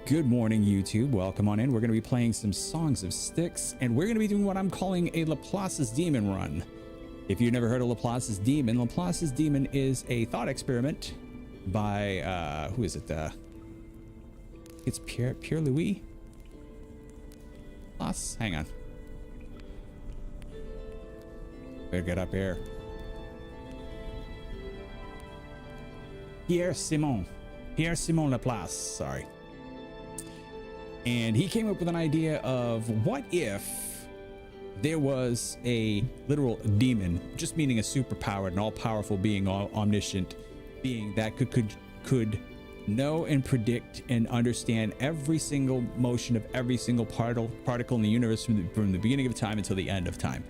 Good morning, YouTube. Welcome on in. We're going to be playing some Songs of Syx, and we're going to be doing what I'm calling a Laplace's Demon run. If you've never heard of Laplace's Demon is a thought experiment by, who is it? It's Pierre Louis Laplace? Hang on. Better get up here. Pierre Simon Laplace, sorry. And he came up with an idea of what if there was a literal demon, just meaning a superpowered and all-powerful being, omniscient being that could know and predict and understand every single motion of every single particle in the universe from the beginning of time until the end of time.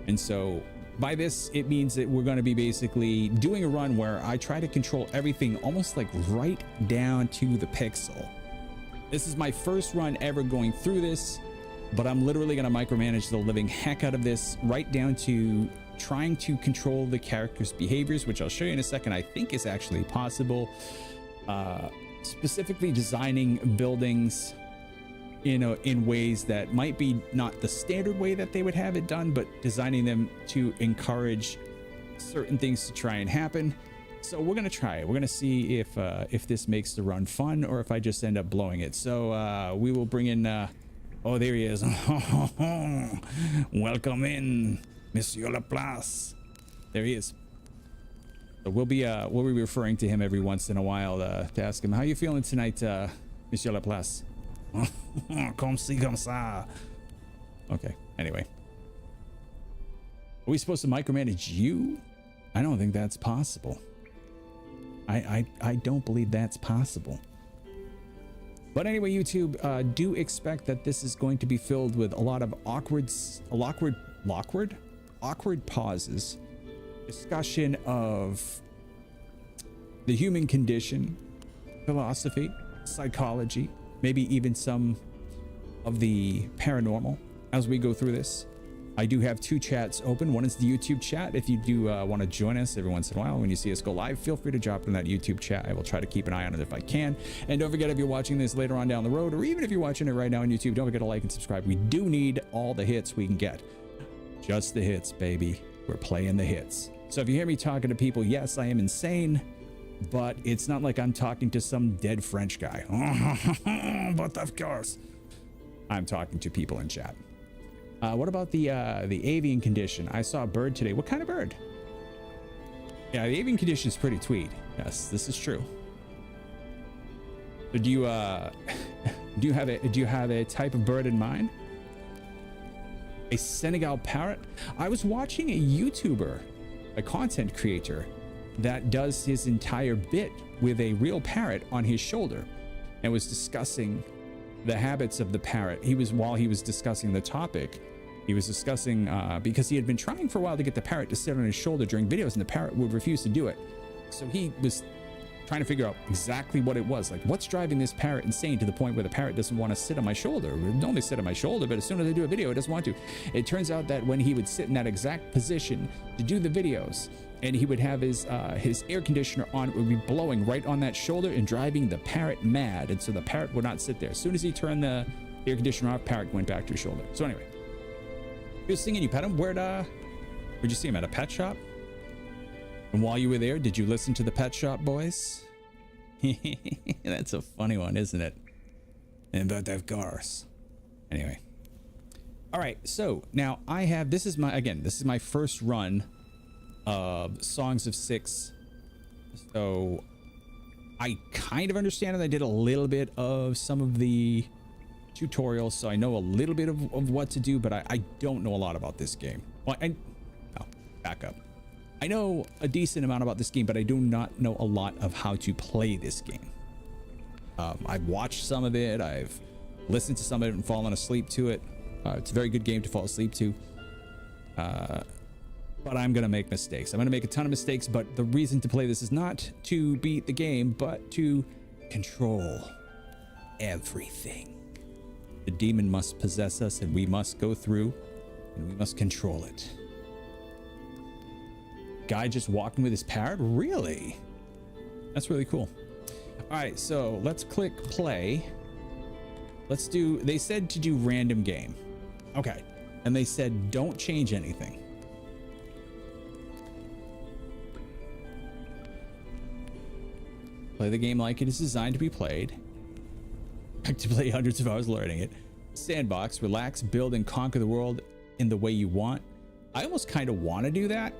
And so by this, it means that we're going to be basically doing a run where I try to control everything almost like right down to the pixel. This is my first run ever going through this, but I'm literally going to micromanage the living heck out of this, right down to trying to control the characters' behaviors, which I'll show you in a second. I think is actually possible. Specifically designing buildings in ways that might be not the standard way that they would have it done, but designing them to encourage certain things to try and happen. So we're gonna try it. We're gonna see if this makes the run fun or if I just end up blowing it. So we will bring in oh, there he is. Welcome in, Monsieur Laplace. There he is. So we'll be referring to him every once in a while to ask him, how you feeling tonight, Monsieur Laplace? Comme ci, comme ça. Okay, anyway. Are we supposed to micromanage you? I don't think that's possible. I don't believe that's possible. But anyway, YouTube, do expect that this is going to be filled with a lot of awkward pauses, discussion of the human condition, philosophy, psychology, maybe even some of the paranormal as we go through this. I do have two chats open. One is the YouTube chat. If you do want to join us every once in a while when you see us go live, feel free to drop in that YouTube chat. I will try to keep an eye on it if I can. And don't forget, if you're watching this later on down the road, or even if you're watching it right now on YouTube, don't forget to like and subscribe. We do need all the hits we can get. Just the hits, baby. We're playing the hits. So if you hear me talking to people, yes, I am insane, but it's not like I'm talking to some dead French guy. But of course, I'm talking to people in chat. What about the avian condition? I saw a bird today. What kind of bird? Yeah, the avian condition is pretty tweet. Yes, this is true. But do you have a type of bird in mind? A Senegal parrot? I was watching a YouTuber, a content creator, that does his entire bit with a real parrot on his shoulder, and was discussing the habits of the parrot. While he was discussing the topic, he was discussing because he had been trying for a while to get the parrot to sit on his shoulder during videos, and the parrot would refuse to do it. So he was trying to figure out exactly what it was, like what's driving this parrot insane to the point where the parrot doesn't want to sit on my shoulder. It would only sit on my shoulder, but as soon as I do a video, it doesn't want to. It turns out that when he would sit in that exact position to do the videos, and he would have his air conditioner on, it would be blowing right on that shoulder and driving the parrot mad. And so the parrot would not sit there. As soon as he turned the air conditioner off, parrot went back to his shoulder. So anyway, he was singing. You pet him. Where'd you see him? At a pet shop? And while you were there, did you listen to the Pet Shop Boys? That's a funny one, isn't it? And but of course. Anyway. All right. So now I have, this is my first run of Songs of Syx. So I kind of understand it. I did a little bit of some of the tutorials, so I know a little bit of what to do, but I don't know a lot about this game. Well, back up. I know a decent amount about this game, but I do not know a lot of how to play this game. I've watched some of it, I've listened to some of it and fallen asleep to it. It's a very good game to fall asleep to. But I'm gonna make mistakes. I'm gonna make a ton of mistakes, but the reason to play this is not to beat the game, but to control everything. The demon must possess us, and we must go through and we must control it. Guy just walking with his parrot? Really? That's really cool. All right, so let's click play. let's do, they said to do random game. Okay. And they said, don't change anything. Play the game like it is designed to be played. To play hundreds of hours learning it. Sandbox, relax, build, and conquer the world in the way you want. I almost kind of want to do that.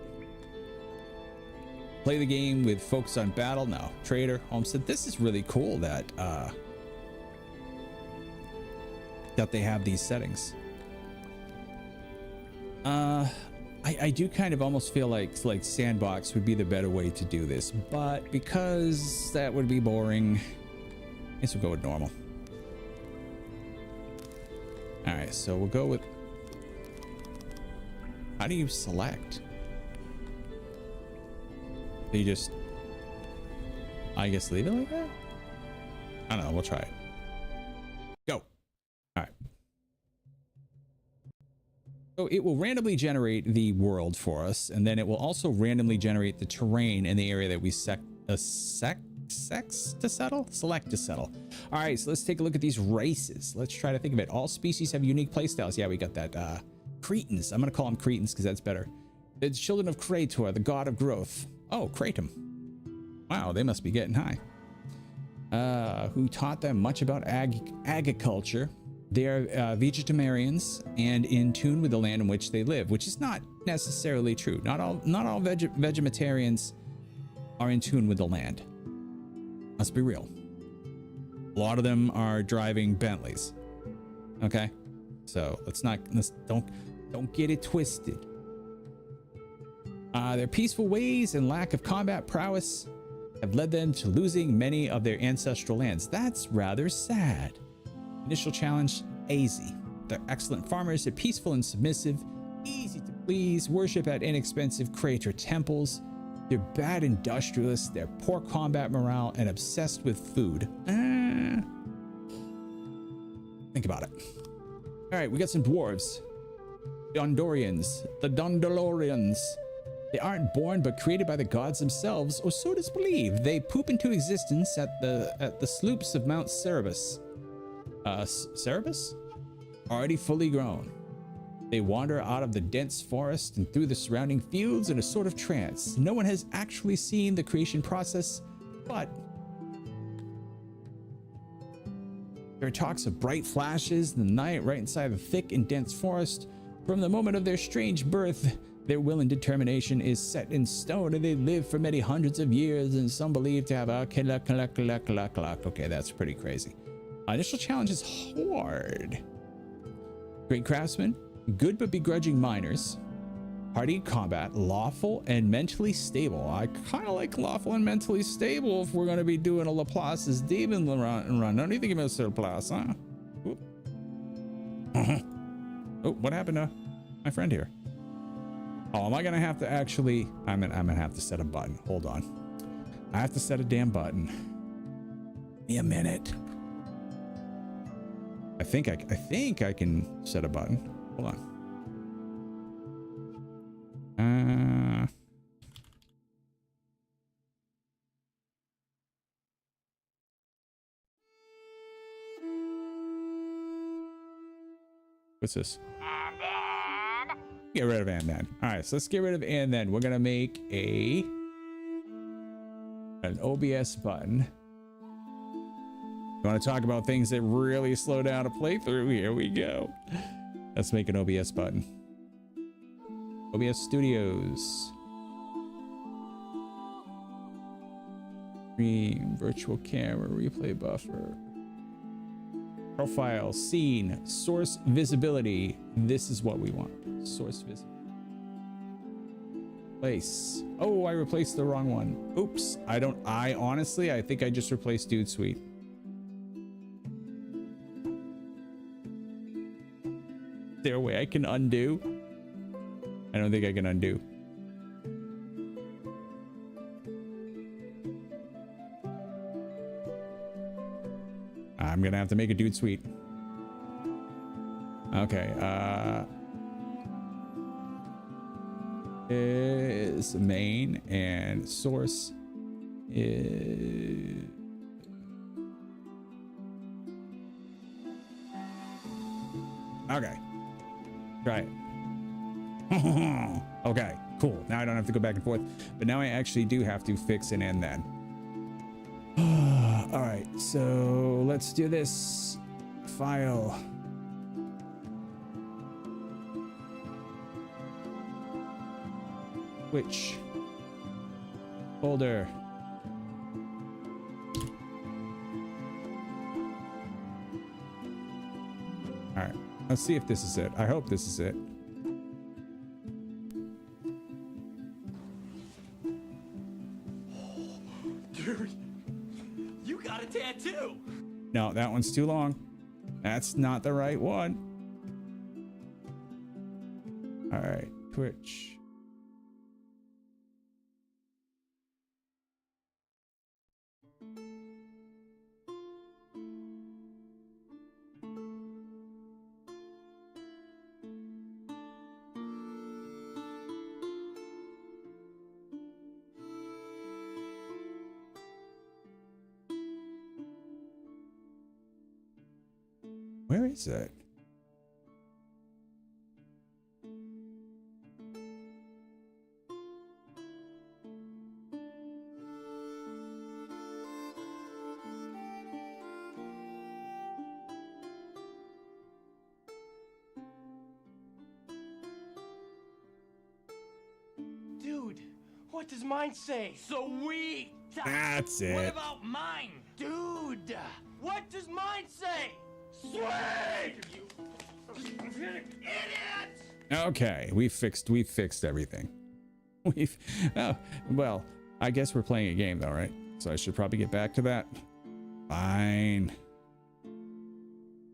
Play the game with focus on battle. No. Trader, homestead. This is really cool that that they have these settings. I do kind of almost feel like sandbox would be the better way to do this, but because that would be boring, I guess we'll go with normal. All right, so we'll go with, how do you select? Do you just, I guess, leave it like that? I don't know, we'll try it. Go. All right. So it will randomly generate the world for us, and then it will also randomly generate the terrain in the area that we select to settle. All right, so let's take a look at these races. Let's try to think of it. All species have unique playstyles. Yeah, we got that. Cretans. I'm gonna call them Cretans because that's better. The children of Krator, the god of growth. Oh, Kratom. Wow, they must be getting high. Who taught them much about agriculture. They are vegetarians and in tune with the land in which they live, which is not necessarily true. Not all vegetarians are in tune with the land. Let's be real. A lot of them are driving Bentleys. Okay, so don't get it twisted. Their peaceful ways and lack of combat prowess have led them to losing many of their ancestral lands. That's rather sad. Initial challenge, easy. They're excellent farmers. They're peaceful and submissive, easy to please, worship at inexpensive creator temples. They're bad industrialists. They're poor combat morale and obsessed with food. Think about it. All right, we got some dwarves. Dondorians, the Dondolorians. They aren't born but created by the gods themselves, or so it is believed. They poop into existence at the slopes of Mount Cerebus. Cerebus? Already fully grown. They wander out of the dense forest and through the surrounding fields in a sort of trance. No one has actually seen the creation process, but there are talks of bright flashes in the night right inside the thick and dense forest. From the moment of their strange birth, their will and determination is set in stone, and they live for many hundreds of years, and some believe to have okay, that's pretty crazy. Initial challenge is hard. Great craftsmen, good but begrudging miners, hardy in combat, lawful and mentally stable. I kind of like lawful and mentally stable if we're going to be doing a Laplace's demon run. Don't you think about Sir Laplace, huh? Oh, what happened to my friend here? Oh, am I gonna have to actually? I'm gonna have to set a button. Hold on. I have to set a damn button. Give me a minute. I think I can set a button. Hold on. What's this? And then get rid of and then. All right, so let's get rid of and then. We're gonna make an OBS button. You want to talk about things that really slow down a playthrough? Here we go. Let's make an OBS button. OBS Studios. Stream, virtual camera, replay buffer. Profile, scene, source visibility. This is what we want. Source visibility. Place. Oh, I replaced the wrong one. Oops. I honestly, I think I just replaced Dude Sweet. Is there a way I can undo? I don't think I can undo. I'm gonna have to make a Dude Sweet. Okay, is main and source is Okay. Try it. Okay, cool. Now I don't have to go back and forth, but now I actually do have to fix an end then. All right, so let's do this. File. Which folder? All right, let's see if this is it. I hope this is it. Dude, you got a tattoo. No, that one's too long. That's not the right one. All right, Twitch. Where is it? Dude, what does mine say? Sweet. That's it. What about mine? Dude, what does mine say? Sweet. You idiot! Okay, we fixed everything. Oh, well, I guess we're playing a game though, right? So I should probably get back to that. Fine.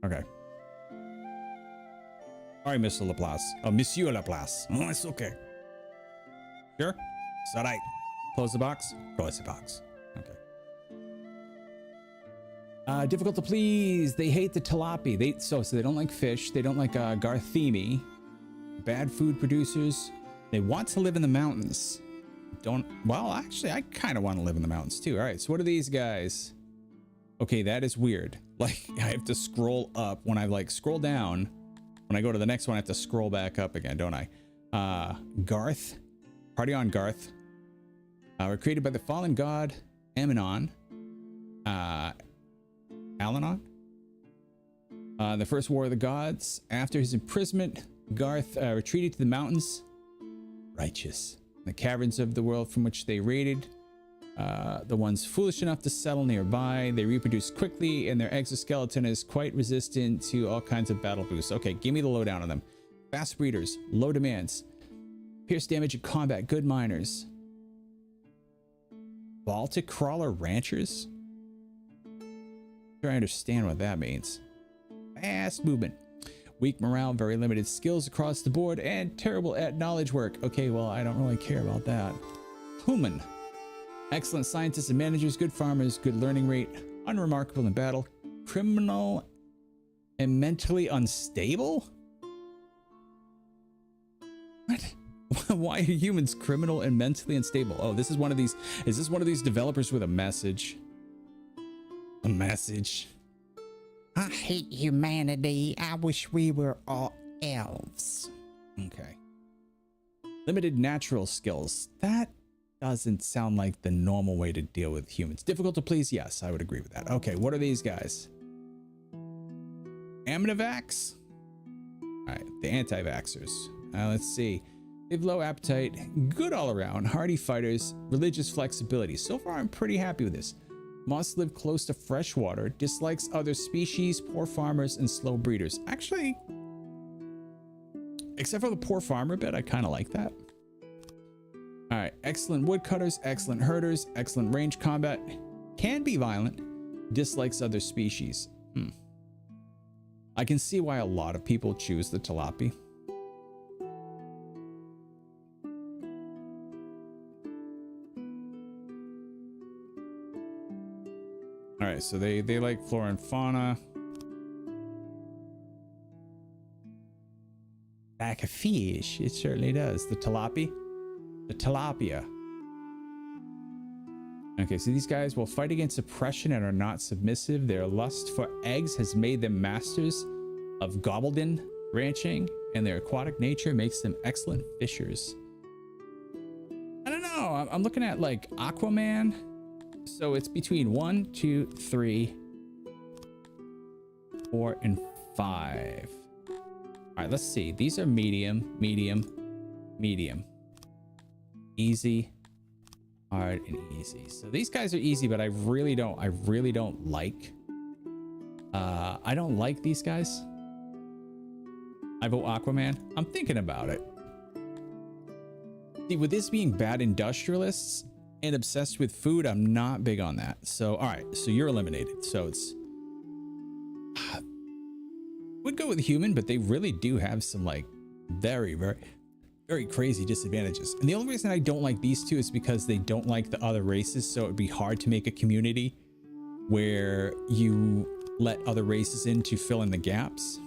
Okay. All right, Mr. Laplace. Oh, Monsieur Laplace. Oh, it's okay. Sure? It's all right. Close the box. Close the box. Okay. Difficult to please. They hate the tilapia. So they don't like fish. They don't like Garthemi. Bad food producers. They want to live in the mountains. Well, actually, I kind of want to live in the mountains too. All right, so what are these guys? Okay, that is weird. Like, I have to scroll up when I scroll down. When I go to the next one, I have to scroll back up again, don't I? Garth. Party on Garth. Were created by the fallen god Aminon. Alanon. The first war of the gods. After his imprisonment, Garth retreated to the mountains. Righteous. The caverns of the world from which they raided. The ones foolish enough to settle nearby. They reproduce quickly, and their exoskeleton is quite resistant to all kinds of battle boosts. Okay, give me the lowdown on them. Fast breeders, low demands, pierce damage in combat, good miners. Baltic crawler ranchers? Sure, I understand what that means. Fast movement. Weak morale, very limited skills across the board, and terrible at knowledge work. Okay, well, I don't really care about that. Human. Excellent scientists and managers, good farmers, good learning rate, unremarkable in battle, criminal and mentally unstable? What? Why are humans criminal and mentally unstable? Oh, this is one of these. Is this one of these developers with a message? A message. I hate humanity. I wish we were all elves. Okay. Limited natural skills. That doesn't sound like the normal way to deal with humans. Difficult to please? Yes, I would agree with that. Okay, what are these guys? Aminivax? All right, the anti-vaxxers. Let's see. They have low appetite, good all around, hardy fighters, religious flexibility. So far, I'm pretty happy with this. Must live close to fresh water, dislikes other species, poor farmers, and slow breeders. Actually, except for the poor farmer bit, I kind of like that. All right, excellent woodcutters, excellent herders, excellent range combat, can be violent, dislikes other species. I can see why a lot of people choose the tilapia. All right, so they like flora and fauna. Like a fish, it certainly does. The tilapia. The tilapia. Okay, so these guys will fight against oppression and are not submissive. Their lust for eggs has made them masters of Gobbledin, Ranching and their aquatic nature makes them excellent fishers. I don't know. I'm looking at like Aquaman. So it's between 1, 2, 3, 4, and 5. All right, let's see. These are medium, medium, medium. Easy, hard, and easy. So these guys are easy, but I really don't like. I don't like these guys. I vote Aquaman. I'm thinking about it. See, with this being bad industrialists and obsessed with food, I'm not big on that. So, all right, so you're eliminated. So it's would go with human, but they really do have some like very, very, very crazy disadvantages. And the only reason I don't like these two is because they don't like the other races. So it'd be hard to make a community where you let other races in to fill in the gaps.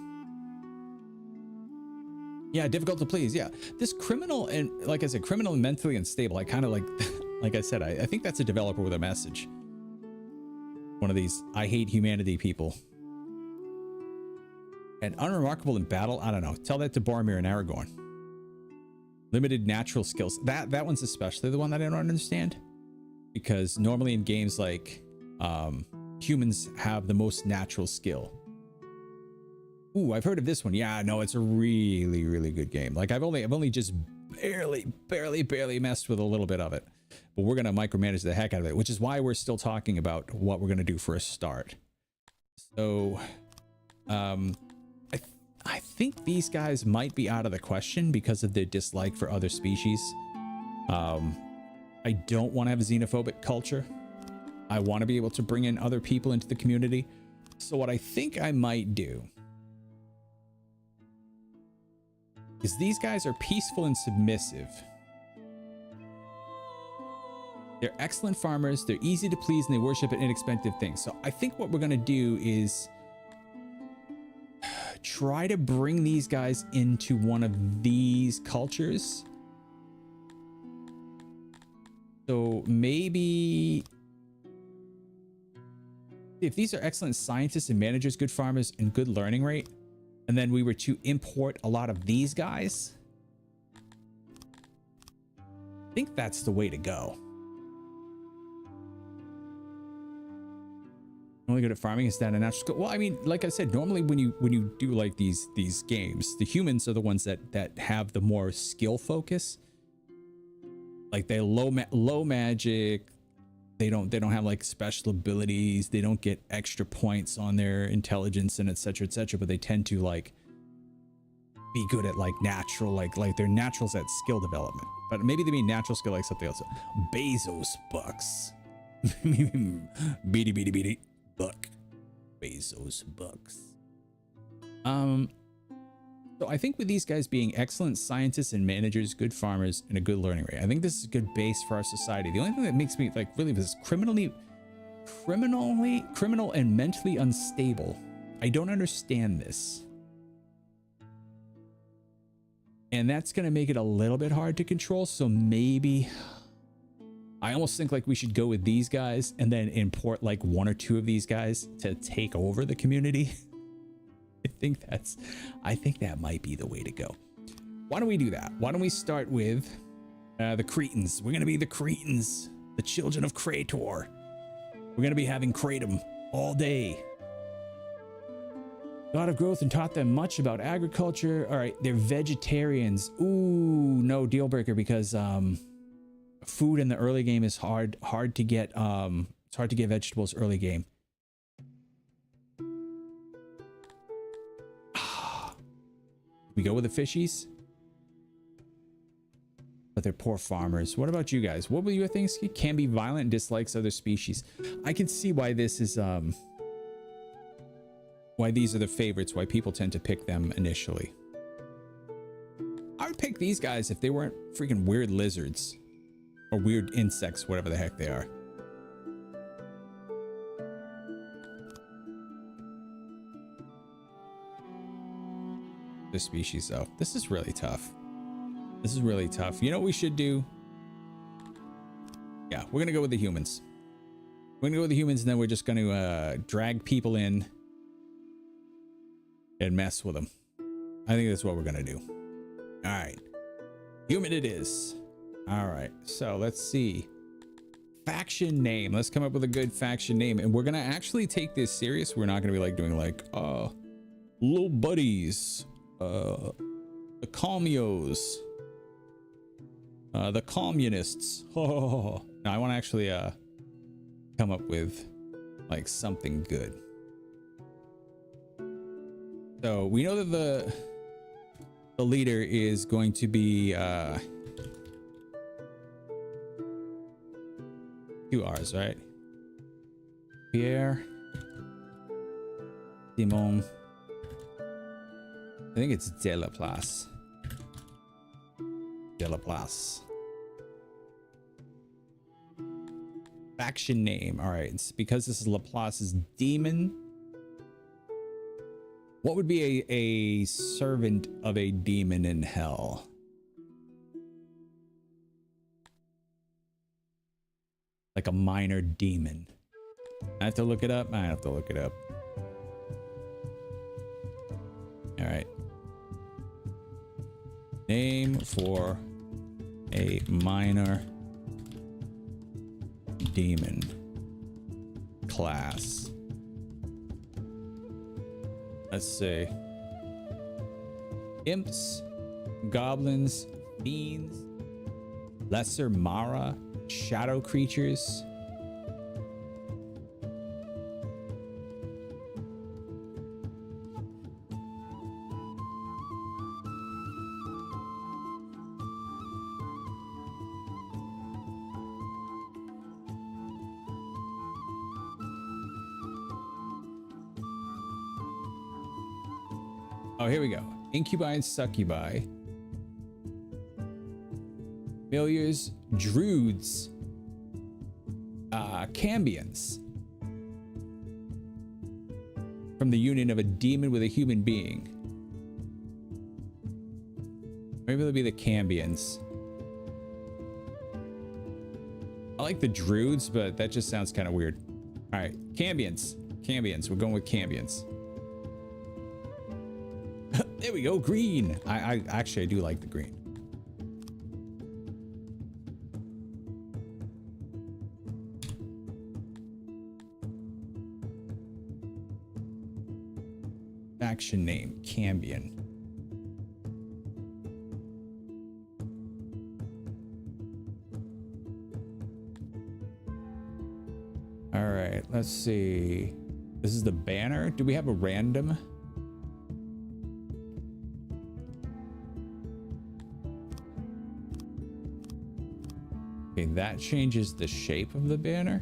Yeah, difficult to please. Yeah, this criminal and like I said, criminal and mentally unstable. I kind of like I said, I think that's a developer with a message. One of these I hate humanity people. And unremarkable in battle. I don't know. Tell that to Boromir and Aragorn. Limited natural skills. That one's especially the one that I don't understand, because normally in games like humans have the most natural skill. Ooh, I've heard of this one. Yeah, no, it's a really, really good game. Like I've only just barely messed with a little bit of it, but we're gonna micromanage the heck out of it, which is why we're still talking about what we're gonna do for a start. So, I think these guys might be out of the question because of their dislike for other species. I don't want to have a xenophobic culture. I want to be able to bring in other people into the community. So what I think I might do is these guys are peaceful and submissive. They're excellent farmers. They're easy to please and they worship at inexpensive things. So I think what we're going to do is try to bring these guys into one of these cultures. So maybe if these are excellent scientists and managers, good farmers, and good learning rate, and then we were to import a lot of these guys, I think that's the way to go. Only good at farming is down a natural skill. Well, I mean, like I said, normally when you do like these games, the humans are the ones that have the more skill focus. Like they low magic. They don't have like special abilities. They don't get extra points on their intelligence and etc. But they tend to like be good at like natural, like their naturals at skill development. But maybe they mean natural skill like something else. Bezos bucks. Beady. Buck. Bezos bucks. So I think with these guys being excellent scientists and managers, good farmers, and a good learning rate, I think this is a good base for our society. The only thing that makes me like really this criminal and mentally unstable. I don't understand this. And that's going to make it a little bit hard to control. So maybe I almost think like we should go with these guys and then import like 1 or 2 of these guys to take over the community. I think that might be the way to go. Why don't we do that? Why don't we start with the Cretans? We're going to be the Cretans, the children of Krator. We're going to be having Kratom all day. God of growth and taught them much about agriculture. All right, they're vegetarians. Ooh, no deal breaker because food in the early game is hard to get. It's hard to get vegetables early game. We go with the fishies, but they're poor farmers. What about you guys? What were your things? Can be violent and dislikes other species. I can see why this is why these are the favorites, why people tend to pick them initially. I would pick these guys if they weren't freaking weird lizards or weird insects, whatever the heck they are. The species though, this is really tough. This is really tough. You know what we should do? Yeah, we're gonna go with the humans. We're gonna go with the humans, and then we're just gonna drag people in and mess with them. I think that's what we're gonna do. All right, human it is. All right, so let's see. Faction name. Let's come up with a good faction name, and we're gonna actually take this serious. We're not gonna be like doing like little buddies, the Calmios, the communists. Oh no, I want to actually come up with like something good. So we know that the leader is going to be 2 R's, right? Pierre, Simon. I think it's de Laplace. De Laplace. Faction name. All right, it's because this is Laplace's demon. What would be a servant of a demon in hell? Like a minor demon. I have to look it up. I have to look it up. All right. Name for a minor demon class. Let's see. Imps, goblins, fiends, lesser Mara, shadow creatures. Oh, here we go. Incubi and succubi. Familiars, druids, cambions. From the union of a demon with a human being. Maybe they'll be the cambions. I like the druids, but that just sounds kind of weird. All right, cambions. Cambions. We're going with cambions. There we go, green. I actually do like the green. Faction name, Cambion. All right, let's see. This is the banner. Do we have a random? Okay, that changes the shape of the banner.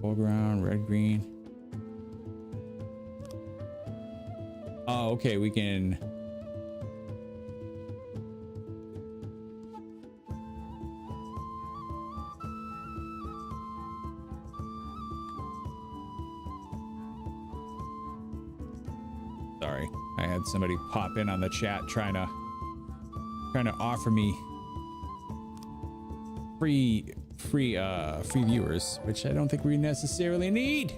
Foreground, red, green. Oh, okay, we can. Sorry, I had somebody pop in on the chat trying to offer me free viewers, which I don't think we necessarily need.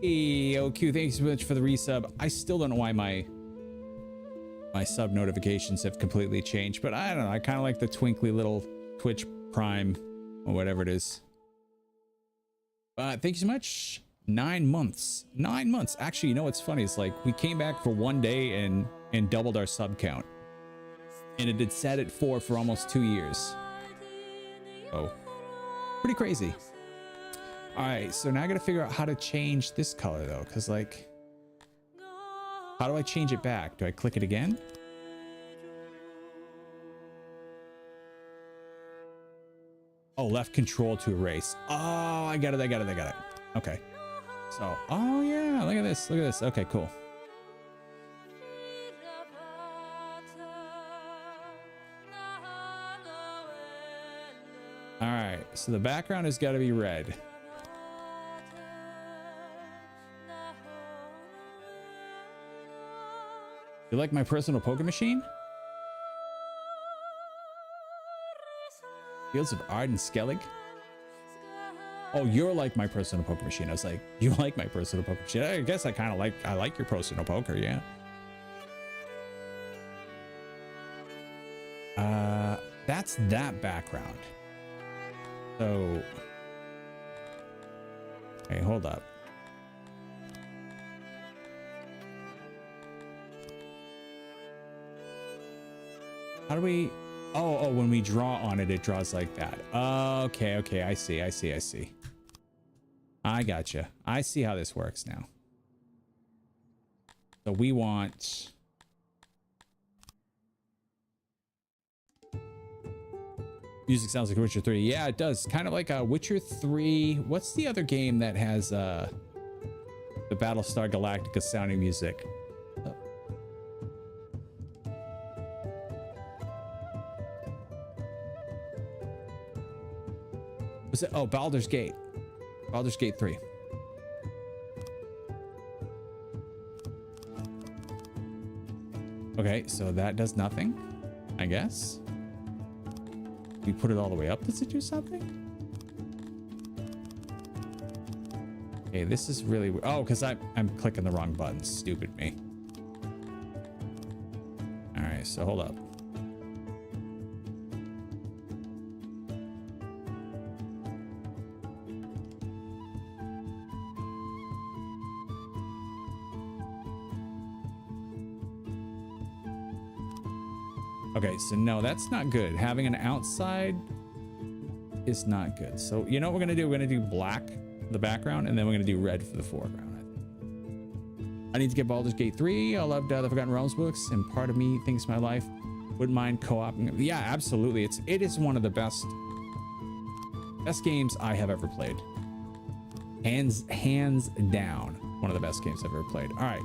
Hey, OQ, thanks so much for the resub. I still don't know why my sub notifications have completely changed, but I don't know. I kind of like the twinkly little Twitch Prime or whatever it is. Thank you so much. 9 months. 9 months. Actually, you know what's funny? It's like we came back for 1 day and doubled our sub count, and it had sat at 4 for almost 2 years. Oh, pretty crazy. All right, so now I gotta figure out how to change this color though, because like, how do I change it back? Do I click it again? Oh, left control to erase. Oh, I got it. Okay. So, oh yeah, look at this. Okay, cool. All right, so the background has got to be red. You like my personal poker machine? Fields of Ard and Skellig. Oh, you're like my personal poker machine. I was like, you like my personal poker machine? I guess I kind of like, I like your personal poker, yeah. That's that background. So, hey, hold up. How do we, oh, when we draw on it, it draws like that. Okay, okay, I see. I gotcha. I see how this works now. So we want... Music sounds like Witcher 3. Yeah, it does. Kind of like Witcher 3. What's the other game that has the Battlestar Galactica sounding music? Was it? Oh, Baldur's Gate. Baldur's Gate 3. Okay, so that does nothing, I guess. We put it all the way up. Does it do something? Okay, this is really... Oh, because I'm clicking the wrong button. Stupid me. All right, so hold up. Okay, so no, that's not good. Having an outside is not good. So you know what we're gonna do? We're gonna do black for the background, and then we're gonna do red for the foreground, I think. I need to get Baldur's Gate 3. I loved the Forgotten Realms books, and part of me thinks my life wouldn't mind co-oping. Yeah, absolutely. It is one of the best games I have ever played. Hands down, one of the best games I've ever played. All right,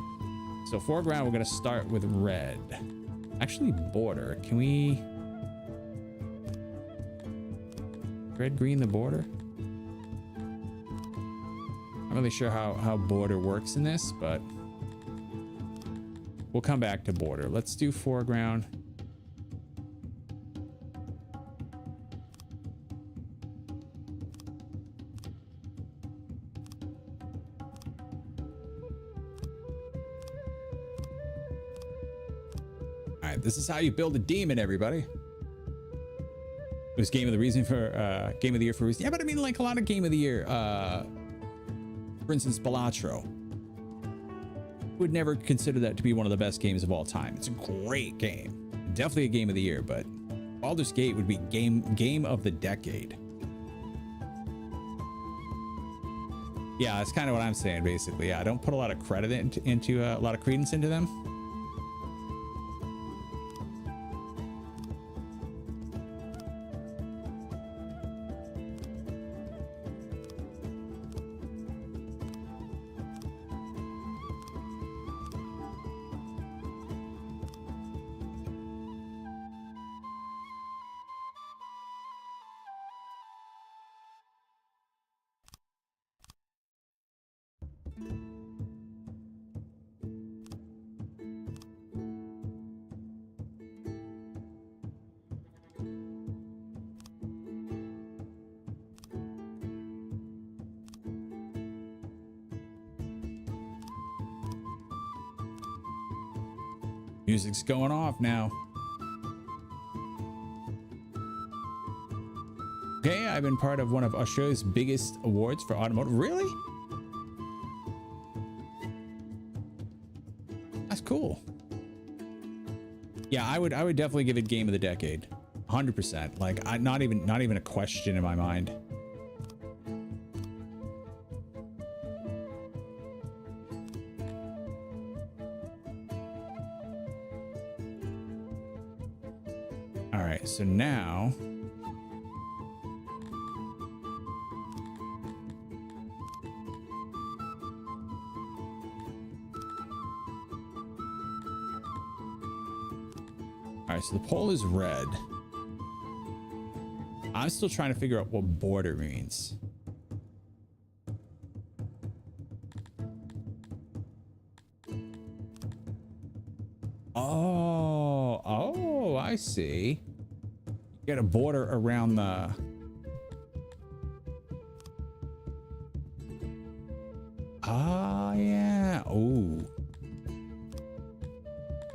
so foreground, we're gonna start with red. Actually, border. Can we red, green the border? I'm not really sure how border works in this, but we'll come back to border. Let's do foreground. This is how you build a demon, everybody. It was game of the reason for game of the year for a reason. Yeah, but I mean, like a lot of game of the year. For instance, Balatro. Would never consider that to be one of the best games of all time. It's a great game, definitely a game of the year. But Baldur's Gate would be game of the decade. Yeah, that's kind of what I'm saying, basically. Yeah, I don't put a lot of credit into a lot of credence into them. Music's going off now. Okay, I've been part of one of Australia's biggest awards for automotive. Really? That's cool. Yeah, I would definitely give it game of the decade. 100%. Like, not even a question in my mind. All right, so now so the pole is red. I'm still trying to figure out what border means. Oh, I see. You get a border around the... Ah, yeah. Oh,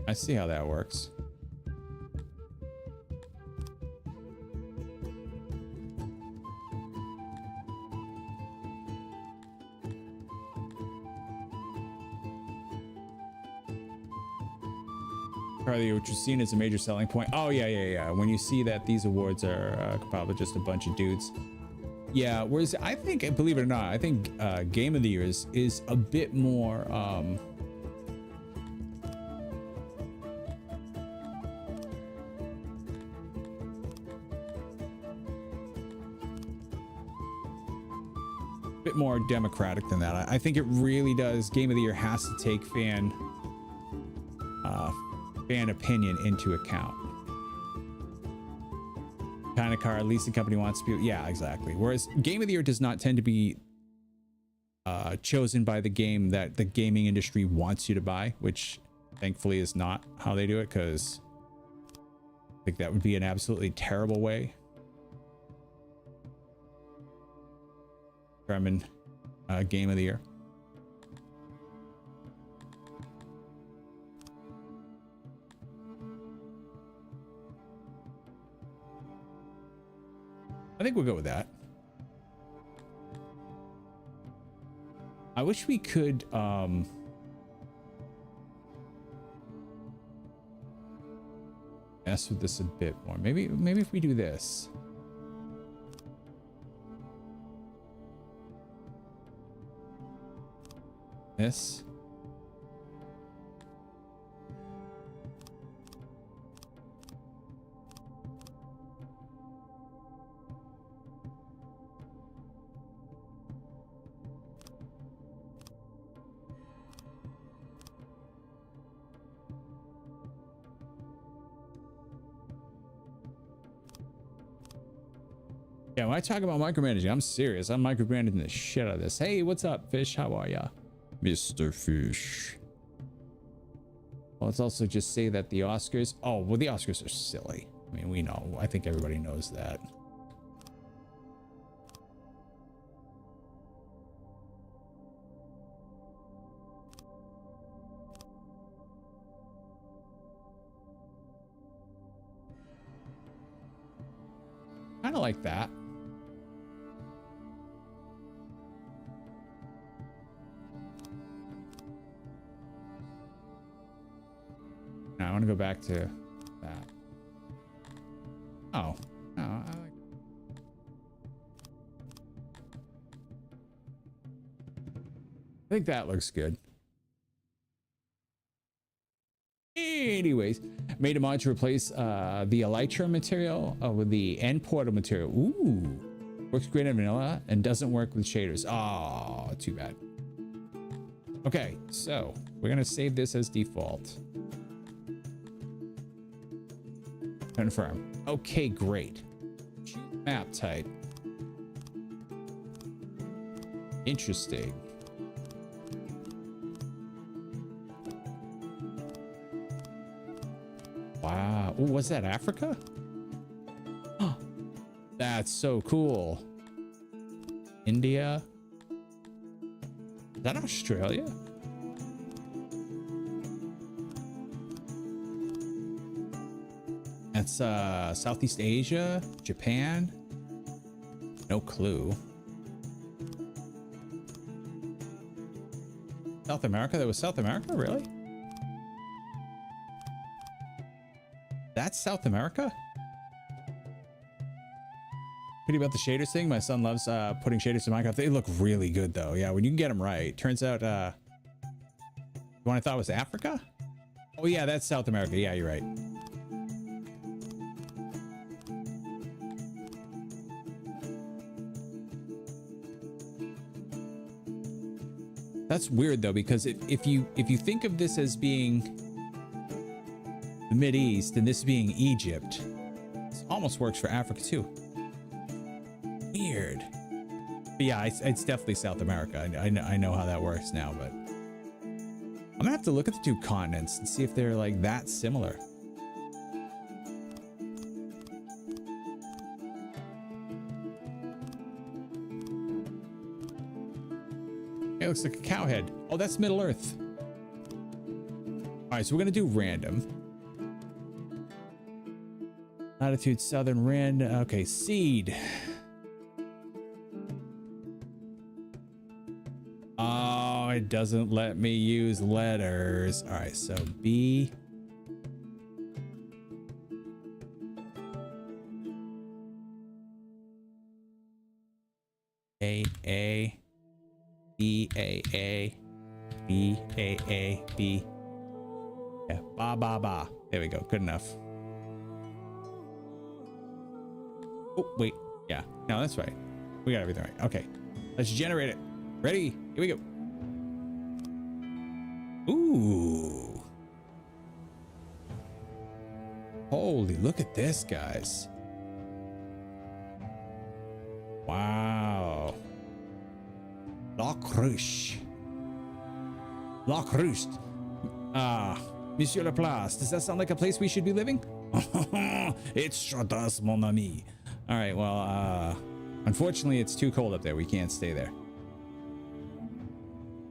I see how that works. Carly, which was seen as a major selling point. Oh, yeah, yeah, yeah. When you see that these awards are probably just a bunch of dudes. Yeah, whereas I think, believe it or not, I think Game of the Year is a bit more... bit more democratic than that. I think it really does. Game of the Year has to take fan opinion into account. Kind of car leasing company wants to be, yeah, exactly. Whereas Game of the Year does not tend to be chosen by the game that the gaming industry wants you to buy, which thankfully is not how they do it, because I think that would be an absolutely terrible way. Determine Game of the Year. I think we'll go with that. I wish we could mess with this a bit more. Maybe if we do this. This. Yeah, when I talk about micromanaging, I'm serious. I'm micromanaging the shit out of this. Hey, what's up, Fish? How are ya? Mr. Fish. Well, let's also just say that the Oscars... Oh, well, the Oscars are silly. I mean, we know. I think everybody knows that. Kind of like that. Now I want to go back to that. Oh, no, I like. I think that looks good. Anyways, made a mod to replace the elytra material with the end portal material. Ooh, works great in vanilla and doesn't work with shaders. Oh, too bad. Okay, so we're gonna save this as default. Confirm. Okay, great. Choose map type. Interesting. Wow. Ooh, was that Africa? Oh, that's so cool. India. Is that Australia? That's Southeast Asia, Japan. No clue. South America? That was South America, really? That's South America? Pretty about the shaders thing. My son loves putting shaders in Minecraft. They look really good though. Yeah, when you can get them right. Turns out the one I thought was Africa? Oh yeah, that's South America. Yeah, you're right. That's weird though, because if you think of this as being the Mideast and this being Egypt, this almost works for Africa too. Weird. But yeah, it's definitely South America. I know how that works now, but I'm gonna have to look at the two continents and see if they're like that similar. It looks like a cow head. Oh, that's Middle Earth. All right, so we're gonna do random. Latitude southern random. Okay, seed. Oh, it doesn't let me use letters. All right, so B. A B A B A B. Yeah, ba. There we go. Good enough. Oh, wait. Yeah. No, that's right. We got everything right. Okay. Let's generate it. Ready? Here we go. Ooh. Holy, look at this, guys. Wow. La Cruche. Monsieur Laplace, does that sound like a place we should be living? It sure does, mon ami. All right, well, unfortunately, it's too cold up there. We can't stay there.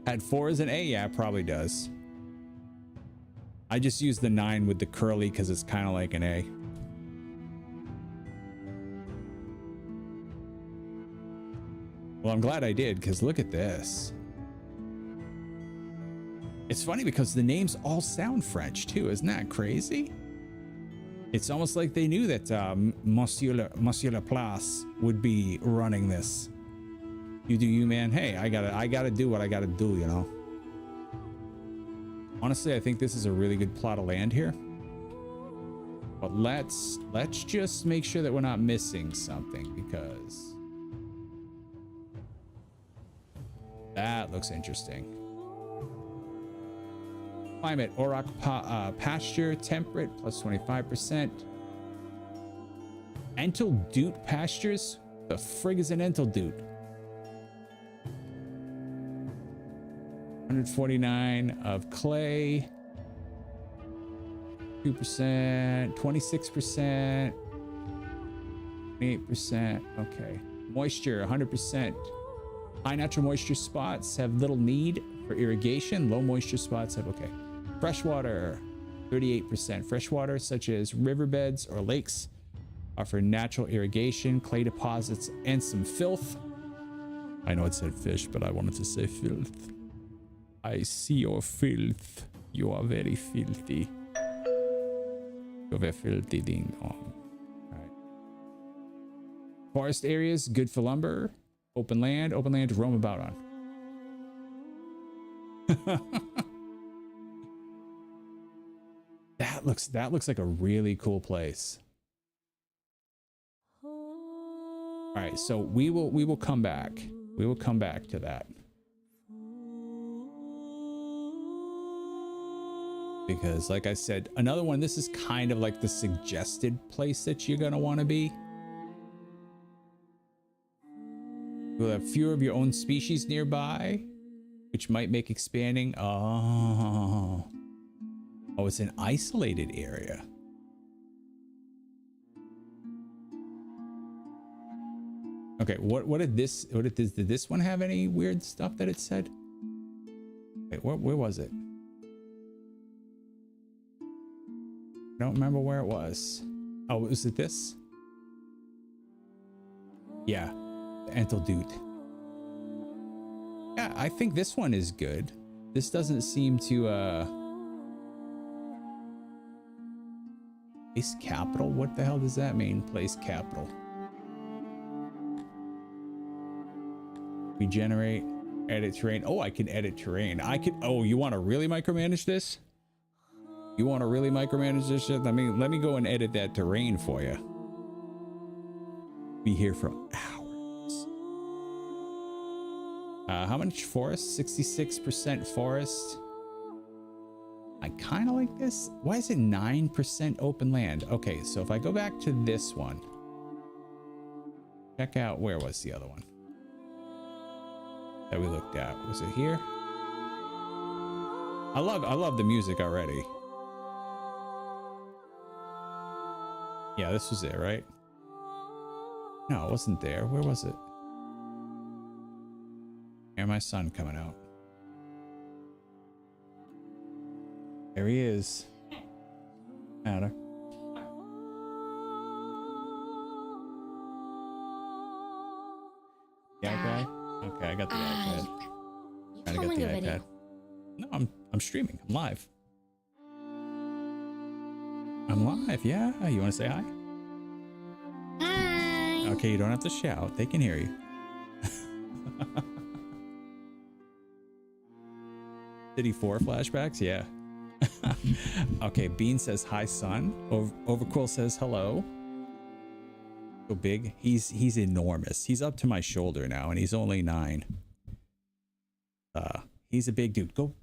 Had 4 as an A? Yeah, it probably does. I just used the 9 with the curly because it's kind of like an A. Well, I'm glad I did, because look at this. It's funny because the names all sound French too. Isn't that crazy? It's almost like they knew that Monsieur Laplace would be running this. You do you, man. Hey, I gotta do what I gotta do, you know. Honestly, I think this is a really good plot of land here. But let's just make sure that we're not missing something, because that looks interesting. Climate, Auroch pasture, temperate, plus 25%. Entledute pastures? The frig is an entledute? 149 of clay. 2%, 26%, 28%. Okay. Moisture, 100%. High natural moisture spots have little need for irrigation. Low moisture spots have, okay. Freshwater, 38%. Freshwater, such as riverbeds or lakes, offer natural irrigation, clay deposits, and some filth. I know it said fish, but I wanted to say filth. I see your filth. You are very filthy. You're very filthy, ding dong. All right. Forest areas, good for lumber. Open land to roam about on. That looks like a really cool place. All right, so we will come back. We will come back to that. Because like I said, another one, this is kind of like the suggested place that you're gonna want to be. You'll have fewer of your own species nearby, which might make expanding. Oh, it's an isolated area. Okay, did this one have any weird stuff that it said? Wait, where was it? I don't remember where it was. Oh, was it this? Yeah, the entledute. Yeah, I think this one is good. This doesn't seem to place capital. What the hell does that mean? Place capital. Regenerate, edit terrain. Oh, I can edit terrain. I could. Oh, you want to really micromanage this? You want to really micromanage this shit? I mean, let me go and edit that terrain for you. Be here for hours. How much forest? 66% forest. I kind of like this. Why is it 9% open land? Okay, so if I go back to this one, check out, where was the other one that we looked at? Was it here? I love the music already. Yeah, this was it, right? No, it wasn't there. Where was it? Hear my son coming out. There he is. Matter. The iPad? Okay, I got the iPad. You Trying to get filming the a iPad. video? No, I'm streaming. I'm live. I'm live. Yeah. You want to say hi? Hi. Okay, you don't have to shout. They can hear you. City 4 flashbacks? Yeah. Okay, Bean says hi, son. Overcool says hello. So big. He's enormous. He's up to my shoulder now, and he's only 9. He's a big dude. Go.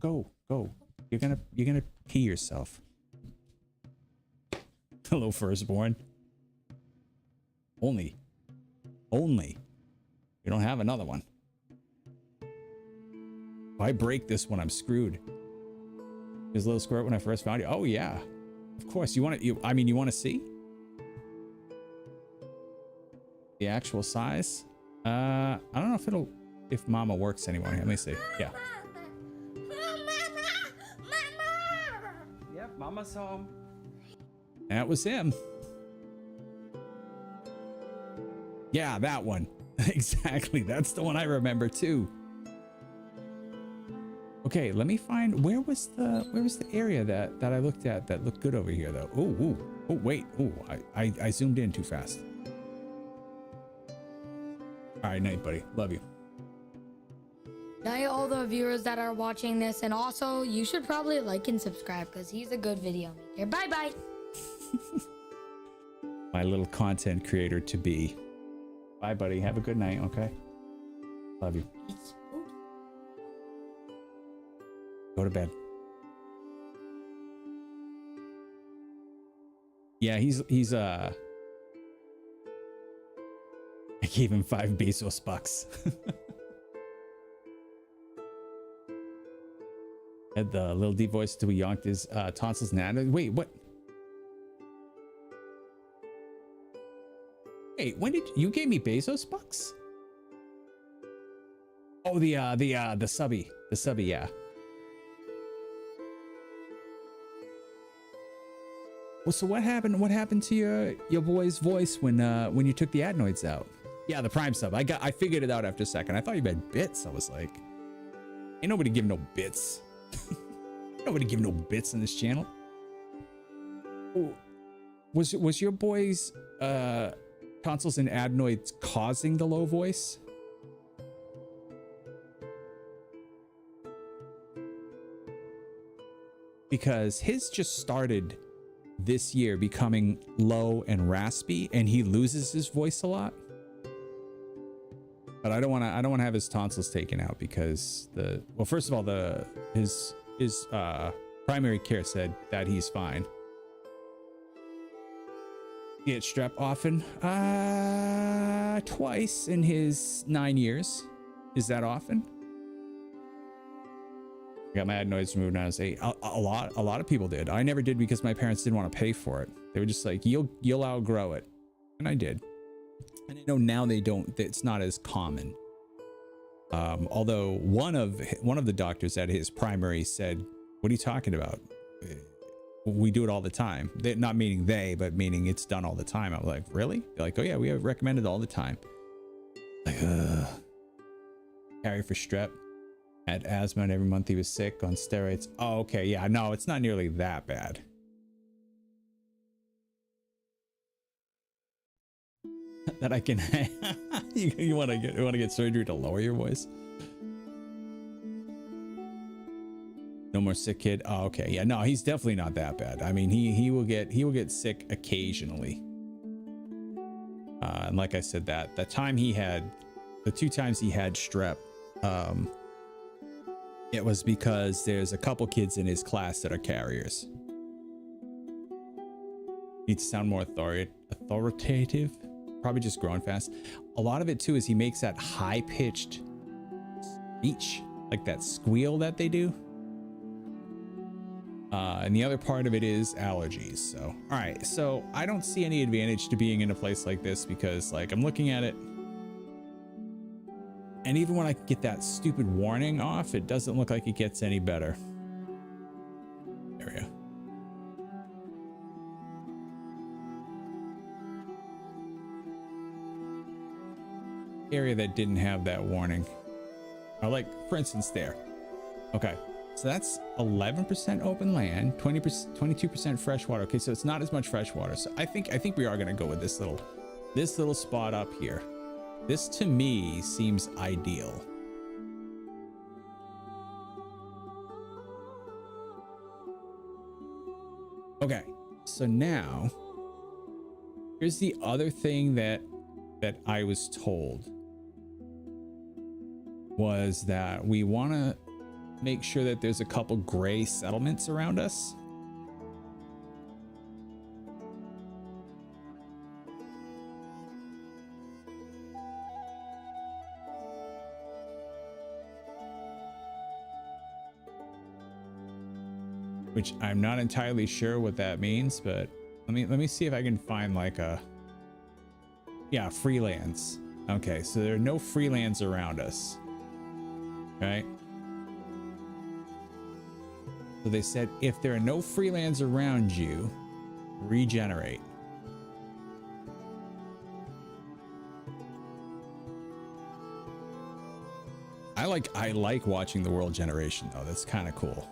You're gonna pee yourself. Hello, firstborn. Only. You don't have another one. If I break this one, I'm screwed. His little squirt when I first found you. Oh yeah, of course. You want to? You want to see the actual size? I don't know if Mama works anymore. Let me see. Yeah. Yep, Mama's home. That was him. Yeah, that one. Exactly. That's the one I remember too. Okay, let me find where was the area that I looked at that looked good over here though. Oh wait. Oh, I zoomed in too fast. All right, night, buddy. Love you. Night, all the viewers that are watching this, and also you should probably like and subscribe because he's a good video maker. Bye bye. My little content creator to be. Bye, buddy. Have a good night. Okay. Love you. It's Go to bed. Yeah, he's I gave him 5 Bezos bucks. Had the little deep voice till we yonked his tonsils and wait, what? Wait, when did you gave me Bezos bucks? Oh, the subby, yeah. Well, so what happened? What happened to your boy's voice when you took the adenoids out? Yeah, the Prime sub. I figured it out after a second. I thought you meant bits. I was like, ain't nobody give no bits. Nobody give no bits on this channel. Oh, was your boy's tonsils and adenoids causing the low voice? Because his just started this year becoming low and raspy, and he loses his voice a lot. But I don't want to have his tonsils taken out because first of all, his primary care said that he's fine. He gets strep often? Twice in his 9 years. Is that often? I got my adenoids removed when I was 8. A lot of people did. I never did because my parents didn't want to pay for it. They were just like, you'll outgrow it. And I did. And I know now they don't, it's not as common. Although one of the doctors at his primary said, what are you talking about? We do it all the time. Not meaning they, but meaning it's done all the time. I was like, really? They're like, oh yeah, we have recommended all the time. Like, carry for strep. Had asthma, and every month he was sick on steroids. Oh, okay. Yeah, no, it's not nearly that bad. That I can you want to get surgery to lower your voice? No more sick kid. Oh, okay. Yeah, no, he's definitely not that bad. I mean, he will get sick occasionally. And like I said, the 2 times he had strep, it was because there's a couple kids in his class that are carriers. Need to sound more authoritative. Probably just growing fast. A lot of it too is he makes that high-pitched speech, like that squeal that they do. And the other part of it is allergies. So, all right. So I don't see any advantage to being in a place like this because, like, I'm looking at it, and even when I get that stupid warning off, it doesn't look like it gets any better. There we go. area that didn't have that warning. Or like, for instance, there. Okay, so that's 11% open land, 20%, 22% freshwater. Okay, so it's not as much freshwater. So I think we are gonna go with this little spot up here. This to me seems ideal. Okay, so now here's the other thing that I was told was that we want to make sure that there's a couple gray settlements around us. Which I'm not entirely sure what that means, but let me see if I can find like a, yeah, freelands. Okay, so there are no freelands around us. Okay. So they said if there are no freelands around you, regenerate. I like watching the world generation though. That's kind of cool.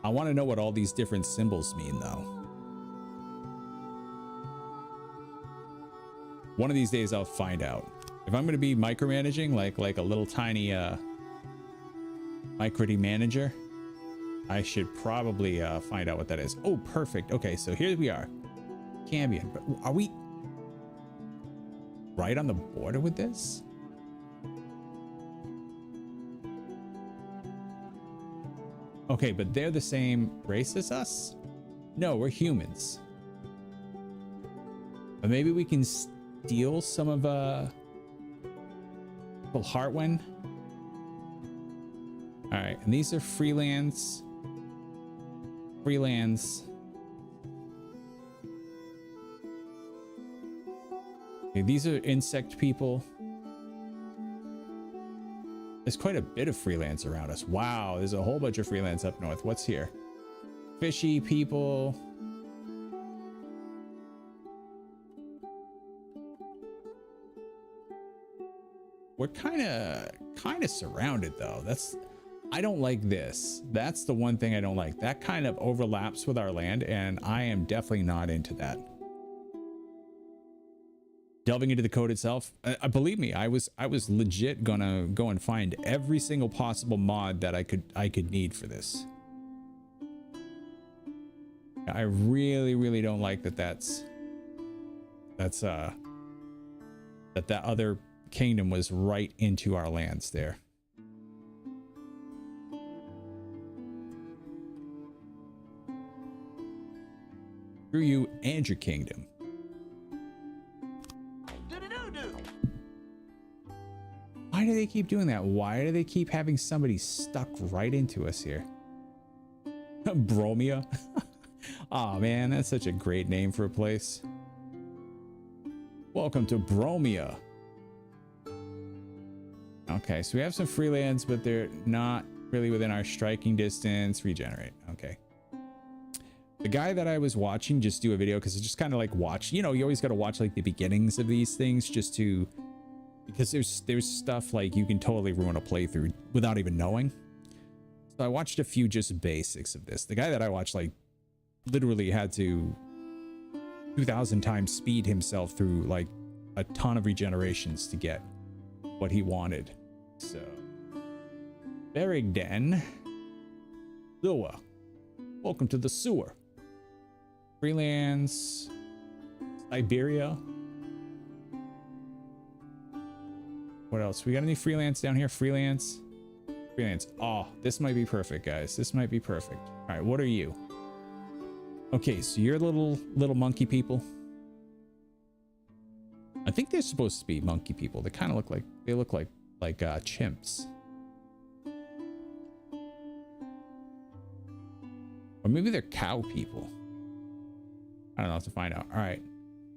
I want to know what all these different symbols mean though. One of these days I'll find out. If I'm going to be micromanaging like a little tiny micromanage, I should probably find out what that is. Oh, perfect. Okay, so here we are. Cambion. But are we right on the border with this? Okay, but they're the same race as us? No, we're humans. But maybe we can steal some of Hartwin. All right, and these are freelands. Okay, these are insect people. There's quite a bit of freelance around us. Wow, there's a whole bunch of freelance up north. What's here? Fishy people. We're kind of surrounded though. I don't like this. That's the one thing I don't like. That kind of overlaps with our land, and I am definitely not into that. Delving into the code itself, believe me, I was legit gonna go and find every single possible mod that I could need for this. I really don't like that that other kingdom was right into our lands there. Screw you and your kingdom. Why do they keep doing that? Why do they keep having somebody stuck right into us here? Bromia. Oh man, that's such a great name for a place. Welcome to Bromia. Okay, so we have some freelands, but they're not really within our striking distance. Regenerate. Okay. The guy that I was watching just do a video because it's just kind of like watch, you know, you always got to watch like the beginnings of these things just to, because there's stuff like you can totally ruin a playthrough without even knowing. So I watched a few just basics of this. The guy that I watched like literally had to 2,000 times speed himself through like a ton of regenerations to get what he wanted. So Berigden sewer. Welcome to the sewer. Freelance Siberia. What else? We got any freelance down here? Freelance. Oh, this might be perfect, guys. This might be perfect. All right, what are you? Okay, so you're little monkey people. I think they're supposed to be monkey people. They kind of look like chimps. Or maybe they're cow people. I don't know, have to find out. All right,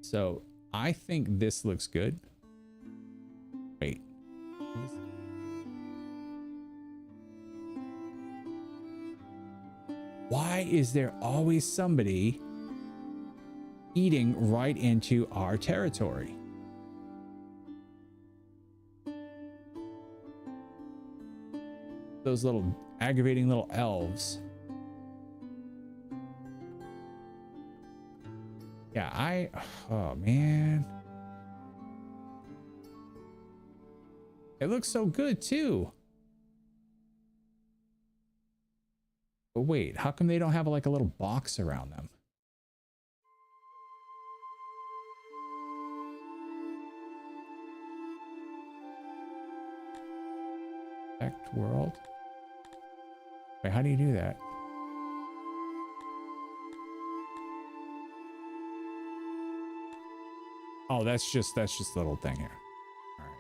so I think this looks good. Wait. Why is there always somebody eating right into our territory? those little aggravating little elves. Yeah, oh man. It looks so good too. But wait, how come they don't have like a little box around them? Select world. Wait, how do you do that? Oh, that's just the little thing here. All right.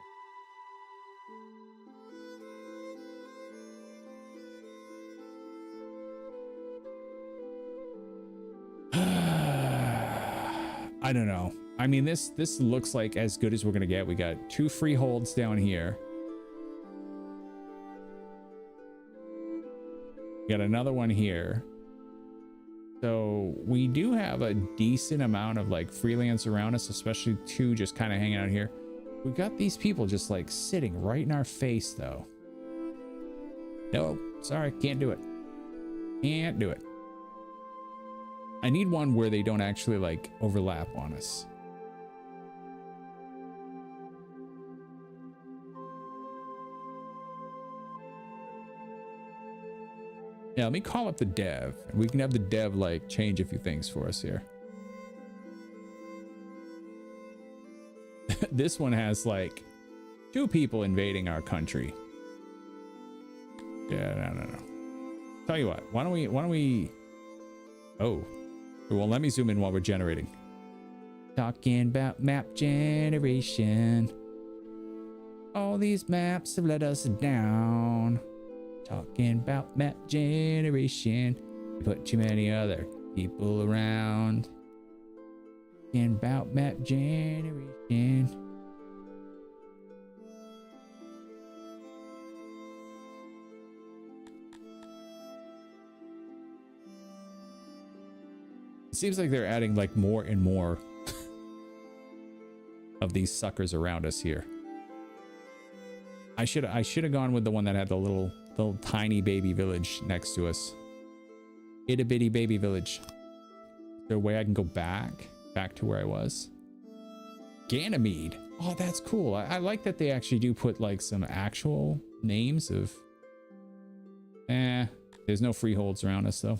I don't know. I mean, this looks like as good as we're gonna get. We got 2 freeholds down here. We got another one here. So we do have a decent amount of like freelance around us, especially 2 just kind of hanging out here. We got these people just like sitting right in our face though. No, sorry, can't do it. Can't do it. I need one where they don't actually like overlap on us. Yeah, let me call up the dev and we can have the dev like change a few things for us here. This one has like 2 people invading our country. Yeah, no. Tell you what, why don't we oh, well, let me zoom in while we're generating. Talking about map generation. All these maps have let us down. Talking about map generation. Put too many other people around. Talking about map generation. It seems like they're adding like more and more of these suckers around us here. I should have gone with the one that had the little tiny baby village next to us. Itty bitty baby village. Is there a way I can go back to where I was? Ganymede. Oh, that's cool. I like that they actually do put like some actual names of. There's no freeholds around us though.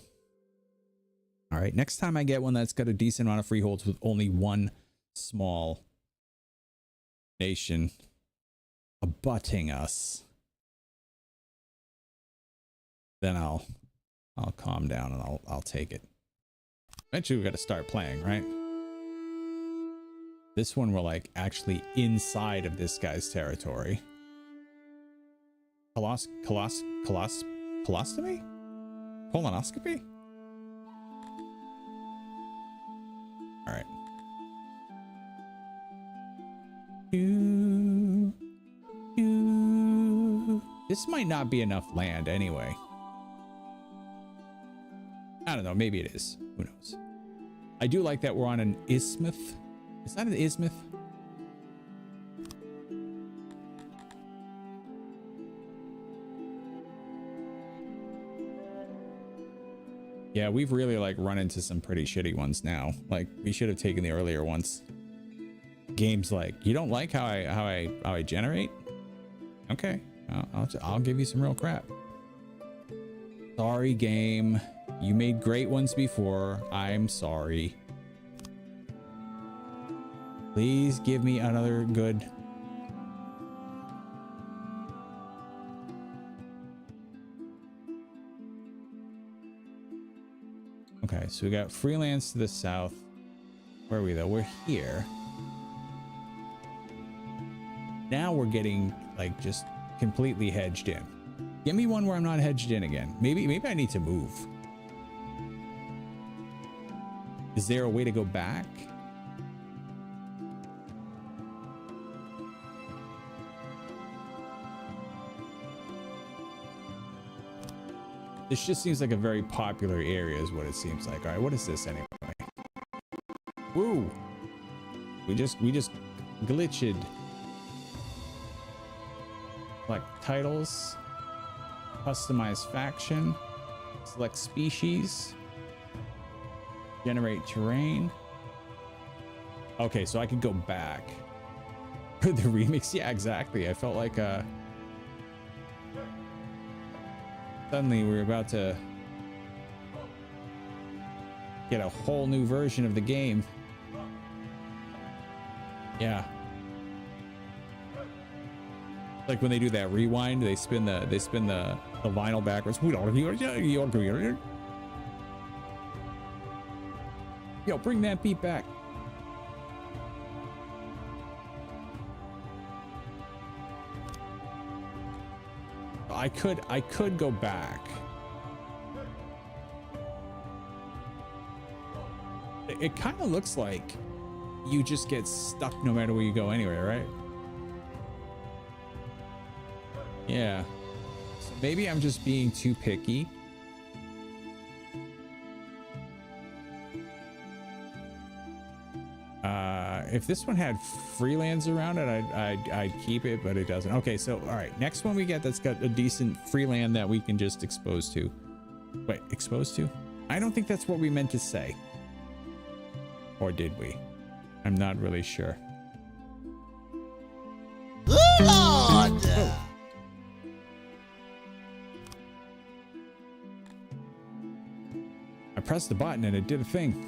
All right, next time I get one that's got a decent amount of freeholds with only one small nation abutting us, then I'll calm down and I'll take it. Eventually we got to start playing, right? This one we're like actually inside of this guy's territory. Colostomy? Colonoscopy? All right. This might not be enough land anyway. I don't know. Maybe it is. Who knows? I do like that we're on an isthmus. Is that an isthmus? Yeah, we've really like run into some pretty shitty ones now. Like we should have taken the earlier ones. Games like, you don't like how I generate? Okay, I'll give you some real crap. Sorry, game. You made great ones before. I'm sorry. Please give me another good. Okay, so we got freelance to the south. Where are we though? We're here. Now we're getting like just completely hedged in. Give me one where I'm not hedged in again. Maybe I need to move. Is there a way to go back? This just seems like a very popular area is what it seems like. All right, what is this anyway? Woo! We just glitched. Like titles. Customize faction. Select species. Generate terrain. Okay, so I could go back. The remix, yeah, exactly. I felt like suddenly we were about to get a whole new version of the game. Yeah. Like when they do that rewind, they spin the vinyl backwards. Yo, bring that beat back. I could go back. It kind of looks like you just get stuck no matter where you go anyway, right? Yeah. So maybe I'm just being too picky. If this one had freelands around it, I'd keep it, but it doesn't. Okay, so all right, next one we get that's got a decent freeland that we can just expose to. Wait, expose to? I don't think that's what we meant to say. Or did we? I'm not really sure. Lord! Oh. I pressed the button and it did a thing.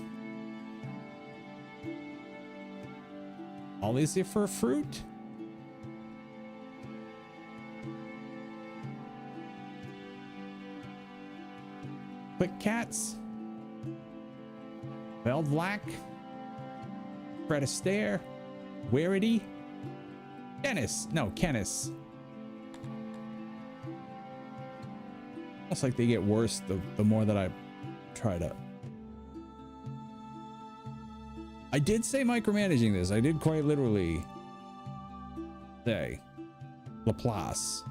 All is it for a fruit? Click cats. Veldlack. Fred Astaire. Warity. Dennis. No, Kennis. Almost like they get worse the more that I try to. I did say micromanaging this. I did quite literally say Laplace.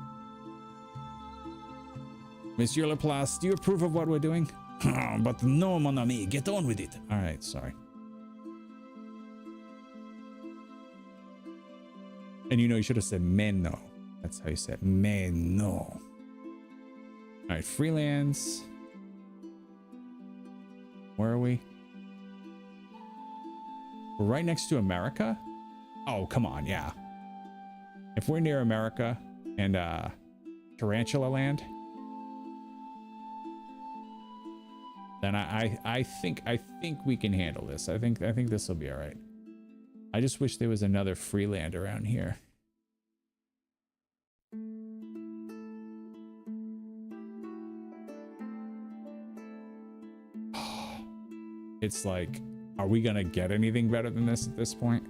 Monsieur Laplace, do you approve of what we're doing? But no, mon ami, get on with it. All right, sorry. And you know, you should have said meno. That's how you said meno. All right, freelance. Where are we? We're right next to America. Oh, come on, yeah. If we're near America and Tarantula Land, then I think we can handle this. I think this will be all right. I just wish there was another free land around here. It's like, are we gonna get anything better than this at this point?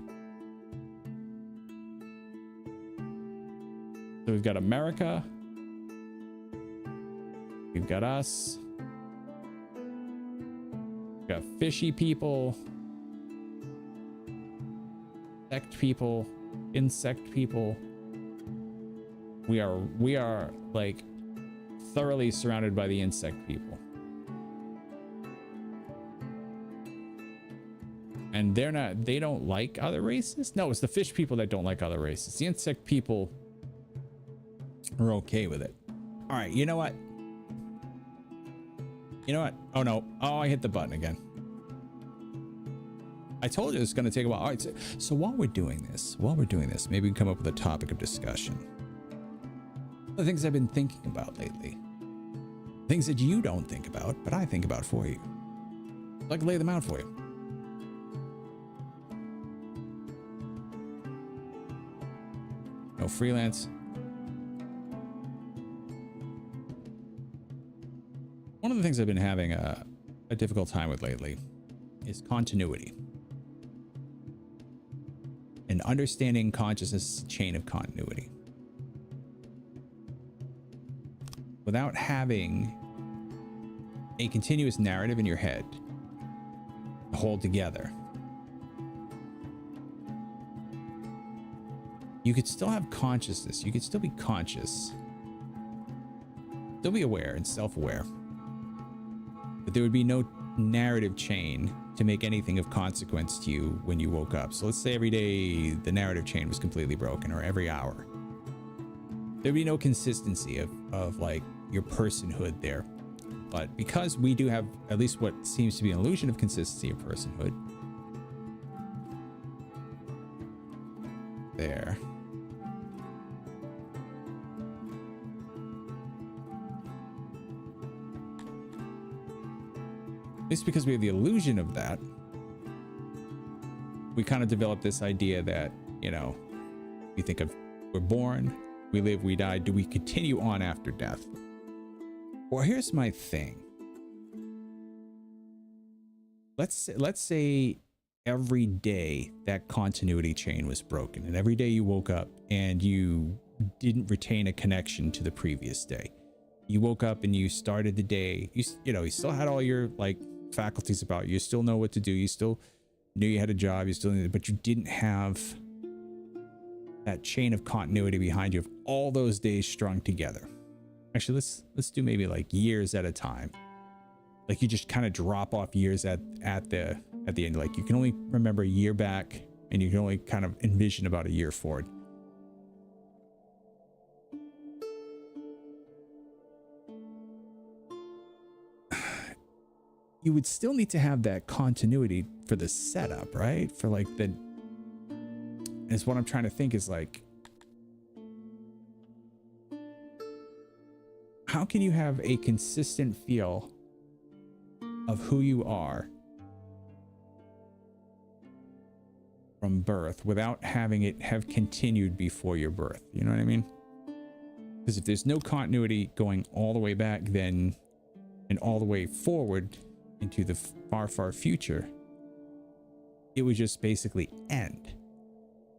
So we've got America. We've got us. We've got fishy people. Insect people. We are like thoroughly surrounded by the insect people. And they don't like other races? No, it's the fish people that don't like other races. The insect people are okay with it. All right, you know what? You know what? Oh no. Oh, I hit the button again. I told you it's going to take a while. All right, so while we're doing this, maybe we can come up with a topic of discussion. The things I've been thinking about lately. Things that you don't think about, but I think about for you. I'd like to lay them out for you. No freelance. One of the things I've been having a difficult time with lately is continuity. And understanding consciousness chain of continuity. Without having a continuous narrative in your head to hold together. You could still have consciousness. You could still be conscious. Still be aware and self-aware. But there would be no narrative chain to make anything of consequence to you when you woke up. So let's say every day the narrative chain was completely broken, or every hour. There'd be no consistency of like your personhood there. But because we do have at least what seems to be an illusion of consistency of personhood there. At least because we have the illusion of that, we kind of develop this idea that, you know, we think of we're born, we live, we die. Do we continue on after death? Well, here's my thing. Let's say every day that continuity chain was broken, and every day you woke up and you didn't retain a connection to the previous day. You woke up and you started the day, you know, you still had all your like faculties about you. You still know what to do. You still knew you had a job. You still knew, but you didn't have that chain of continuity behind you of all those days strung together. Actually, let's do maybe like years at a time. Like you just kind of drop off years at the end. Like you can only remember a year back, and you can only kind of envision about a year forward. You would still need to have that continuity for the setup, right? For like the, is what I'm trying to think is like, how can you have a consistent feel of who you are from birth without having it have continued before your birth? You know what I mean? Because if there's no continuity going all the way back then and all the way forward into the far, far future, it would just basically end.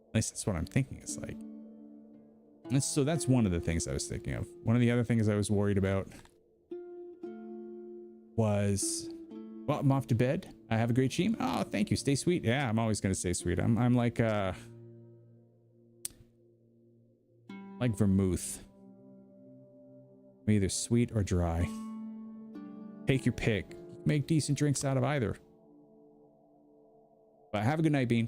At least that's what I'm thinking. It's like, and so that's one of the things I was thinking of. One of the other things I was worried about was, well, I'm off to bed. I have a great dream. Oh, thank you. Stay sweet. Yeah, I'm always going to stay sweet. I'm like vermouth. I'm either sweet or dry. Take your pick. Make decent drinks out of either. But have a good night, Bean.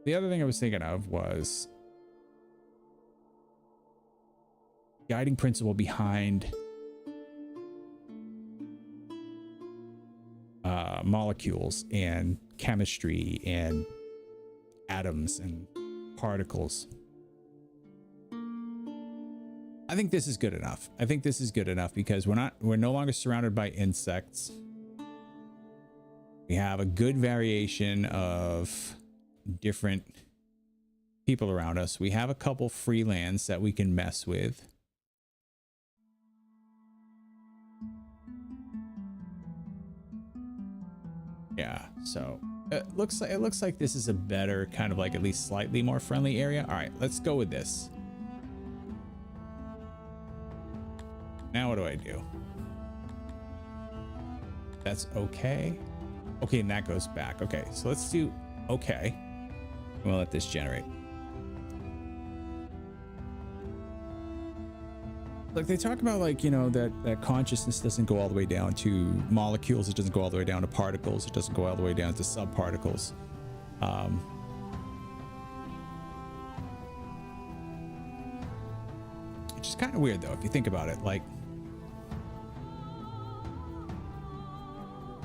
The other thing I was thinking of was guiding principle behind molecules and chemistry and atoms and particles. I think this is good enough. I think this is good enough because we're no longer surrounded by insects. We have a good variation of different people around us. We have a couple free lands that we can mess with. Yeah, so it looks like this is a better kind of like at least slightly more friendly area. All right, let's go with this. Now what do I do? That's okay. Okay, and that goes back. Okay, so let's do okay. We'll let this generate. Like they talk about, like, you know, that consciousness doesn't go all the way down to molecules. It doesn't go all the way down to particles. It doesn't go all the way down to subparticles. Which is kind of weird though, if you think about it. Like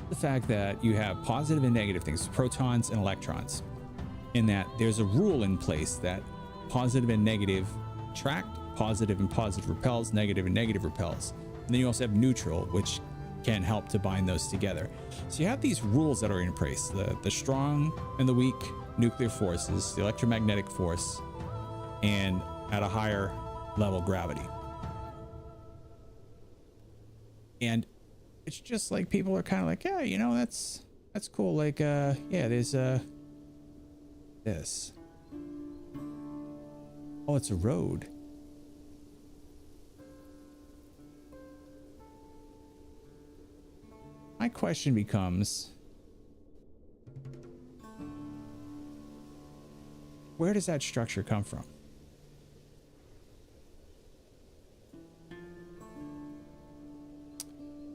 the fact that you have positive and negative things, protons and electrons, in that there's a rule in place that positive and negative attract, positive and positive repels, negative and negative repels. And then you also have neutral, which can help to bind those together. So you have these rules that are in place, the strong and the weak nuclear forces, the electromagnetic force, and at a higher level gravity. And it's just like people are kind of like, yeah, you know, that's cool. Like, yeah, there's this. Oh, it's a road. My question becomes, where does that structure come from?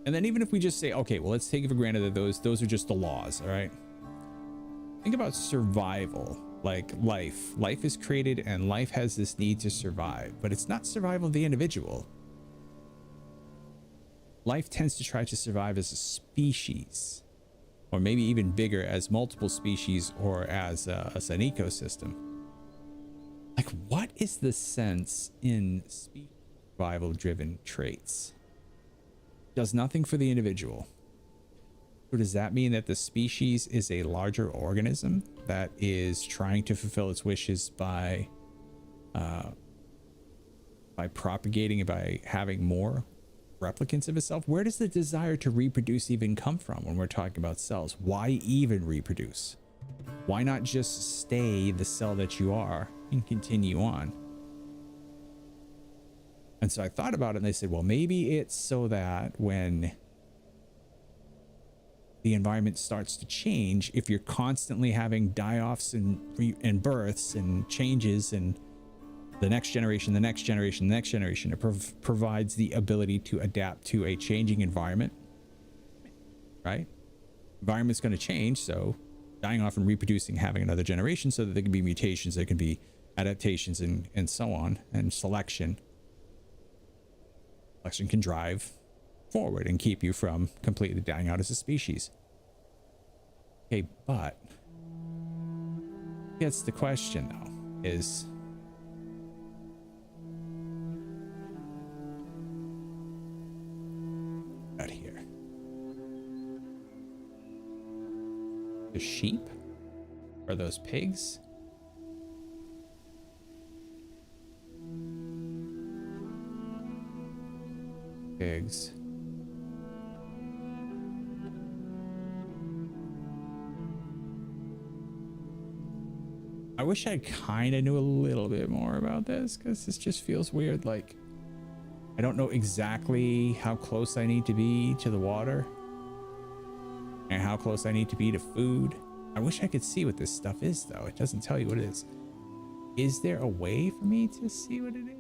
And then even if we just say, okay, well, let's take it for granted that those are just the laws, all right? Think about survival, like life. Life is created and life has this need to survive, but it's not survival of the individual. life tends to try to survive as a species, or maybe even bigger as multiple species, or as an ecosystem. Like, what is the sense in survival driven traits? Does nothing for the individual. So does that mean that the species is a larger organism that is trying to fulfill its wishes by propagating, by having more replicants of itself? Where does the desire to reproduce even come from when we're talking about cells? Why even reproduce? Why not just stay the cell that you are and continue on? And so I thought about it, and they said, well, maybe it's so that when the environment starts to change, if you're constantly having die-offs and births and changes, and the next generation, the next generation, the next generation, it provides the ability to adapt to a changing environment, right? Environment's going to change, so dying off and reproducing, having another generation, so that there can be mutations, there can be adaptations, and so on, and selection. Selection can drive forward and keep you from completely dying out as a species. Okay, but that's the question, though, is out here. The sheep? Are those pigs? Pigs. I wish I kind of knew a little bit more about this, because this just feels weird. Like, I don't know exactly how close I need to be to the water and how close I need to be to food. I wish I could see what this stuff is, though. It doesn't tell you what it is. Is there a way for me to see what it is?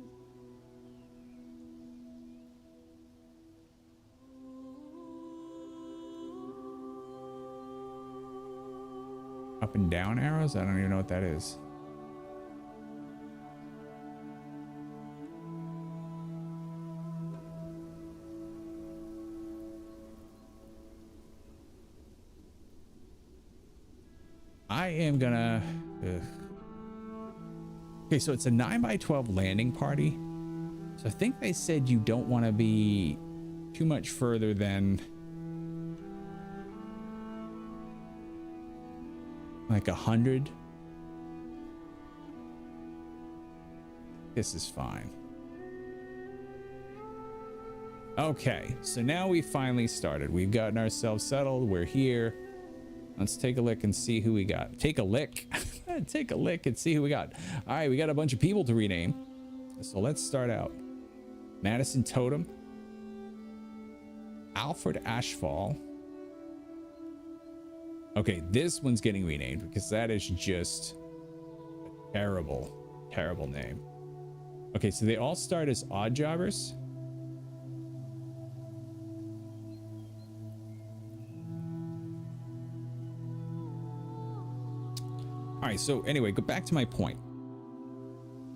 Up and down arrows? I don't even know what that is. I am gonna... Okay, so it's a 9x12 landing party. So I think they said you don't want to be too much further than like 100. This is fine. Okay, so now we finally started. We've gotten ourselves settled. We're here. Let's take a look and see who we got. Take a lick. Take a lick and see who we got. All right, we got a bunch of people to rename. So let's start out. Madison Totem. Alfred Ashfall. Okay, this one's getting renamed because that is just a terrible, terrible name. Okay, so they all start as odd jobbers. All right, so anyway, go back to my point,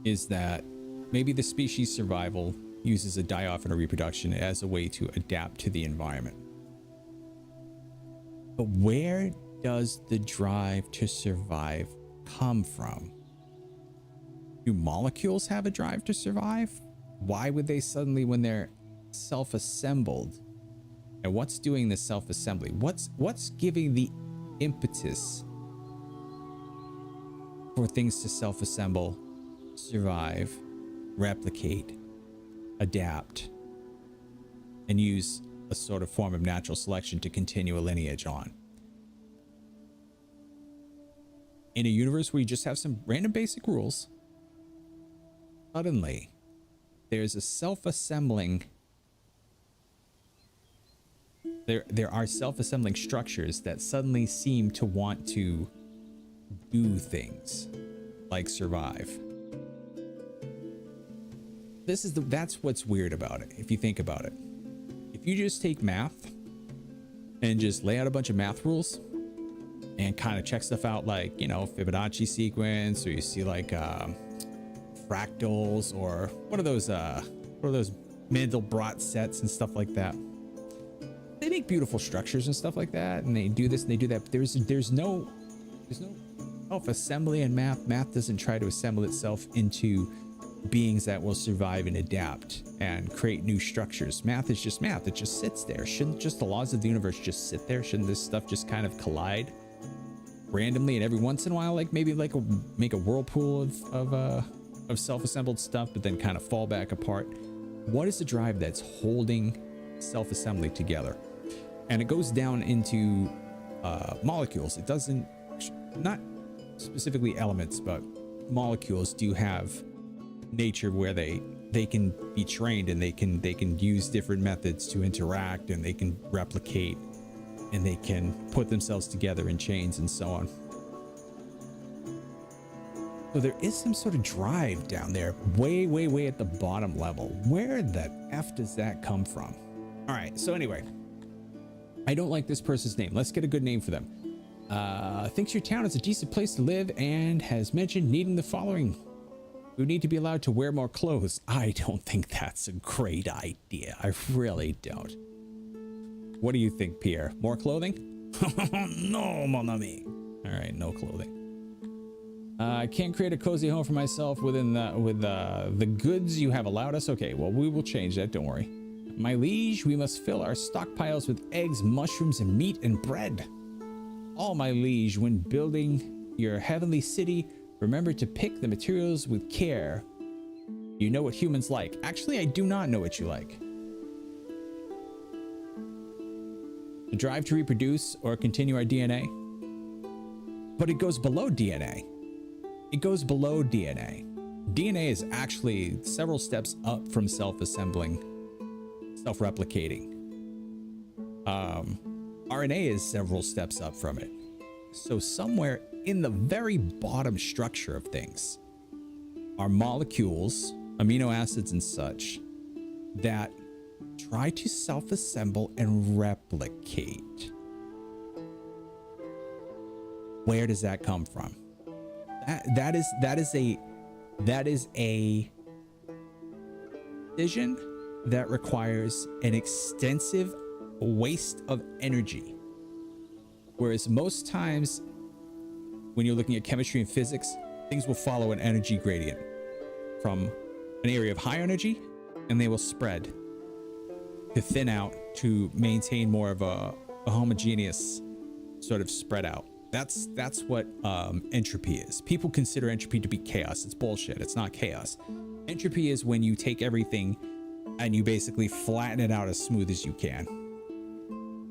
is that maybe the species survival uses a die-off and a reproduction as a way to adapt to the environment. But where does the drive to survive come from? Do molecules have a drive to survive? Why would they suddenly, when they're self-assembled, and what's doing the self-assembly? What's giving the impetus for things to self-assemble, survive, replicate, adapt, and use a sort of form of natural selection to continue a lineage on? In a universe where you just have some random basic rules, suddenly there's a self-assembling, there are self-assembling structures that suddenly seem to want to do things like survive. That's what's weird about it. If you think about it, if you just take math and just lay out a bunch of math rules and kind of check stuff out, like, you know, Fibonacci sequence, or you see like fractals, or what are those Mandelbrot sets and stuff like that. create beautiful structures and stuff like that, and they do this and they do that, but there's no self-assembly in math. Math doesn't try to assemble itself into beings that will survive and adapt and create new structures. Math is just math. It just sits there. Shouldn't just the laws of the universe just sit there? Shouldn't this stuff just kind of collide randomly, and every once in a while, like maybe like make a whirlpool of self-assembled stuff, but then kind of fall back apart? What is the drive that's holding self-assembly together? And it goes down into molecules. It doesn't, not specifically elements, but molecules do have nature where they can be trained, and they can use different methods to interact, and they can replicate, and they can put themselves together in chains and so on. So there is some sort of drive down there, way at the bottom level. Where the F does that come from? All right, so anyway, I don't like this person's name. Let's get a good name for them. Thinks your town is a decent place to live and has mentioned needing the following. We need to be allowed to wear more clothes. I don't think that's a great idea. I really don't. What do you think, Pierre? More clothing? No, mon ami. All right, no clothing. I can't create a cozy home for myself with the goods you have allowed us. Okay, well, we will change that. Don't worry. My liege, we must fill our stockpiles with eggs, mushrooms, and meat and bread. All my liege, when building your heavenly city, remember to pick the materials with care. You know what humans like. Actually, I do not know what you like. The drive to reproduce or continue our DNA. But it goes below DNA. It goes below DNA. DNA is actually several steps up from self-assembling, self-replicating. RNA is several steps up from it. So somewhere in the very bottom structure of things are molecules, amino acids and such, that try to self-assemble and replicate. Where does that come from? That is a decision that requires an extensive waste of energy. Whereas most times when you're looking at chemistry and physics, things will follow an energy gradient from an area of high energy, and they will spread to thin out to maintain more of a homogeneous sort of spread out. That's what entropy is. People consider entropy to be chaos. It's bullshit. It's not chaos. Entropy is when you take everything and you basically flatten it out as smooth as you can.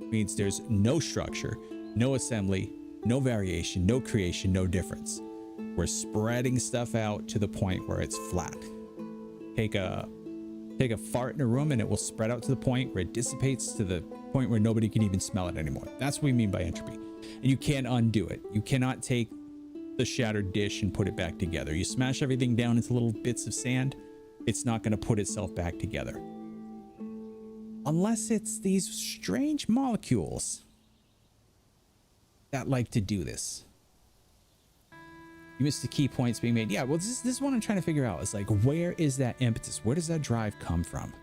It means there's no structure, no assembly, no variation, no creation, no difference. We're spreading stuff out to the point where it's flat. Take a fart in a room and it will spread out to the point where it dissipates to the point where nobody can even smell it anymore. That's what we mean by entropy. And you can't undo it. You cannot take the shattered dish and put it back together. You smash everything down into little bits of sand, it's not going to put itself back together. Unless it's these strange molecules that like to do this. You missed the key points being made. Yeah, well, this is what I'm trying to figure out. It's like, where is that impetus? Where does that drive come from?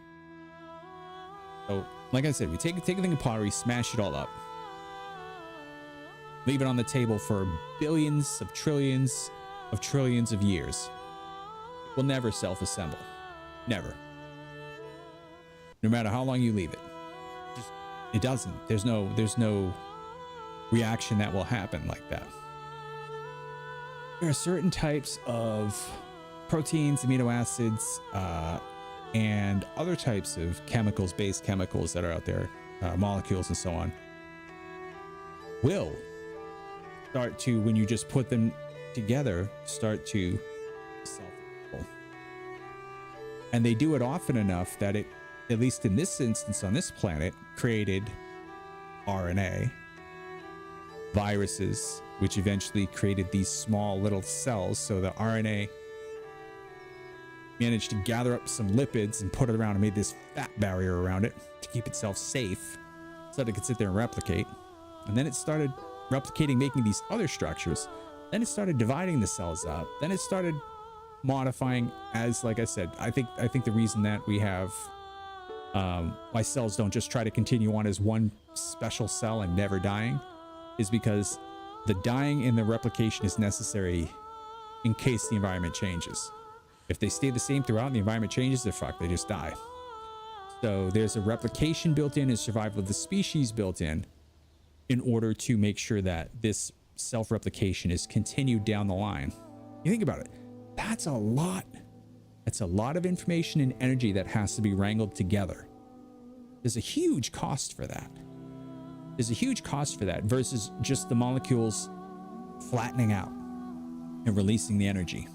So, like I said, we take a thing of pottery, smash it all up. Leave it on the table for billions of trillions of years. It will never self-assemble. Never. No matter how long you leave it. It doesn't. There's no reaction that will happen like that. There are certain types of proteins, amino acids, and other types of chemicals, base chemicals that are out there, molecules and so on, will start to, when you just put them together, start to self-assemble. And they do it often enough that it, at least in this instance on this planet, created RNA, viruses, which eventually created these small little cells. So the RNA managed to gather up some lipids and put it around and made this fat barrier around it to keep itself safe so that it could sit there and replicate. And then it started replicating, making these other structures. Then it started dividing the cells up. Then it started modifying, as like I said, I think the reason that we have why cells don't just try to continue on as one special cell and never dying is because the dying in the replication is necessary in case the environment changes. If they stay the same throughout and the environment changes, they're fucked. They just die. So there's a replication built in and survival of the species built in order to make sure that this self-replication is continued down the line. You think about it. That's a lot. That's a lot of information and energy that has to be wrangled together. There's a huge cost for that. There's a huge cost for that versus just the molecules flattening out and releasing the energy.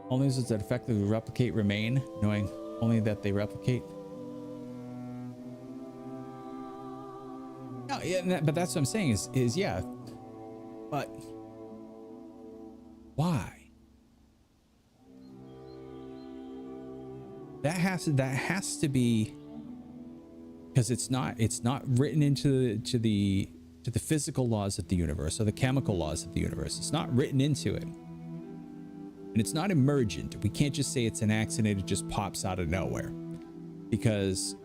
Only those that effectively replicate remain, knowing only that they replicate. No, yeah, but that's what I'm saying is yeah, but why? That has to be because it's not written into the physical laws of the universe or the chemical laws of the universe. It's not written into it. And it's not emergent. We can't just say it's an accident. It just pops out of nowhere, because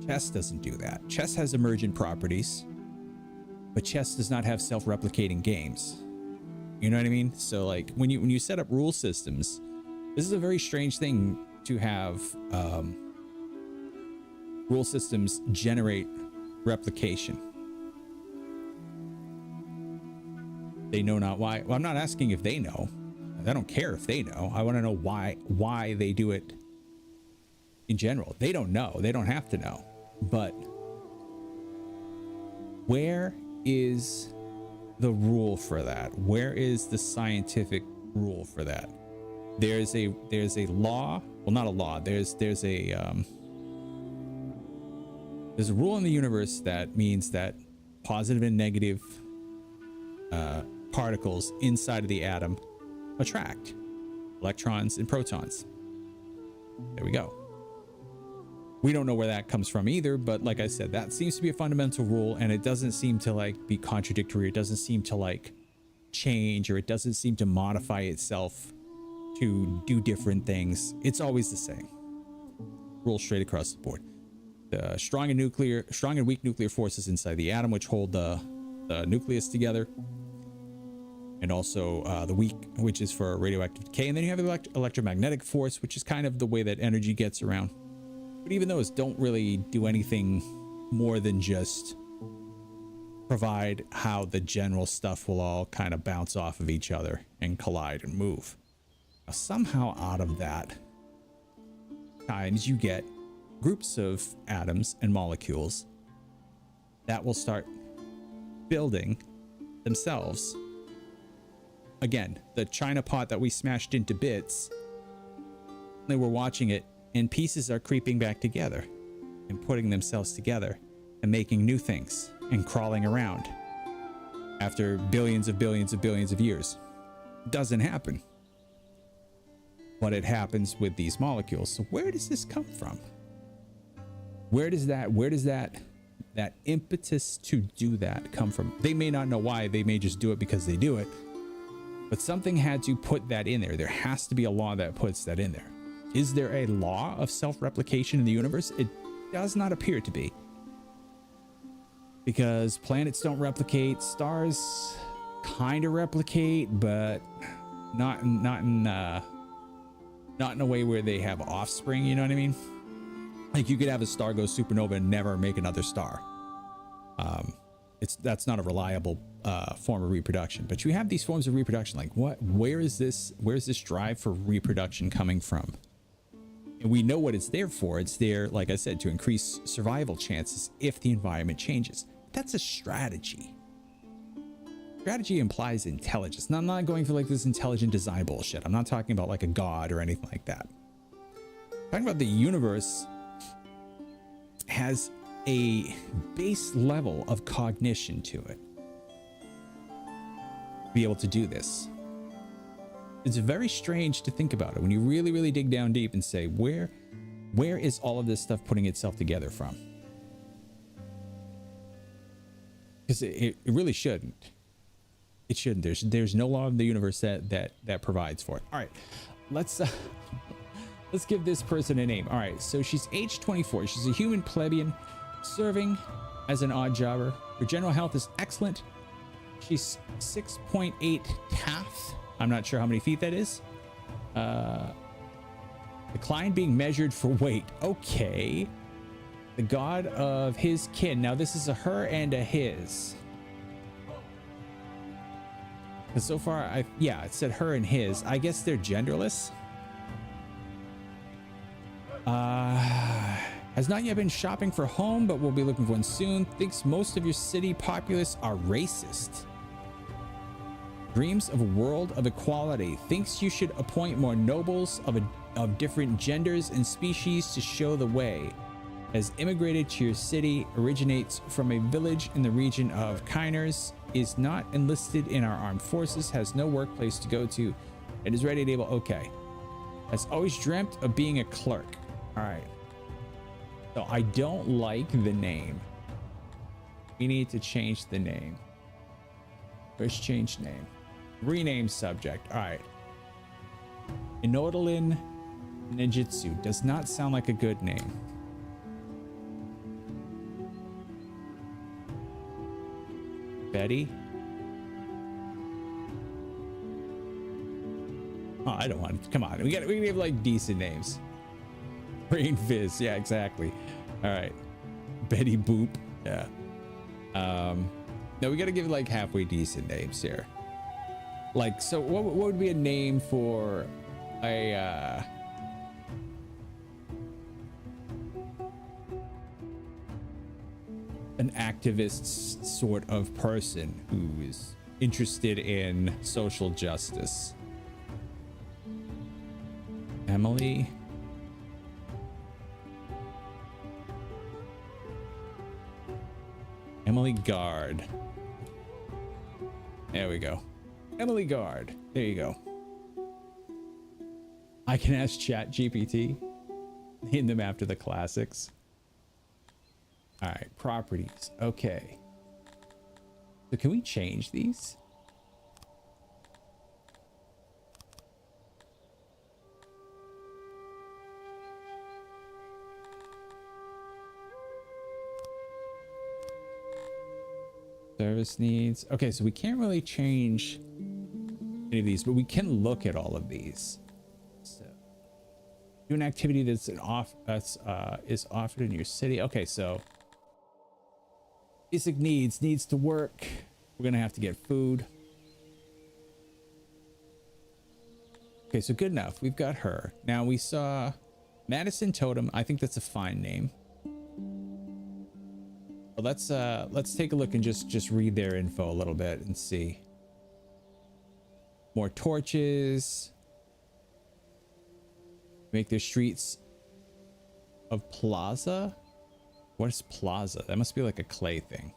chess doesn't do that. Chess has emergent properties, but chess does not have self-replicating games. You know what I mean? So like when you set up rule systems, this is a very strange thing to have rule systems generate replication. They know not why. Well, I'm not asking if they know. I don't care if they know. I want to know why they do it in general. They don't know. They don't have to know. But where is the rule for that? Where is the scientific rule for that? There's a law. Well, not a law. There's a rule in the universe that means that positive and negative particles inside of the atom attract electrons and protons. There we go. We don't know where that comes from either, but like I said, that seems to be a fundamental rule, and it doesn't seem to like be contradictory. It doesn't seem to like change, or it doesn't seem to modify itself to do different things. It's always the same rule straight across the board. The strong and weak nuclear forces inside the atom, which hold the nucleus together, and also the weak, which is for radioactive decay. And then you have the electromagnetic force, which is kind of the way that energy gets around. But even those don't really do anything more than just provide how the general stuff will all kind of bounce off of each other and collide and move. Now, somehow out of that times you get groups of atoms and molecules that will start building themselves. Again, the China pot that we smashed into bits, they were watching it, and pieces are creeping back together and putting themselves together and making new things and crawling around after billions of years. Doesn't happen. But it happens with these molecules. So where does this come from? Where does that impetus to do that come from? They may not know why. They may just do it because they do it. But something had to put that in there. There has to be a law that puts that in there. Is there a law of self-replication in the universe? It does not appear to be. Because planets don't replicate, stars kind of replicate, but not in a way where they have offspring, you know what I mean? Like you could have a star go supernova and never make another star. That's not a reliable form of reproduction. But you have these forms of reproduction. Like where's this drive for reproduction coming from? And we know what it's there for. It's there, like I said, to increase survival chances if the environment changes. That's a strategy. Strategy implies intelligence. Now, I'm not going for like this intelligent design bullshit. I'm not talking about like a god or anything like that. I'm talking about the universe has a base level of cognition to it to be able to do this. It's very strange to think about it when you really, really dig down deep and say, where is all of this stuff putting itself together from? Because it really shouldn't. It shouldn't. There's no law of the universe that provides for it. All right, let's Let's give this person a name. All right, so she's age 24. She's a human plebeian serving as an odd jobber. Her general health is excellent. She's 6.8 tath. I'm not sure how many feet that is. The client being measured for weight. Okay. The god of his kin. Now this is a her and a his. And so far, yeah, it said her and his. I guess they're genderless. Has not yet been shopping for home, but will be looking for one soon. Thinks most of your city populace are racist. Dreams of a world of equality. Thinks you should appoint more nobles of different genders and species to show the way. Has immigrated to your city, originates from a village in the region of Kiners, is not enlisted in our armed forces, has no workplace to go to, and is ready and able. Okay. Has always dreamt of being a clerk. All right. So I don't like the name. We need to change the name. First change name. Rename subject. All right. Inodalin Ninjutsu does not sound like a good name. Betty. Oh, I don't want to. Come on. We have like decent names. Brain Fizz. Yeah, exactly. All right. Betty Boop. Yeah. No, we got to give like halfway decent names here. Like, so what would be a name for a an activist sort of person who is interested in social justice? Emily. Emily Gard. There we go. Emily Gard. There you go. I can ask Chat GPT. Name them after the classics. All right, properties. Okay. So can we change these? Service needs. Okay, so we can't really change any of these, but we can look at all of these. So, do an activity that's is offered in your city. Okay, so basic needs to work. We're gonna have to get food. Okay, so good enough. We've got her. Now we saw Madison Totem. I think that's a fine name. Well, let's take a look and just read their info a little bit and see. More torches. Make their streets of plaza. What is plaza? That must be like a clay thing.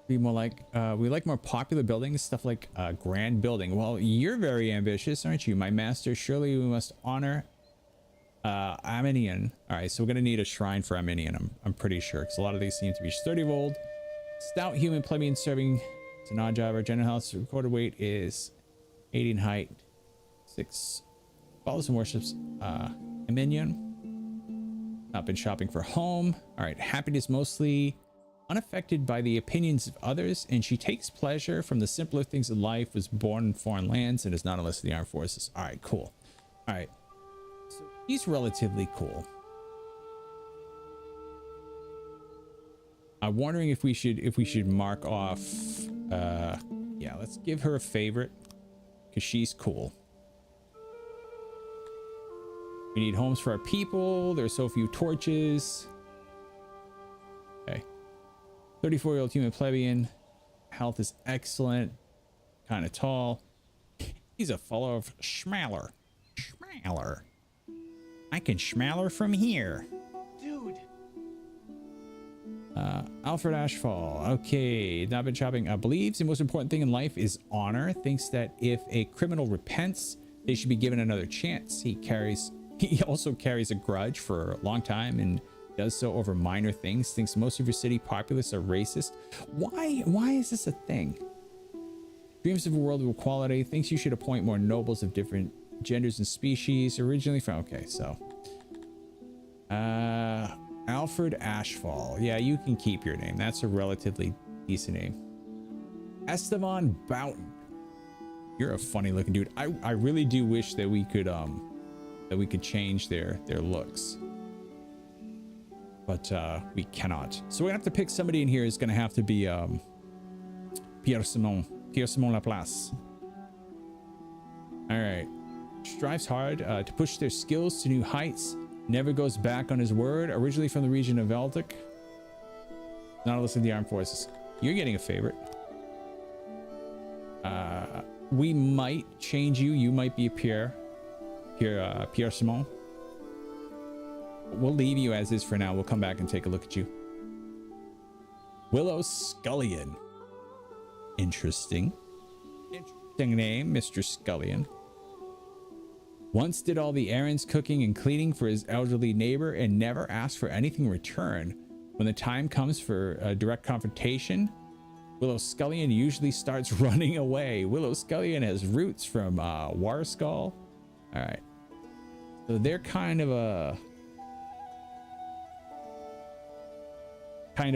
Be more like we like more popular buildings, stuff like grand building. Well, you're very ambitious, aren't you, my master? Surely we must honor Arminian. All right, so we're gonna need a shrine for Arminian. I'm pretty sure, because a lot of these seem to be 30 of old. Stout human plebeian serving as an odd jobber. General health recorded weight is 80 in height. 6 follows and worships Arminian. Not been shopping for home. All right, happiness mostly unaffected by the opinions of others, and she takes pleasure from the simpler things in life. Was born in foreign lands and is not enlisted in the armed forces. All right, cool. All right. So he's relatively cool. I'm wondering if we should mark off. Yeah, let's give her a favorite because she's cool. We need homes for our people. There's so few torches. Okay. 34-year-old human plebeian. Health is excellent. Kind of tall. He's a follower of Schmaller. Schmaller. I can schmaller from here. Dude. Alfred Ashfall. Okay. Not been shopping. Believes the most important thing in life is honor. Thinks that if a criminal repents, they should be given another chance. He also carries a grudge for a long time and does so over minor things. Thinks most of your city populace are racist. Why is this a thing? Dreams of a world of equality. Thinks you should appoint more nobles of different genders and species. Originally from, okay, so Alfred Ashfall. Yeah, you can keep your name. That's a relatively decent name. Esteban Boughton. You're a funny looking dude. I really do wish that we could change their looks, but we cannot. So we're gonna have to pick somebody in here. Is gonna have to be Pierre Simon Laplace. All right. Strives hard to push their skills to new heights. Never goes back on his word. Originally from the region of Veldic. Not listed in the armed forces. You're getting a favorite. We might change you. You might be Pierre Simon. We'll leave you as is for now. We'll come back and take a look at you. Willow Scullion. Interesting name, Mr. Scullion. Once did all the errands, cooking and cleaning for his elderly neighbor and never asked for anything in return. When the time comes for a direct confrontation, Willow Scullion usually starts running away. Willow Scullion has roots from Warskull. All right, so they're kind of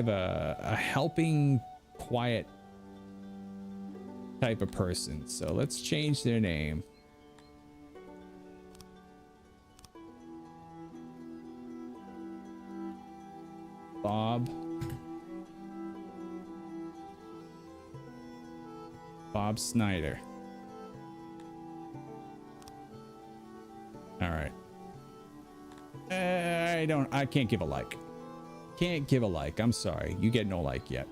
a helping, quiet type of person. So let's change their name. Bob Snyder. All right. I can't give a like. Can't give a like. I'm sorry. You get no like yet.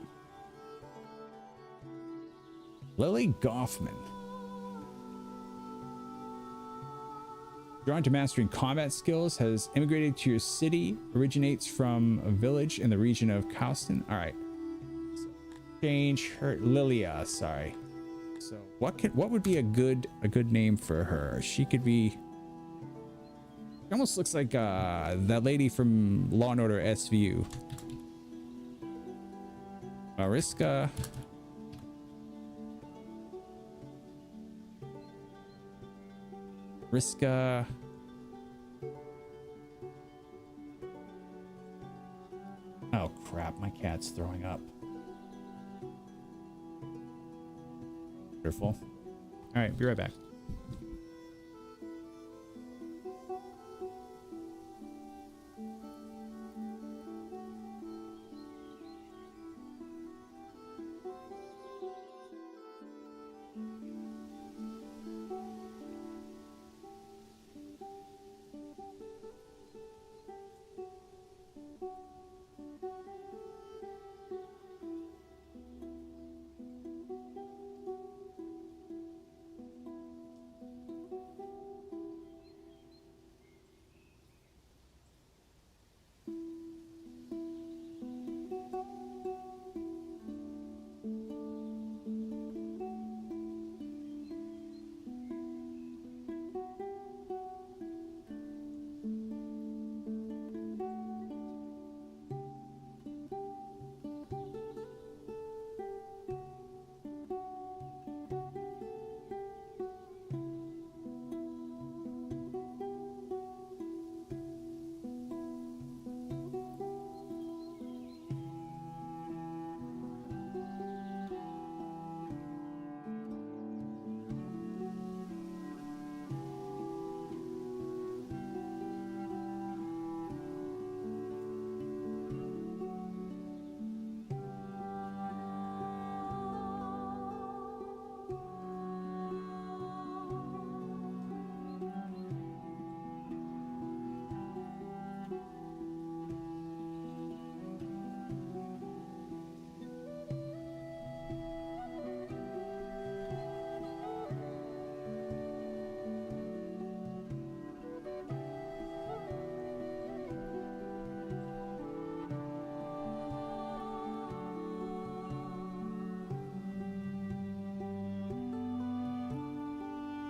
Lily Goffman. Drawn to mastering combat skills, has immigrated to your city, originates from a village in the region of Cowston. All right. So change her Lilia, sorry. So what would be a good name for her? She could be, she almost looks like that lady from Law and Order SVU. Mariska. Riska. Oh crap, my cat's throwing up. Wonderful. All right, be right back.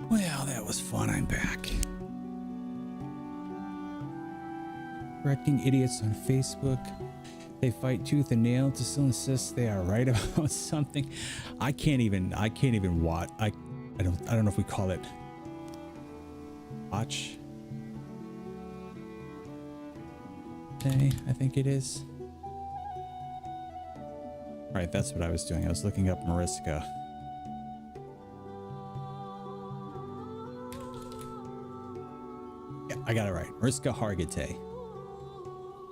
Well, that was fun. I'm back. Correcting idiots on Facebook. They fight tooth and nail to still insist they are right about something. I can't even watch. I don't know if we call it Watch. Day, I think it is. All right, that's what I was doing. I was looking up Mariska. Yeah, I got it right. Mariska Hargitay.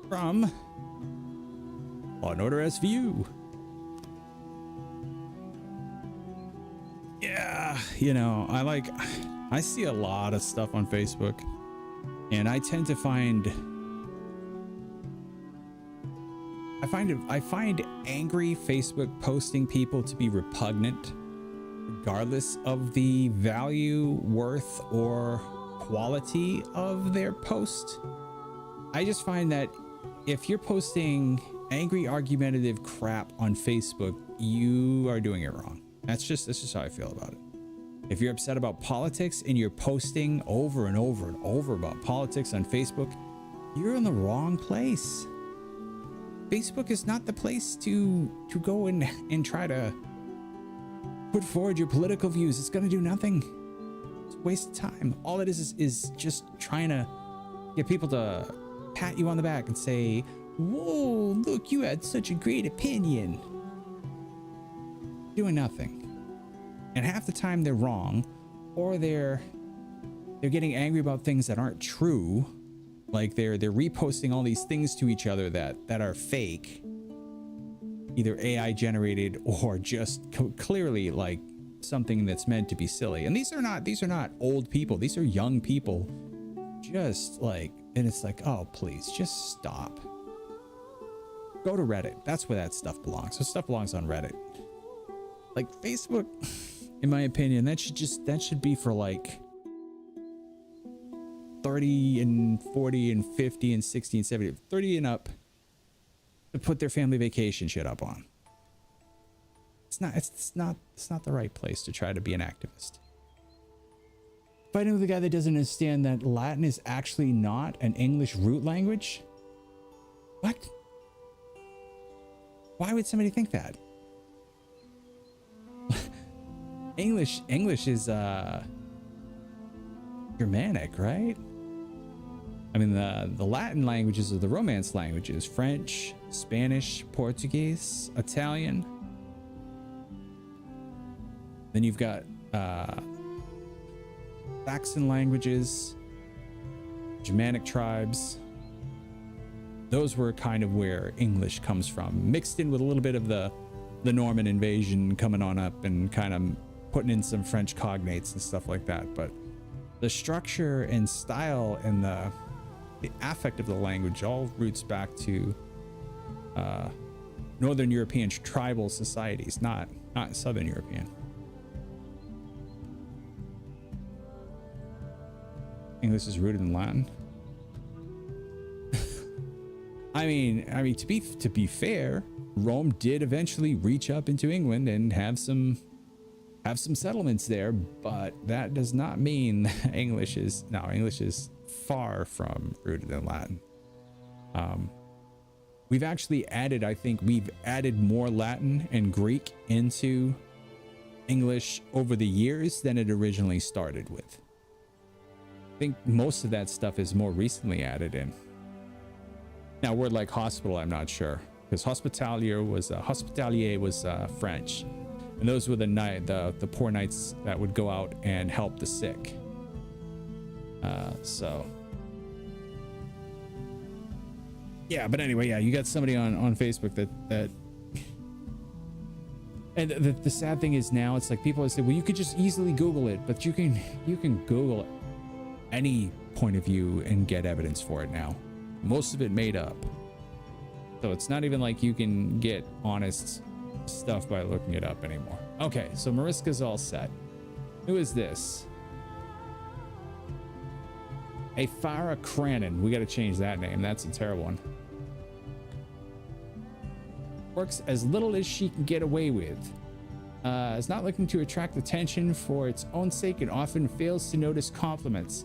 From Law and Order SVU. Yeah, you know, I see a lot of stuff on Facebook, and I tend to find angry Facebook posting people to be repugnant, regardless of the value, worth, or quality of their post. I just find that if you're posting angry, argumentative crap on Facebook, you are doing it wrong. That's just how I feel about it. If you're upset about politics and you're posting over and over and over about politics on Facebook, you're in the wrong place. Facebook is not the place to go and try to put forward your political views. It's going to do nothing. It's a waste of time. All it is just trying to get people to pat you on the back and say, whoa, look, you had such a great opinion. Doing nothing. And half the time they're wrong, or they're getting angry about things that aren't true. Like they're reposting all these things to each other that are fake, either AI generated or just clearly like something that's meant to be silly. And these are not old people. These are young people. Just like, and it's like, oh, please just stop. Go to Reddit. That's where that stuff belongs. So stuff belongs on Reddit. Like Facebook, in my opinion, that should be for like 30 and 40 and 50 and 60 and 70, 30 and up, to put their family vacation shit up on. It's not the right place to try to be an activist. Fighting with a guy that doesn't understand that Latin is actually not an English root language. What? Why would somebody think that? English is Germanic, right? I mean, the Latin languages are the Romance languages: French, Spanish, Portuguese, Italian. Then you've got Saxon languages, Germanic tribes. Those were kind of where English comes from, mixed in with a little bit of the Norman invasion coming on up and kind of putting in some French cognates and stuff like that. But the structure and style and the affect of the language all roots back to Northern European tribal societies, not Southern European. English is rooted in Latin. I mean, to be fair, Rome did eventually reach up into England and have some settlements there, but that does not mean English is far from rooted in Latin. We've actually added, I think we've added more Latin and Greek into English over the years than it originally started with. I think most of that stuff is more recently added in. Now, a word like hospital, I'm not sure, because hospitalier was French, and those were the poor knights that would go out and help the sick. So yeah, but anyway, yeah, you got somebody on Facebook that and the sad thing is now it's like people say, well, you could just easily Google it, but you can Google any point of view and get evidence for it now. Most of it made up. So it's not even like you can get honest stuff by looking it up anymore. Okay, so Mariska's all set. Who is this? A Farah Cranon. We got to change that name. That's a terrible one. Works as little as she can get away with. Is not looking to attract attention for its own sake and often fails to notice compliments.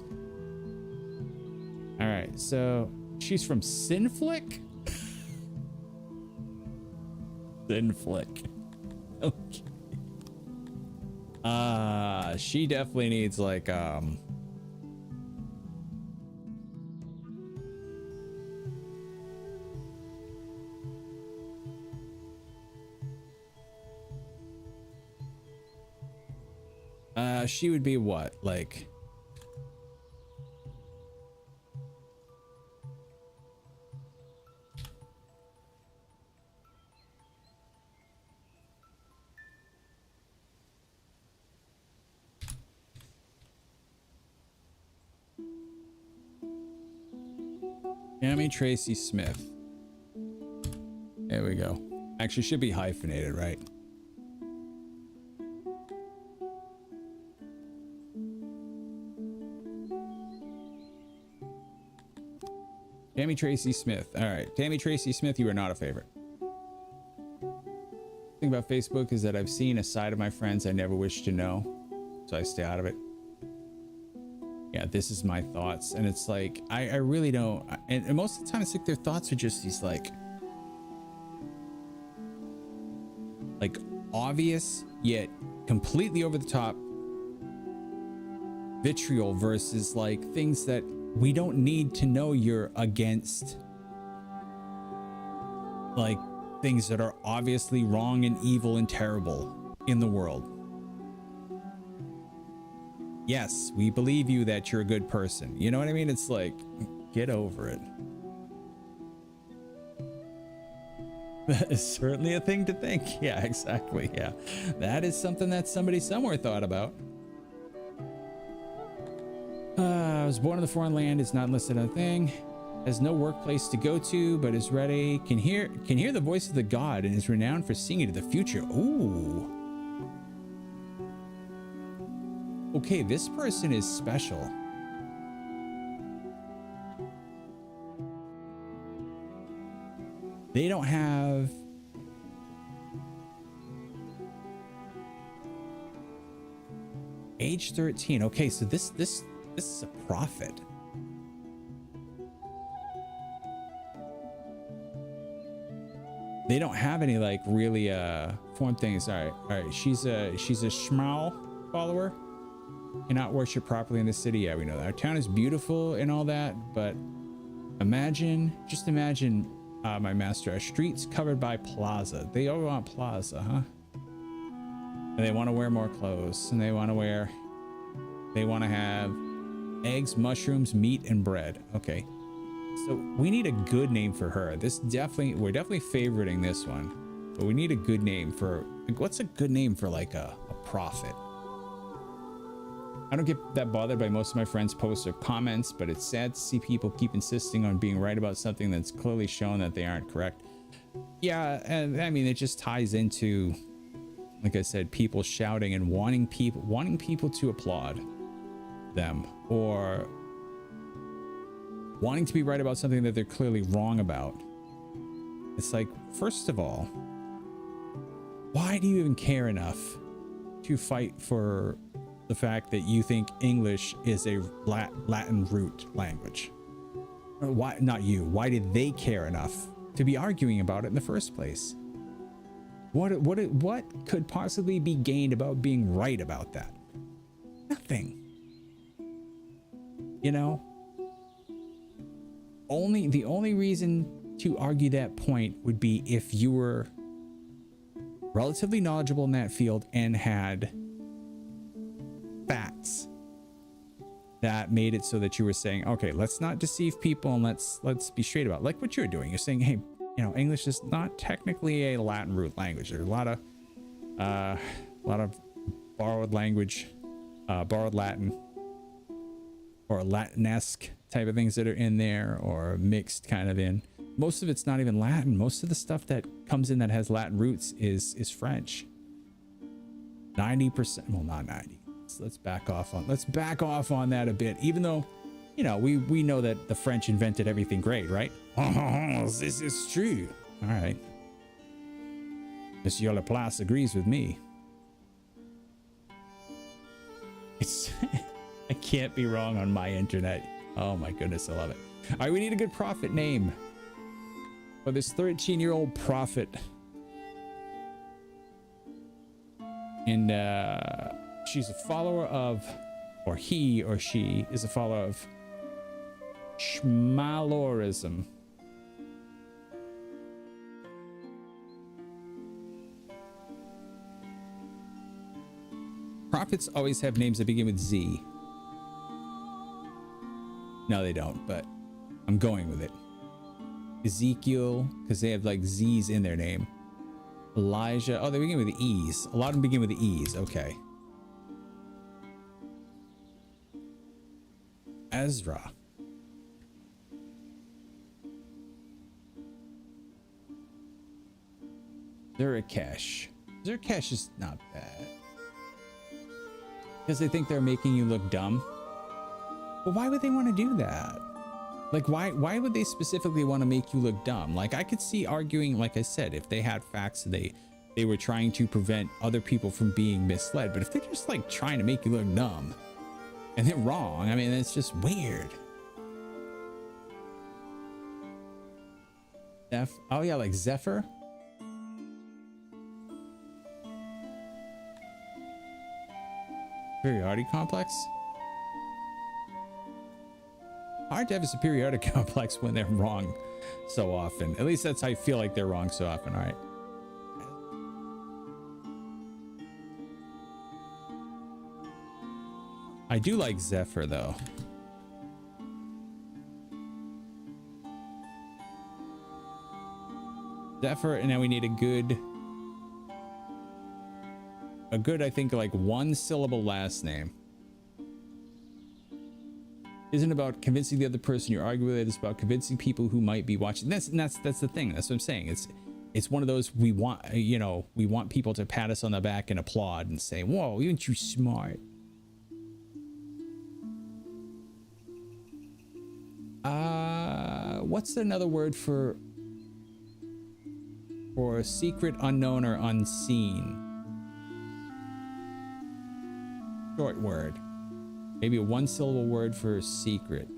All right, so she's from Sinflick? Sinflick. Okay. She definitely needs like She would be what? Like, Tammy Tracy Smith. There we go. Actually, should be hyphenated, right? Tammy Tracy Smith. All right, Tammy Tracy Smith, you are not a favorite. The thing about Facebook is that I've seen a side of my friends I never wish to know, so I stay out of it. Yeah, this is my thoughts, and it's like I really don't. And most of the time, it's like their thoughts are just these like obvious yet completely over the top vitriol versus like things that we don't need to know you're against, like things that are obviously wrong and evil and terrible in the world. Yes, we believe you that you're a good person. You know what I mean? It's like, get over it. That is certainly a thing to think. Yeah, exactly. Yeah, that is something that somebody somewhere thought about. I was born in the foreign land. It's not listed on a thing. Has no workplace to go to, but is ready. Can hear the voice of the god and is renowned for seeing into the future. Ooh. Okay, this person is special. They don't have age 13. Okay, so this is a prophet. They don't have any like really form things. All right. She's a Shmuel follower. Cannot worship properly in the city. Yeah, we know that. Our town is beautiful and all that, but just imagine, my master, our streets covered by plaza. They all want plaza, huh? And they want to wear more clothes, and they want to have eggs, mushrooms, meat, and bread. Okay, so we need a good name for her. We're definitely favoriting this one, but we need a good name for, like, what's a good name for like a prophet? I don't get that bothered by most of my friends' posts or comments, but it's sad to see people keep insisting on being right about something that's clearly shown that they aren't correct. Yeah, and I mean, it just ties into, like I said, people shouting and wanting people to applaud them, or wanting to be right about something that they're clearly wrong about. It's like, first of all, why do you even care enough to fight for the fact that you think English is a Latin root language? Why not you? Why did they care enough to be arguing about it in the first place? What could possibly be gained about being right about that? Nothing. You know, the only reason to argue that point would be if you were relatively knowledgeable in that field and had facts that made it so that you were saying, okay, let's not deceive people and let's be straight about it. Like what you're doing. You're saying, hey, you know, English is not technically a Latin root language. There's a lot of borrowed language, borrowed Latin or Latinesque type of things that are in there, or mixed kind of in. Most of it's not even Latin. Most of the stuff that comes in that has Latin roots is French. 90%, well, not 90. Let's back off on that a bit, even though, you know, we know that the French invented everything great, right? This is true. All right, Monsieur Laplace agrees with me. It's I can't be wrong on my internet. Oh my goodness, I love it. All right, we need a good prophet name for this 13-year-old prophet. And she's a follower of, or he or she is a follower of Schmalorism. Prophets always have names that begin with Z. No, they don't, but I'm going with it. Ezekiel, because they have like Z's in their name. Elijah. Oh, they begin with E's. A lot of them begin with E's. Okay. Ezra. Zerikesh. Zerikesh is not bad. Because they think they're making you look dumb. But why would they want to do that? Like, why would they specifically want to make you look dumb? Like, I could see arguing, like I said, if they had facts, they were trying to prevent other people from being misled. But if they're just like trying to make you look dumb and they're wrong, I mean, it's just weird. Oh yeah, like Zephyr. Superiority complex. Hard to have a superiority complex when they're wrong so often. At least that's how I feel like they're wrong so often. All right. I do like Zephyr though. Zephyr, and now we need a good, I think, like one syllable last name. Isn't about convincing the other person you're arguing with. It's about convincing people who might be watching. That's the thing. That's what I'm saying. It's one of those, we want, you know, we want people to pat us on the back and applaud and say, whoa, aren't you smart? What's another word for secret, unknown, or unseen? Short word. Maybe a one syllable word for secret.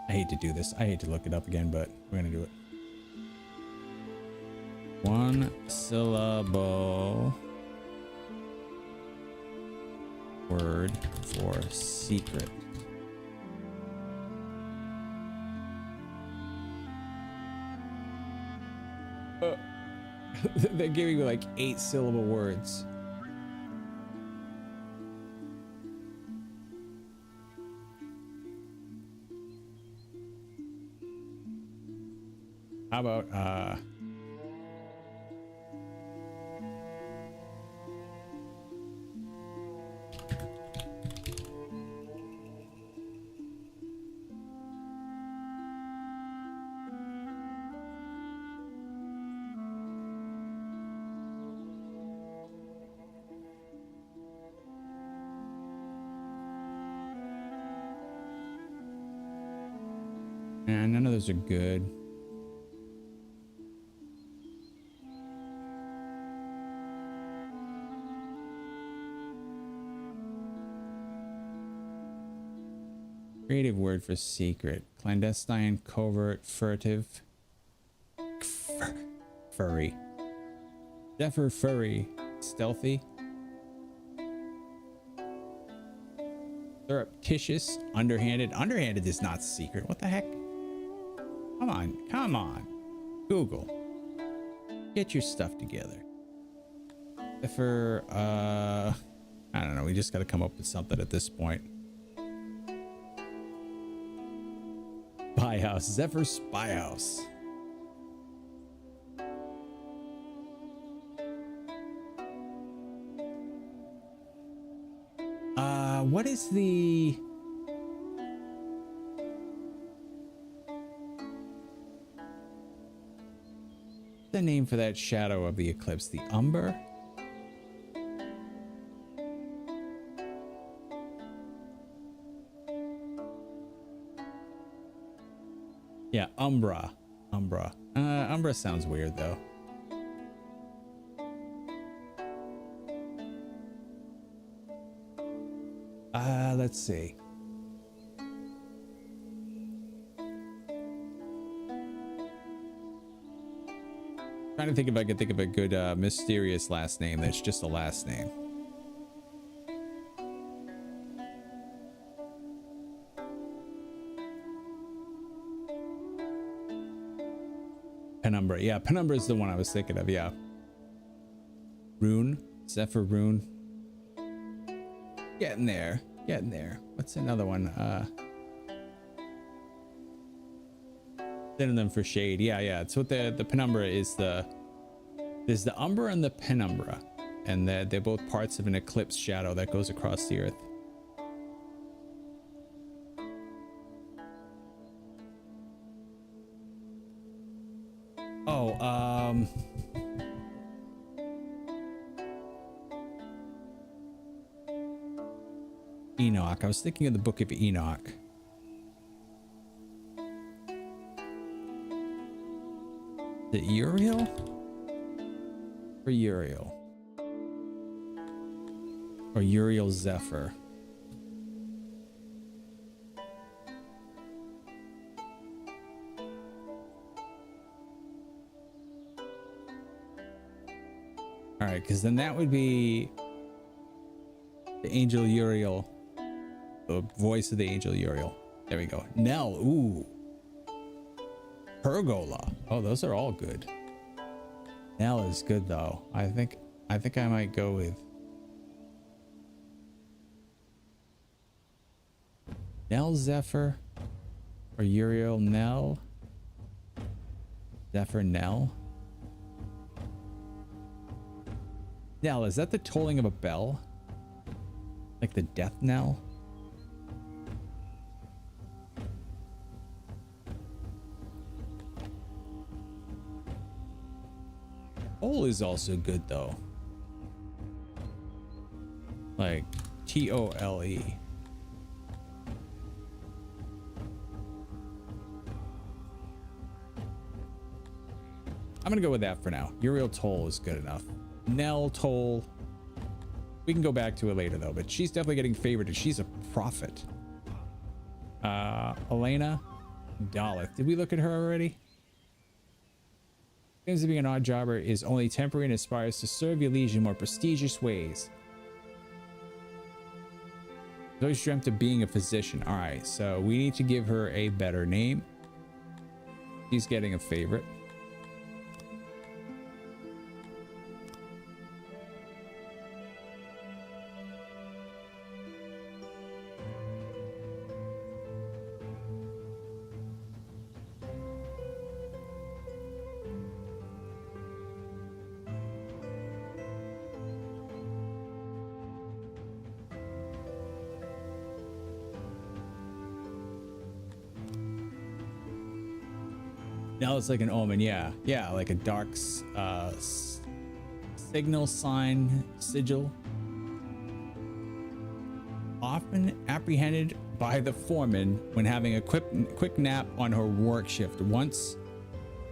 I hate to do this. I hate to look it up again, but we're gonna do it. One syllable word for secret. They're giving me like 8 syllable words. How about and none of those are good. Creative word for secret. Clandestine, covert, furtive. Furry. Zephyr, furry. Stealthy. Surreptitious, underhanded. Underhanded is not secret. What the heck? Come on, come on. Google. Get your stuff together. Zephyr, I don't know. We just got to come up with something at this point. Spy house. Zephyr spy house. What is the name for that shadow of the eclipse? The Umber? Yeah, Umbra. Umbra. Umbra sounds weird though. Let's see. Trying to think if I could think of a good mysterious last name that's just a last name. Penumbra. Yeah, Penumbra is the one I was thinking of. Yeah. Rune. Zephyr Rune. Getting there. Getting there. What's another one? Synonym for shade. Yeah, yeah. It's what the Penumbra is. There's the Umbra and the Penumbra, and they're both parts of an eclipse shadow that goes across the earth. Oh, Enoch. I was thinking of the Book of Enoch. The Uriel? Or Uriel? Or Uriel Zephyr? All right, because then that would be the angel Uriel, the voice of the angel Uriel. There we go. Nell. Ooh. Pergola. Oh, those are all good. Nell is good though. I think I might go with Nell Zephyr or Uriel Nell. Zephyr Nell. Nell, is that the tolling of a bell? Like the death knell? Toll is also good though. Like T-O-L-E. I'm gonna go with that for now. Uriel Toll is good enough. Nell Toll. We can go back to it later though, but she's definitely getting favorited. She's a prophet. Elena Daleth. Did we look at her already? Claims to be an odd jobber, is only temporary and aspires to serve your liege in more prestigious ways. I've always dreamt of being a physician. All right, so we need to give her a better name. She's getting a favorite. Now it's like an omen. Yeah, like a dark signal sign sigil, often apprehended by the foreman when having a quick nap on her work shift. Once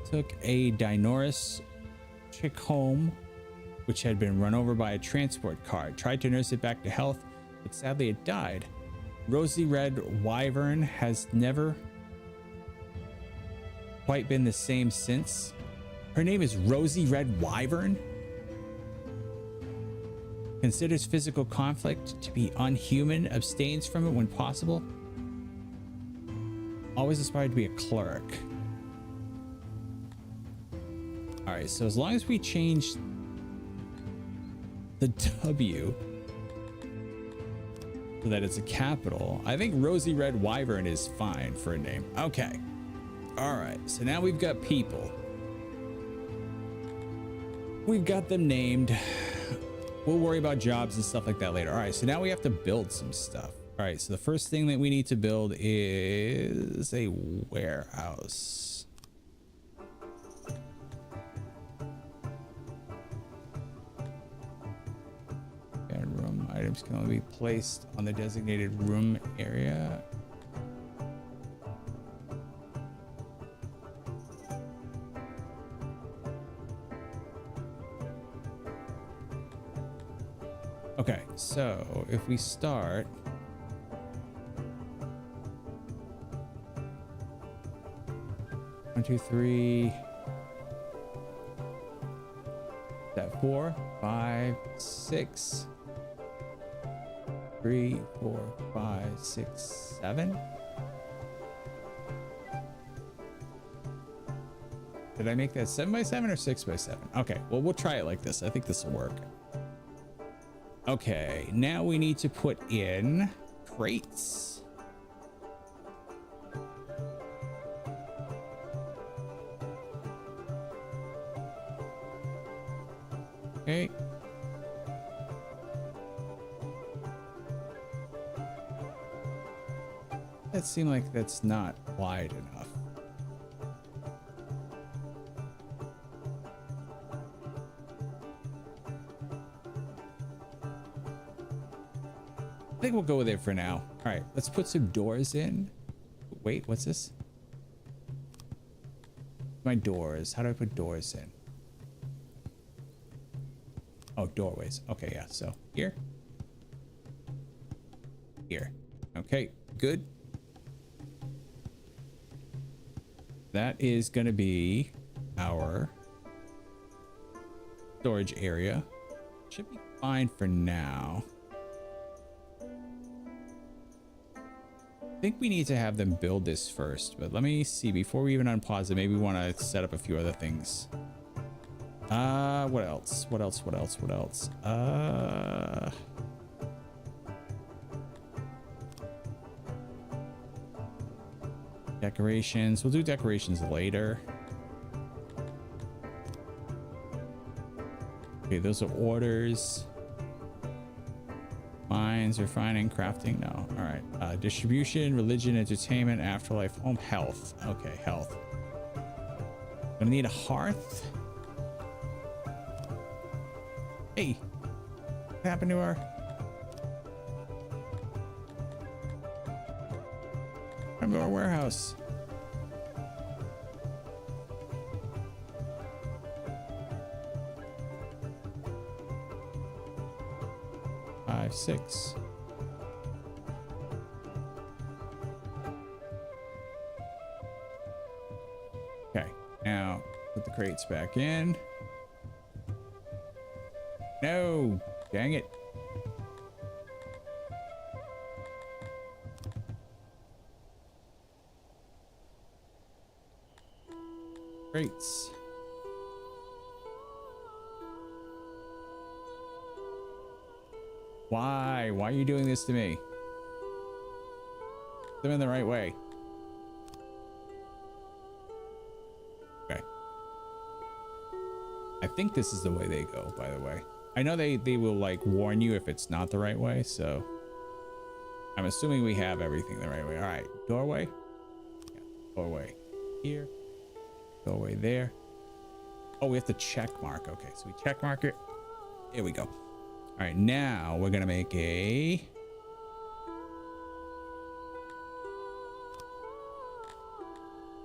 took a Dinorous chick home which had been run over by a transport car, tried to nurse it back to health, but sadly it died. Rosy red wyvern has never quite been the same since. Her name is Rosy Red Wyvern. Considers physical conflict to be unhuman, abstains from it when possible. Always aspired to be a cleric. All right, so as long as we change the W so that it's a capital, I think Rosy Red Wyvern is fine for a name. Okay. All right, so now we've got people. We've got them named. We'll worry about jobs and stuff like that later. All right, so now we have to build some stuff. All right, so the first thing that we need to build is a warehouse. And room items can only be placed on the designated room area. Okay, so if we start one, two, three, 4, 5, 6. 3, 4, 5, 6, 7. Did I make that 7 by 7 or 6 by 7? Okay, well, we'll try it like this. I think this will work. Okay, now we need to put in crates. Okay. That seems like that's not wide enough. I think we'll go with it for now. All right, let's put some doors in. Wait, what's this? My doors. How do I put doors in? Oh, doorways. Okay, yeah. So here. Here. Okay, good. That is going to be our storage area. Should be fine for now. I think we need to have them build this first, but let me see before we even unpause it. Maybe we want to set up a few other things. What else? What else? What else? What else? Decorations. We'll do decorations later. Okay, those are orders. Mines, refining, crafting. No. All right. Distribution, religion, entertainment, afterlife, home, health. Okay, health. Gonna need a hearth. Hey, what happened to our? Come to our warehouse. Five, 6. Okay, now put the crates back in. No, dang it. Crates. Why? Why are you doing this to me? Put them in the right way. Okay. I think this is the way they go, by the way. I know they will like warn you if it's not the right way, so I'm assuming we have everything the right way. All right, doorway. Yeah, doorway here. Doorway there. Oh, we have to check mark. Okay, so we check mark it. Here we go. All right, now we're gonna make a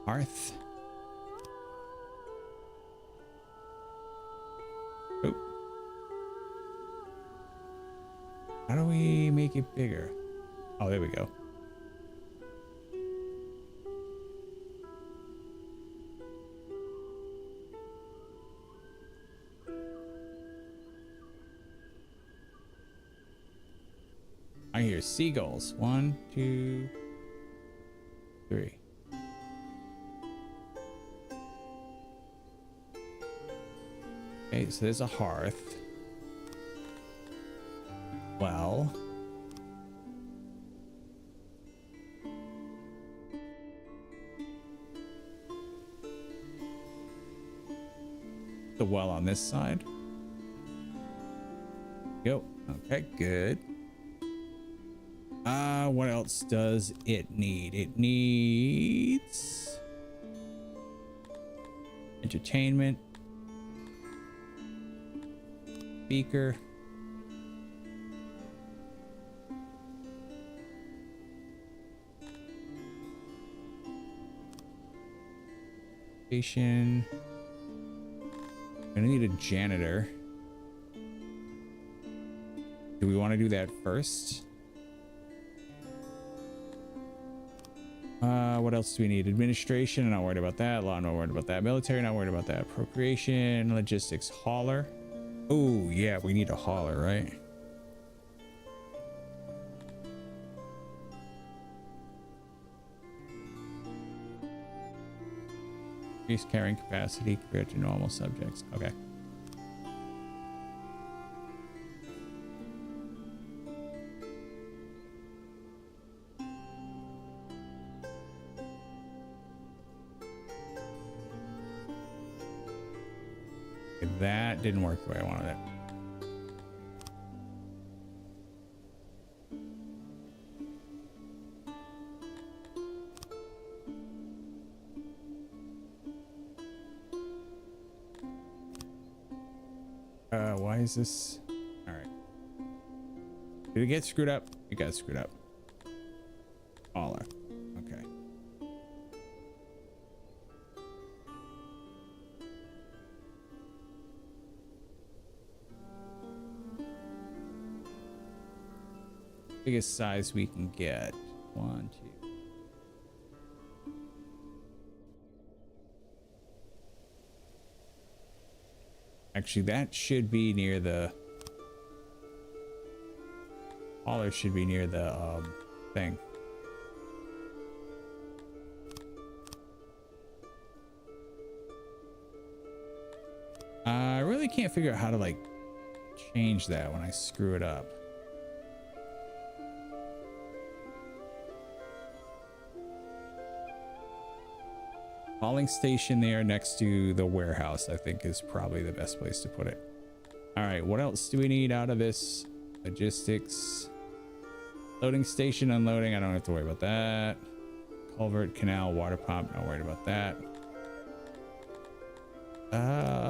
hearth. Oh. How do we make it bigger? Oh, there we go. I hear seagulls. 1, 2, 3. Okay, so there's a hearth. Well, the well on this side. Go. Okay, good. What else does it need? It needs entertainment, speaker, station. Gonna need a janitor. Do we want to do that first? What else do we need? Administration, not worried about that. Law, not worried about that. Military, not worried about that. Procreation, logistics, hauler. Oh yeah, we need a hauler, right? Increased carrying capacity compared to normal subjects. Okay. That didn't work the way I wanted it. Why is this? All right. Did it get screwed up? It got screwed up. Hauler. Okay. Biggest size we can get. 1, 2. Actually, that should be near the hauler. Should be near the thing. I really can't figure out how to like change that when I screw it up. Hauling station there next to the warehouse, I think, is probably the best place to put it. All right, what else do we need out of this? Logistics. Loading station, unloading. I don't have to worry about that. Culvert, canal, water pump. Not worried about that.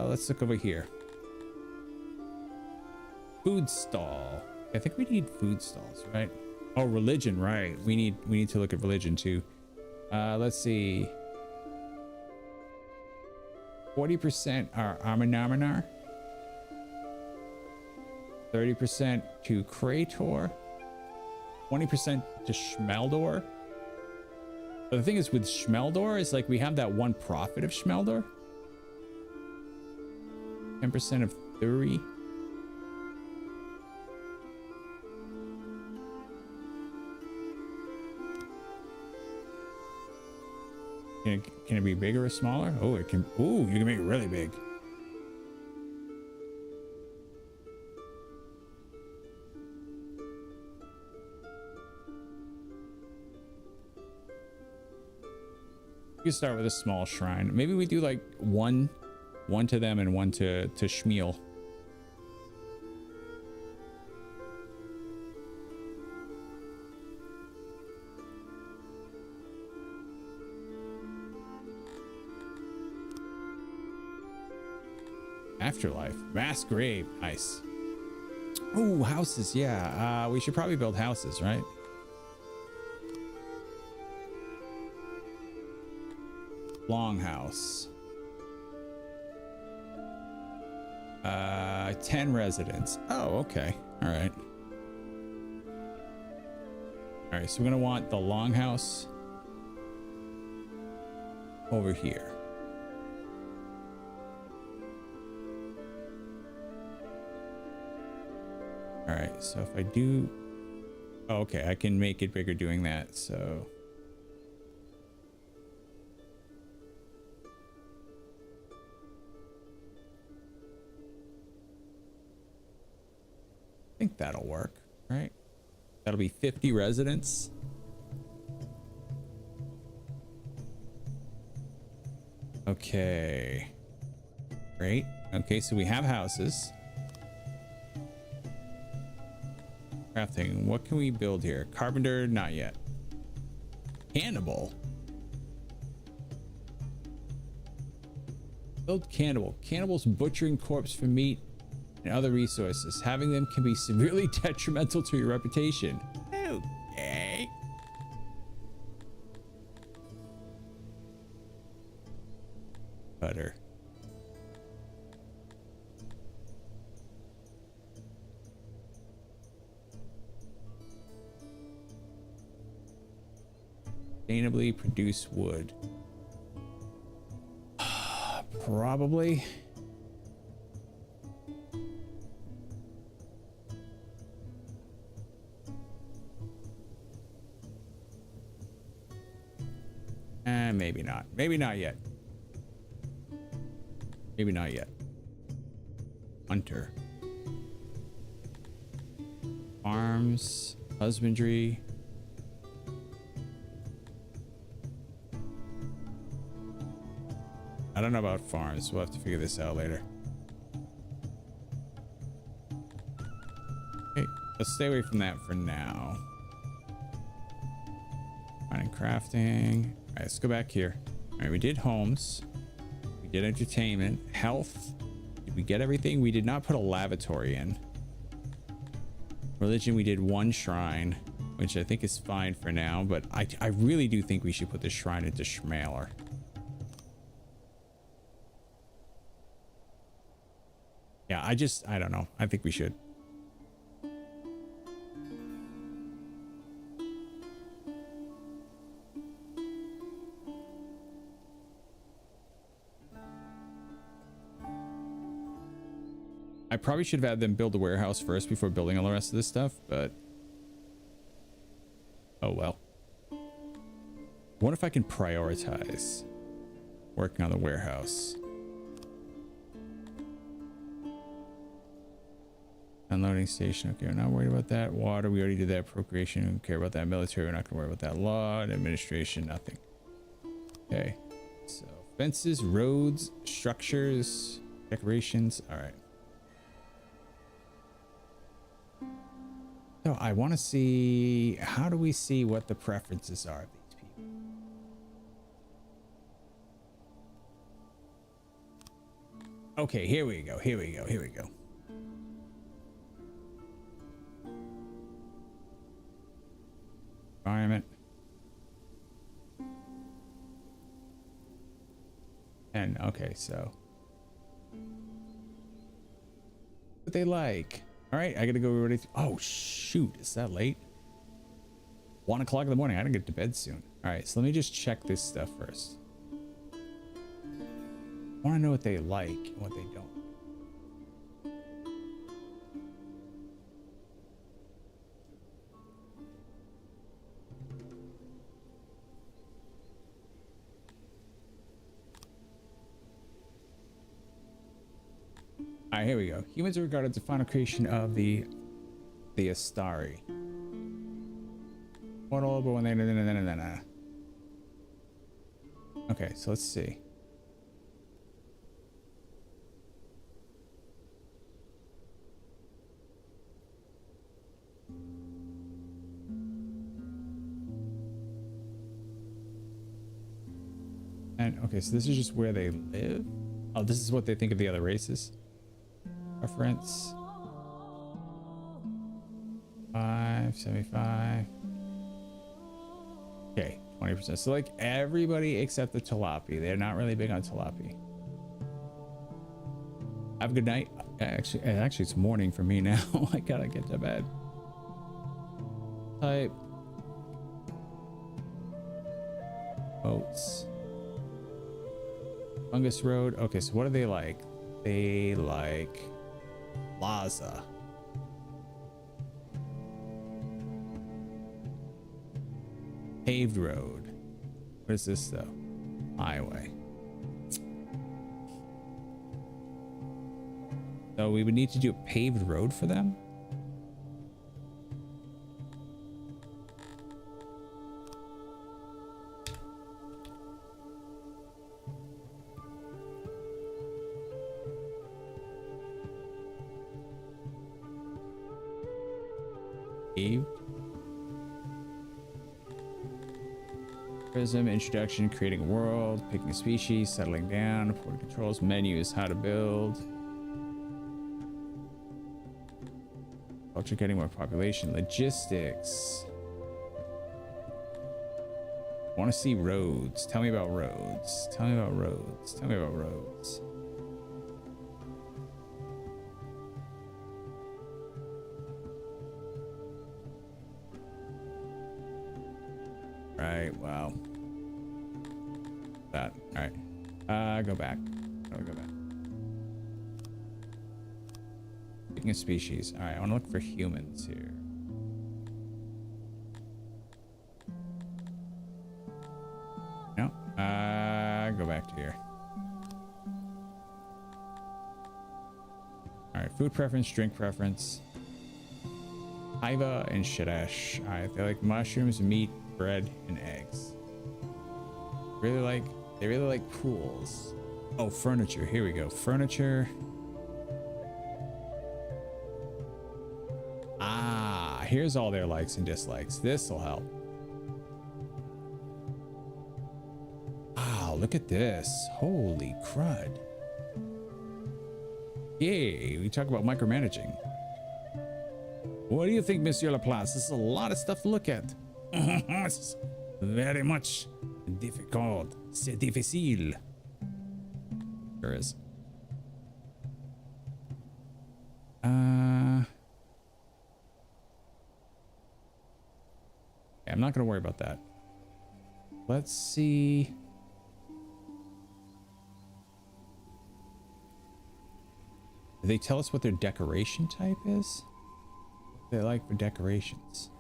Let's look over here. Food stall. I think we need food stalls, right? Oh, religion, right? We need to look at religion too. Let's see. 40% are Arminar, 30% to Krator, 20% to Schmeldor. But the thing is with Schmeldor is like we have that one profit of Schmeldor. 10% of Thuri. Can it be bigger or smaller? Oh, it can. Ooh, you can make it really big. You can start with a small shrine. Maybe we do like one to them and one to Shmuel. Afterlife. Mass grave. Nice. Oh, houses. Yeah. We should probably build houses, right? Longhouse. 10 residents. Oh, okay. All right. All right. So we're going to want the longhouse over here. All right, so if I do, oh, okay, I can make it bigger doing that. So I think that'll work, right? That'll be 50 residents. Okay, great. Okay, so we have houses. Crafting. What can we build here? Carpenter, not yet. Cannibal. Build cannibal. Cannibals butchering corpse for meat and other resources. Having them can be severely detrimental to your reputation. Okay. Butter. Sustainably produce wood. Probably. Maybe not. Maybe not yet. Maybe not yet. Hunter. Farms. Husbandry. I don't know about farms. We'll have to figure this out later. Okay, let's stay away from that for now. Finding crafting. All right, let's go back here. All right, we did homes. We did entertainment. Health. Did we get everything? We did not put a lavatory in. Religion, we did one shrine, which I think is fine for now, but I really do think we should put the shrine into Schmaler. Yeah, I don't know. I think we should. I probably should have had them build a warehouse first before building all the rest of this stuff, but oh well. I wonder if I can prioritize working on the warehouse. Unloading station. Okay, we're not worried about that. Water, we already did that. Procreation, we don't care about that. Military, we're not gonna worry about that. Law and administration, nothing. Okay, so fences, roads, structures, decorations. All right. So I want to see, how do we see what the preferences are of these people? Okay, here we go. Here we go. Here we go. Environment. And okay, so what they like. All right, I gotta go ready. Oh shoot, is that late? 1 o'clock in the morning. I gotta get to bed soon. All right, so let me just check this stuff first. I want to know what they like and what they don't. All right, here we go. Humans are regarded as the final creation of the Astari. Mortal, but when they okay, so let's see. And okay, so this is just where they live. Oh, this is what they think of the other races. Reference 575. Okay, 20%. So like everybody except the Talapi. They're not really big on Talapi. Have a good night. Actually it's morning for me now. I gotta get to bed. Type boats. Fungus Road. Okay, so what do they like? They like Plaza. Paved road. What is this though? Highway. So we would need to do a paved road for them. Prism, introduction, creating a world, picking a species, settling down, port controls, menus, how to build. Culture, getting more population, logistics. I want to see roads. Tell me about roads. Tell me about roads. Tell me about roads. Right, wow. That, all right. Go back. Oh, go back. Picking a species. All right, I want to look for humans here. No. All right, food preference, drink preference. Iva and Shadesh. All right, they like mushrooms, meat, bread, and eggs. They really like pools. Oh, furniture. Here we go. Furniture. Ah, here's all their likes and dislikes. This will help. Wow, look at this. Holy crud. Yay, we talk about micromanaging. What do you think, Monsieur Laplace? This is a lot of stuff to look at. It's very much difficult. C'est difficile. There is. I'm not going to worry about that. Let's see. Do they tell us what their decoration type is? What they like for decorations.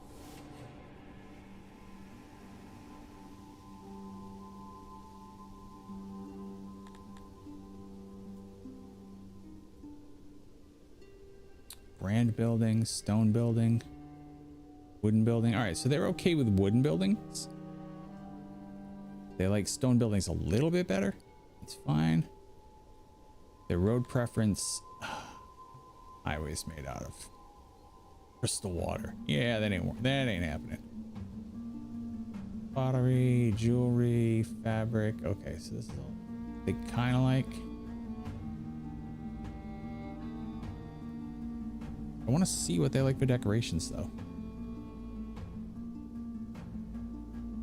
Brand building, stone building, wooden building. All right, so they're okay with wooden buildings. They like stone buildings a little bit better. It's fine. Their road preference, highways made out of crystal water. Yeah, that ain't happening. Pottery, jewelry, fabric. Okay, so this is all they kind of like. I want to see what they like for decorations, though.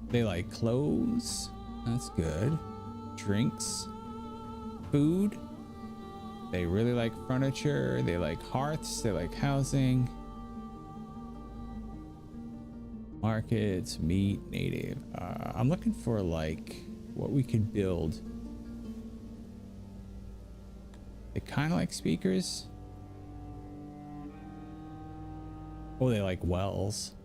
They like clothes. That's good. Drinks. Food. They really like furniture. They like hearths. They like housing. Markets, meat, native. I'm looking for like what we could build. They kind of like speakers. Oh, they like wells.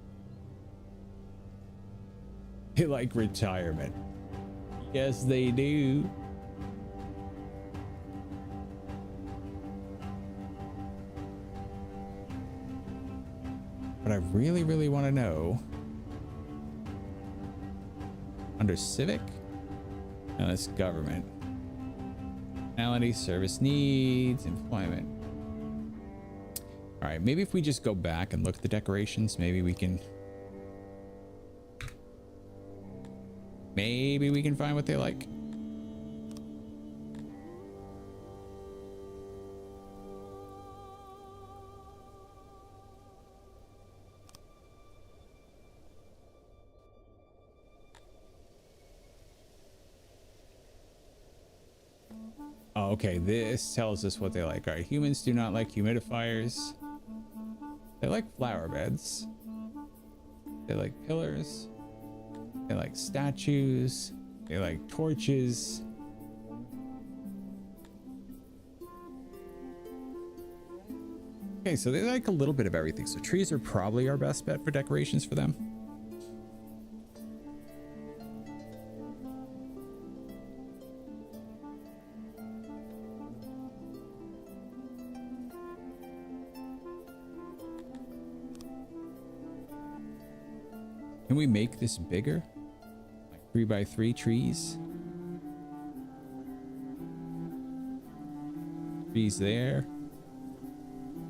They like retirement. Yes, they do. But I really, really want to know. Under civic? No, that's government. Nationality, service needs, employment. All right, maybe if we just go back and look at the decorations, maybe we can find what they like. Oh, okay, this tells us what they like. All right, humans do not like humidifiers. They like flower beds. They like pillars. They like statues. They like torches. Okay, so they like a little bit of everything. So trees are probably our best bet for decorations for them. Can we make this bigger? Like 3x3 trees? Trees there.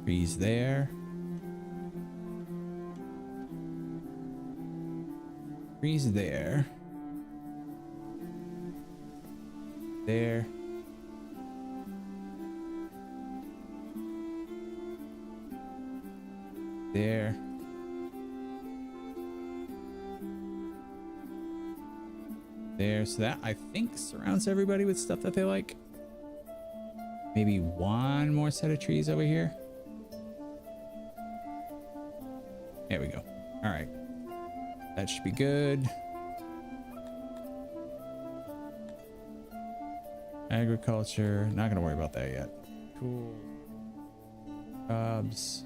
Trees there. Trees there. There. There. There, so that I think surrounds everybody with stuff that they like. Maybe one more set of trees over here. There we go. All right, that should be good. Agriculture, not gonna worry about that yet. Cool. Jobs.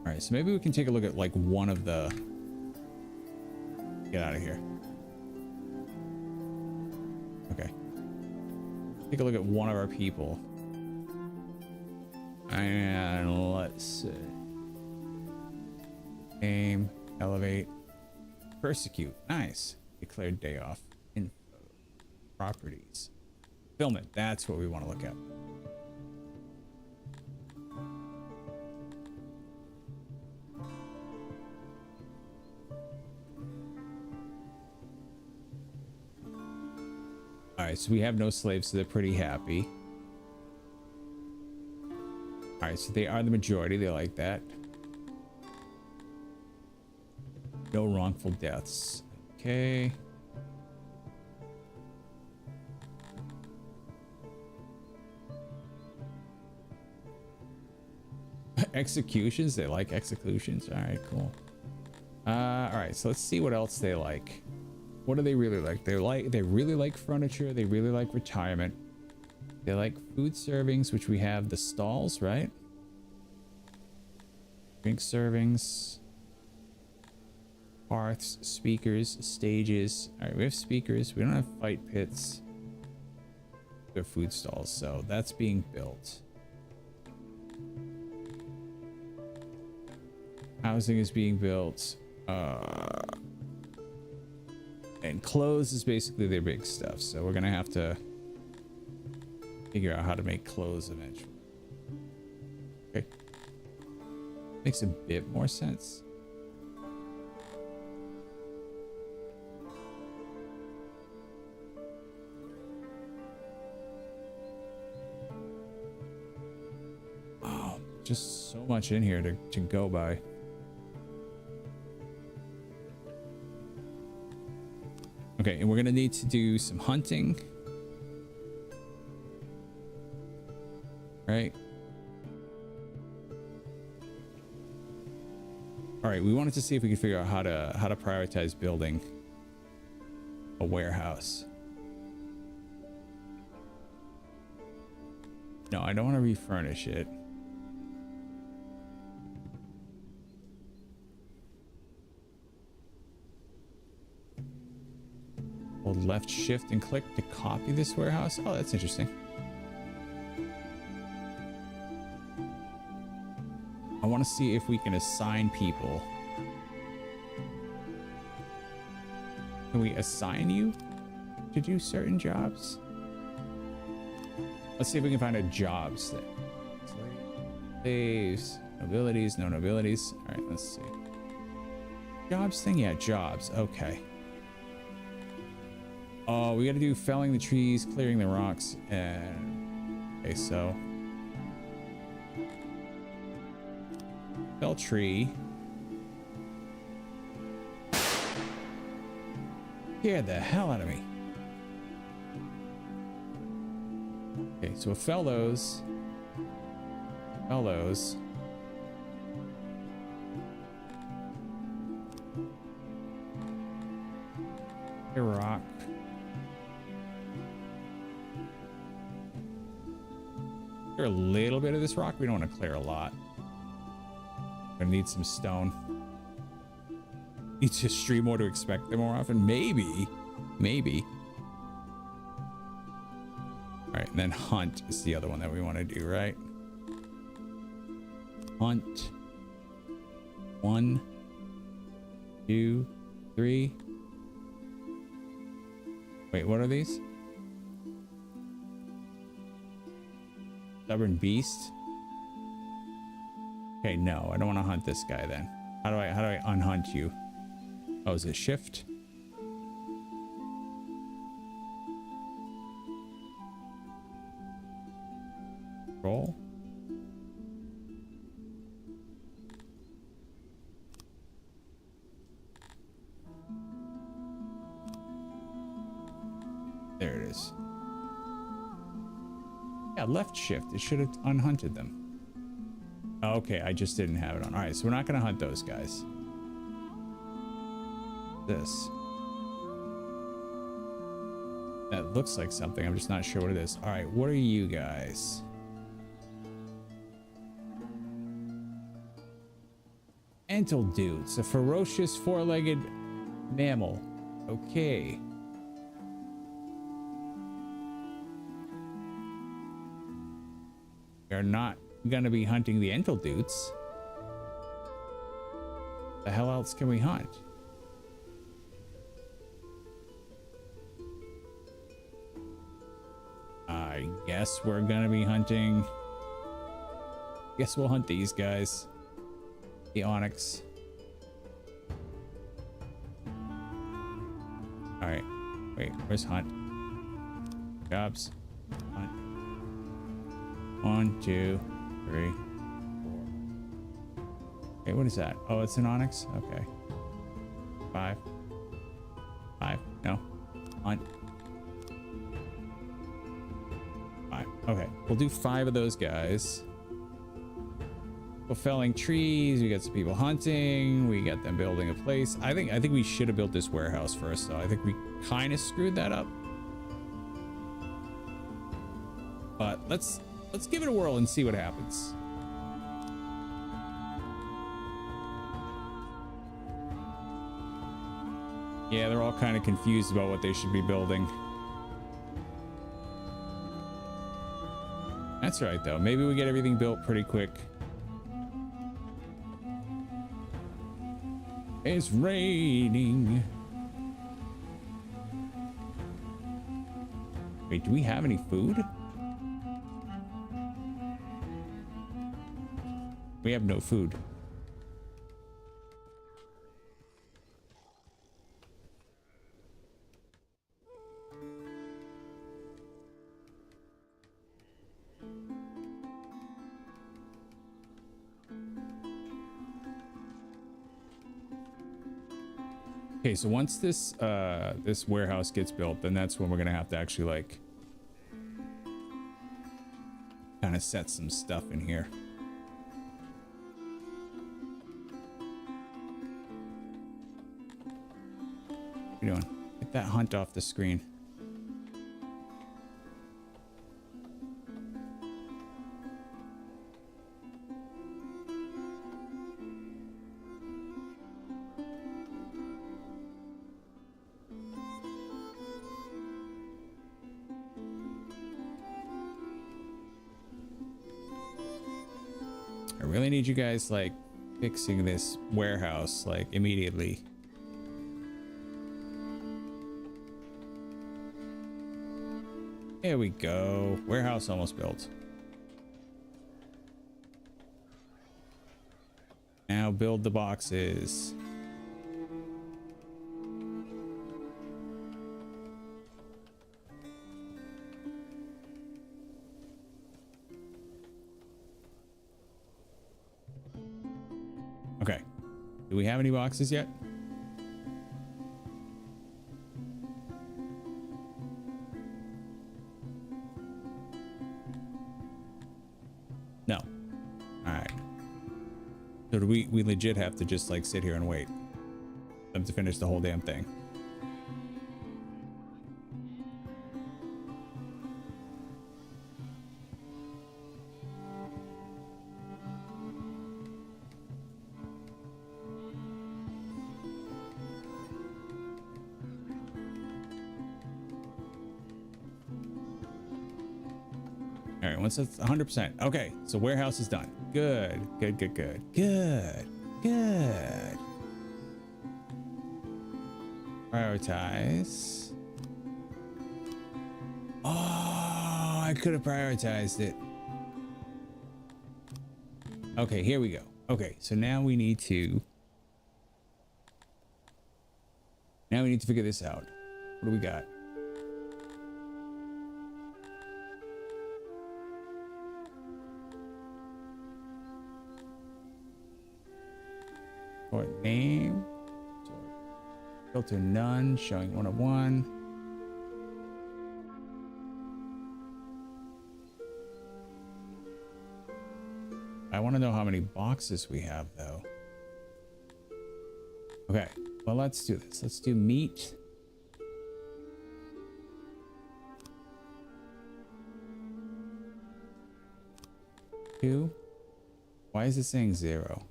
All right, so maybe we can take a look at like one of the Get out of here. Okay. Take a look at one of our people. And let's see. Aim, elevate, persecute. Nice. Declared day off. Info. Properties. Fulfillment. That's what we want to look at. Alright, so we have no slaves, so they're pretty happy. Alright, so they are the majority. They like that. No wrongful deaths. Okay. Executions. They like executions. Alright, cool. Alright, so let's see what else they like. What do they really like? They really like furniture. They really like retirement. They like food servings, which we have the stalls, right? Drink servings. Hearths, speakers, stages. All right, we have speakers. We don't have fight pits. We have food stalls, so that's being built. Housing is being built. And clothes is basically their big stuff, so we're gonna have to figure out how to make clothes eventually. Okay, makes a bit more sense. Wow, just so much in here to go by. Okay, and we're gonna need to do some hunting. Right? All right, we wanted to see if we could figure out how to prioritize building a warehouse. No, I don't want to refurnish it. Hold left shift and click to copy this warehouse. Oh, that's interesting. I want to see if we can assign people. Can we assign you to do certain jobs? Let's see if we can find a jobs thing. Slaves, nobilities, no nobilities. All right, let's see. Jobs thing? Yeah, jobs. Okay. Oh, we got to do felling the trees, clearing the rocks, and okay, so fell tree. Scared the hell out of me. Okay, so fell those. Fell those. A rock. Clear a little bit of this rock. We don't want to clear a lot. Gonna need some stone. Need to stream more to expect them more often. Maybe. All right, and then hunt is the other one that we want to do, right? Hunt. 1, 2, 3. Wait, what are these? Stubborn beast. Okay, no, I don't want to hunt this guy then. How do I unhunt you? Oh, is it shift? Roll. There it is. Yeah, left shift. It should have unhunted them. Okay, I just didn't have it on. All right, so we're not going to hunt those guys. This. That looks like something. I'm just not sure what it is. All right, what are you guys? Antle dudes, a ferocious four-legged Mammal. Okay. We're not gonna be hunting the Entledutes. The hell else can we hunt? I guess we're gonna be hunting. Guess we'll hunt these guys. The onyx. Alright. Wait, where's hunt? Jobs. Hunt. 1, 2, 3, 4. Okay, what is that? Oh, it's an onyx? Okay. 5. 5. No. Hunt. 5. Okay. We'll do 5 of those guys. We're felling trees. We got some people hunting. We got them building a place. I think we should have built this warehouse first, though. I think we kind of screwed that up. But let's give it a whirl and see what happens. Yeah, they're all kind of confused about what they should be building. That's right, though. Maybe we get everything built pretty quick. It's raining. Wait, do we have any food? We have no food. Okay, so once this this warehouse gets built, then that's when we're gonna have to actually like kind of set some stuff in here. What are you doing? Get that hunt off the screen. I really need you guys like fixing this warehouse like immediately. There we go. Warehouse almost built. Now build the boxes. Okay. Do we have any boxes yet? No. All right. So do we legit have to just like sit here and wait for them to finish the whole damn thing? All right, once that's 100%. Okay, so warehouse is done. Good, good, good, good, good, good. Prioritize. Oh, I could have prioritized it. Okay, here we go. Okay, so now we need to figure this out. What do we got? Sort name. Filter none, showing 1 of 1. I want to know how many boxes we have, though. Okay, well, let's do this. Let's do meat. Two. Why is it saying 0?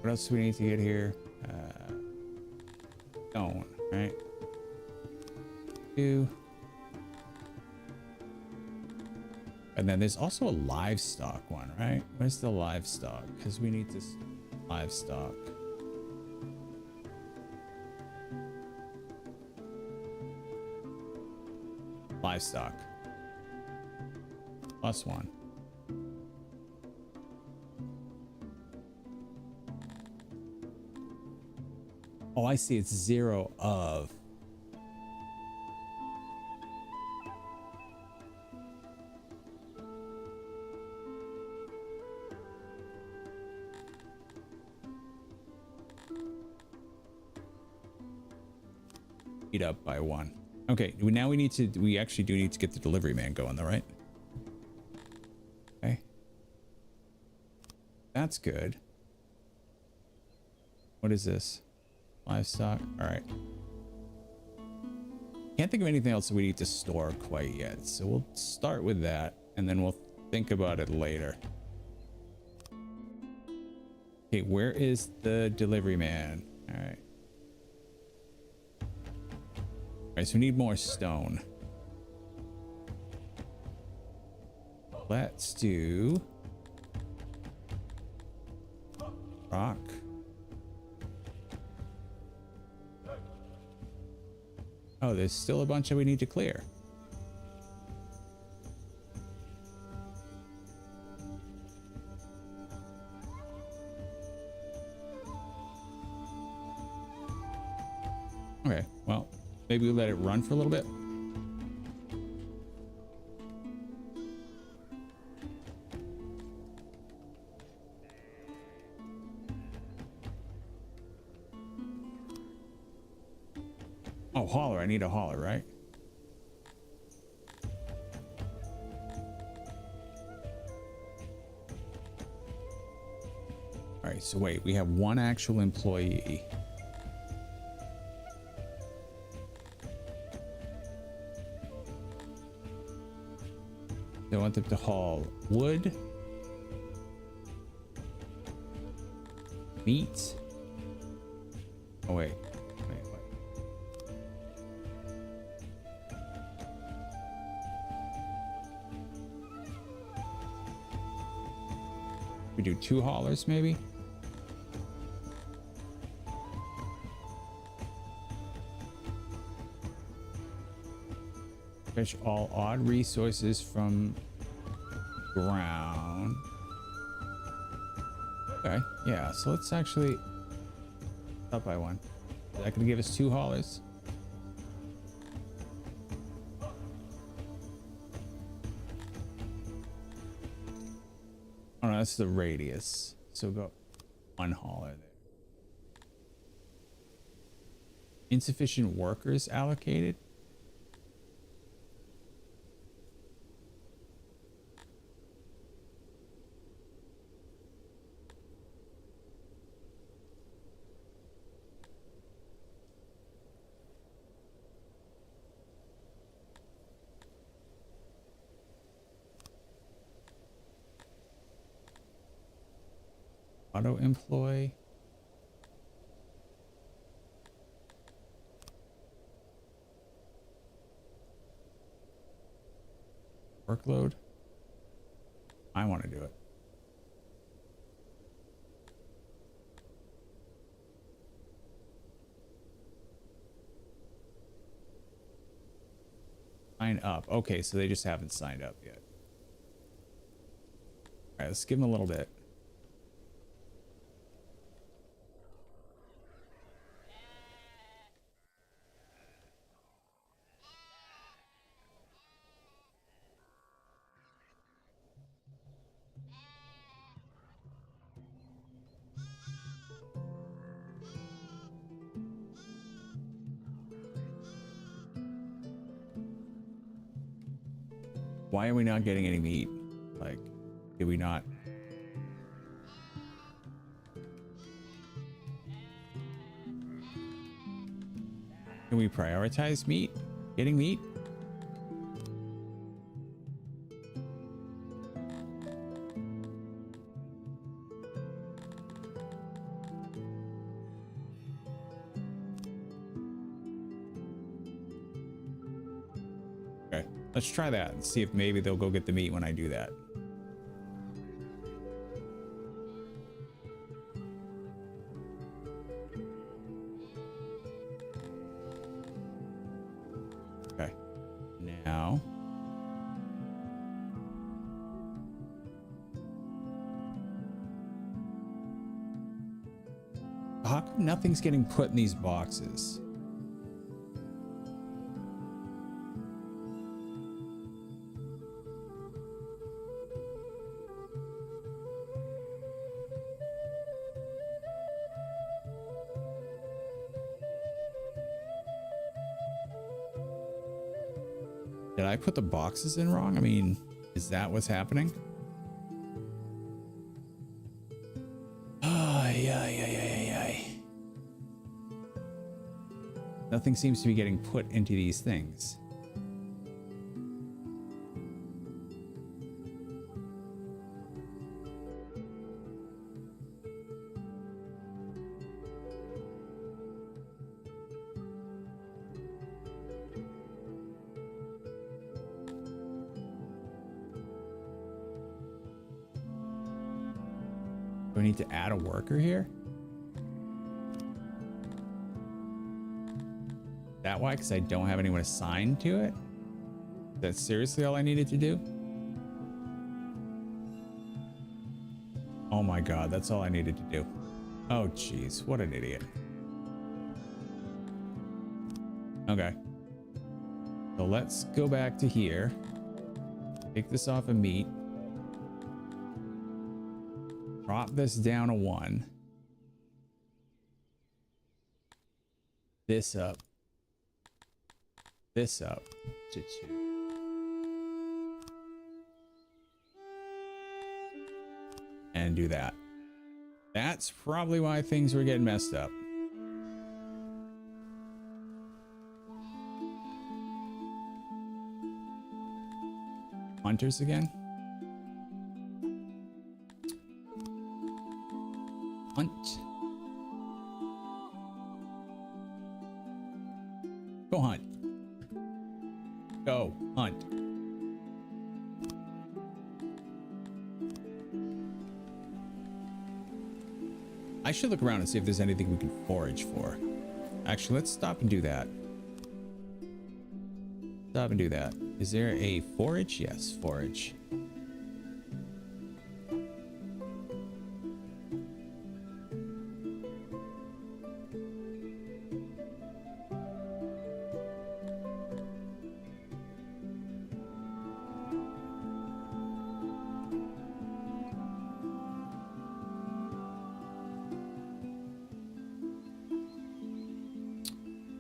What else do we need to get here? Stone, right? 2. And then there's also a livestock one, right? Where's the livestock? Because we need this livestock. Livestock. +1. Oh, I see. It's 0 of. Eat up by 1. Okay, now we actually do need to get the delivery man going though, right? Okay. That's good. What is this? Livestock. All right. Can't think of anything else that we need to store quite yet. So we'll start with that and then we'll think about it later. Okay, where is the delivery man? All right. All right, so we need more stone. Let's do rock. Oh, there's still a bunch that we need to clear. Okay, well, maybe we let it run for a little bit. Oh, hauler. I need a hauler, right? All right, so wait, we have one actual employee. They want them to haul wood, meat. Oh, wait. What? We do 2 haulers, maybe? Fetch all odd resources from ground. Okay, yeah, so let's actually up by 1. Is that gonna give us 2 haulers? Oh no, that's the radius. So go 1 hauler there. Insufficient workers allocated. Auto employ. Workload. I want to do it. Sign up. Okay, so they just haven't signed up yet. All right, let's give them a little bit. Why are we not getting any meat? Like, did we not? Can we prioritize meat? Getting meat? Okay, let's try that and see if maybe they'll go get the meat when I do that. Okay, now how come nothing's getting put in these boxes? Did I put the boxes in wrong? I mean, is that what's happening? Ay, ay, ay, ay, ay. Nothing seems to be getting put into these things. Do I need to add a worker here? That why? Because I don't have anyone assigned to it? That's seriously all I needed to do? Oh my god, that's all I needed to do. Oh jeez, what an idiot. Okay. So let's go back to here. Take this off of meat. Drop this down a 1. This up. This up to 2. And do that. That's probably why things were getting messed up. Hunters again? Hunt. Go hunt. Go hunt. I should look around and see if there's anything we can forage for. Actually, let's stop and do that. Stop and do that. Is there a forage? Yes, forage.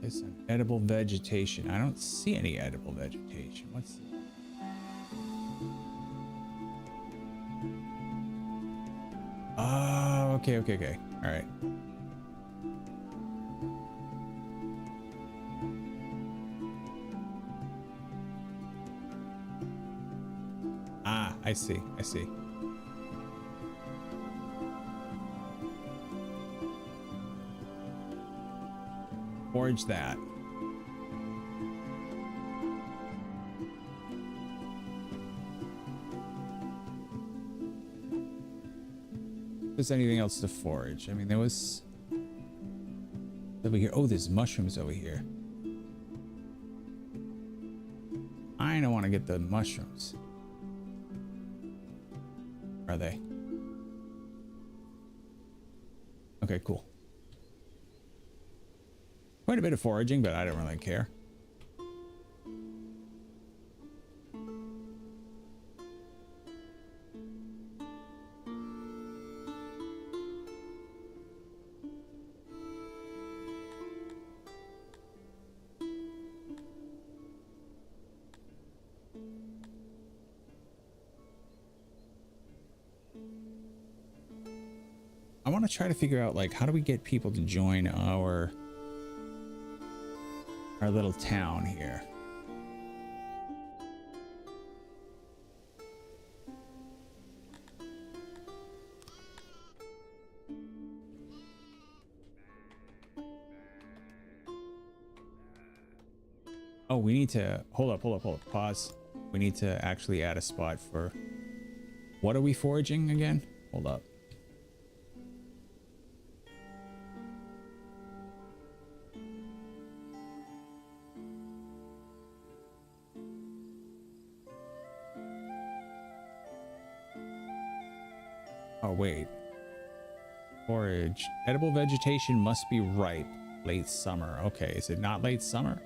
There's an edible vegetation. I don't see any edible vegetation. What's this? Oh, okay. All right. Ah, I see. Forage that. If there's anything else to forage. I mean, there was over here. Oh, there's mushrooms over here. I don't want to get the mushrooms. Are they? Okay, cool. Quite a bit of foraging, but I don't really care. I want to try to figure out, like, how do we get people to join our little town here? Oh, we need to hold up, pause. We need to actually add a spot for what are we foraging again? Hold up. Oh, wait. Forage. Edible vegetation must be ripe. Late summer. Okay, is it not late summer?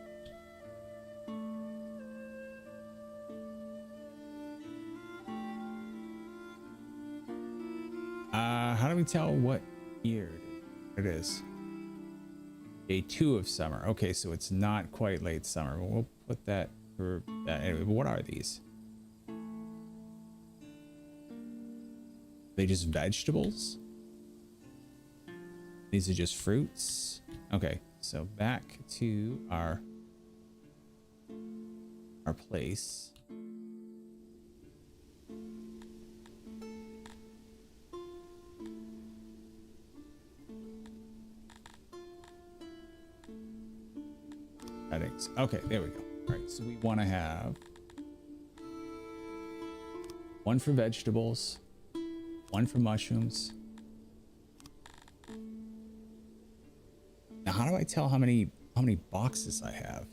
How do we tell what year it is? Day 2 of summer. Okay, so it's not quite late summer. We'll put that for that. Anyway, what are these? Are they just vegetables? These are just fruits. Okay, so back to our place. Settings. Okay, there we go. All right, so we want to have one for vegetables, one for mushrooms. Now, how do I tell how many boxes I have?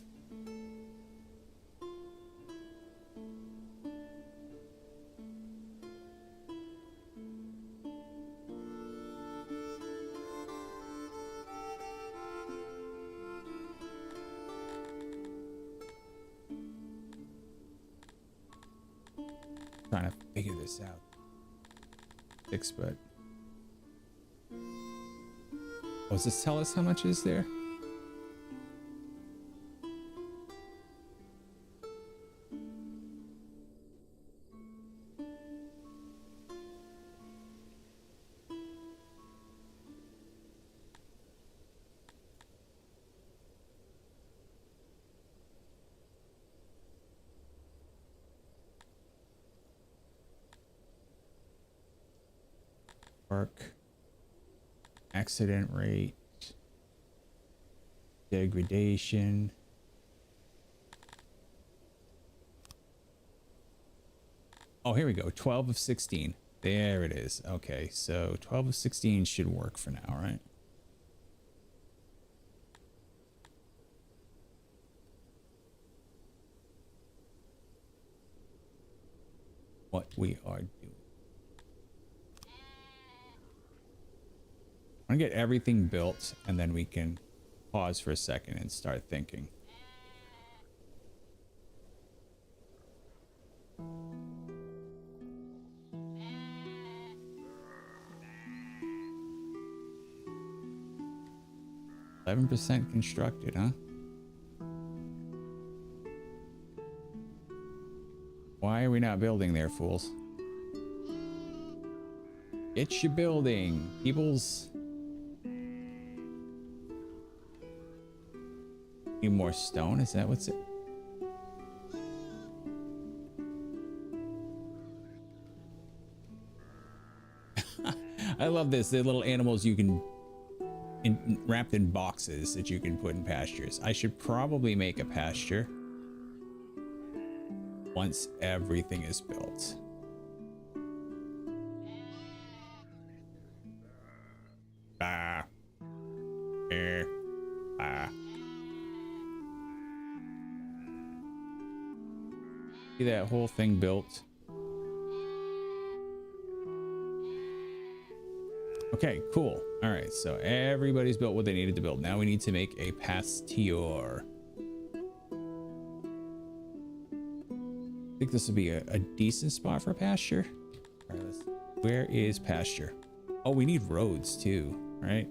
Trying to figure this out. 6 but oh, does this tell us how much is there? Work, accident rate, degradation. Oh, here we go. 12 of 16. There it is. Okay, so 12 of 16 should work for now, right? What we are doing. I want to get everything built, and then we can pause for a second and start thinking. %, constructed, huh? Why are we not building there, fools? Get your building, peoples. Need more stone? Is that what's it? I love this. The little animals you can wrapped in boxes that you can put in pastures. I should probably make a pasture once everything is built. Ah. Ah. See that whole thing built? Okay, cool. All right, so everybody's built what they needed to build. Now we need to make a pasture. I think this would be a decent spot for pasture. All right, where is pasture? Oh, we need roads too, right?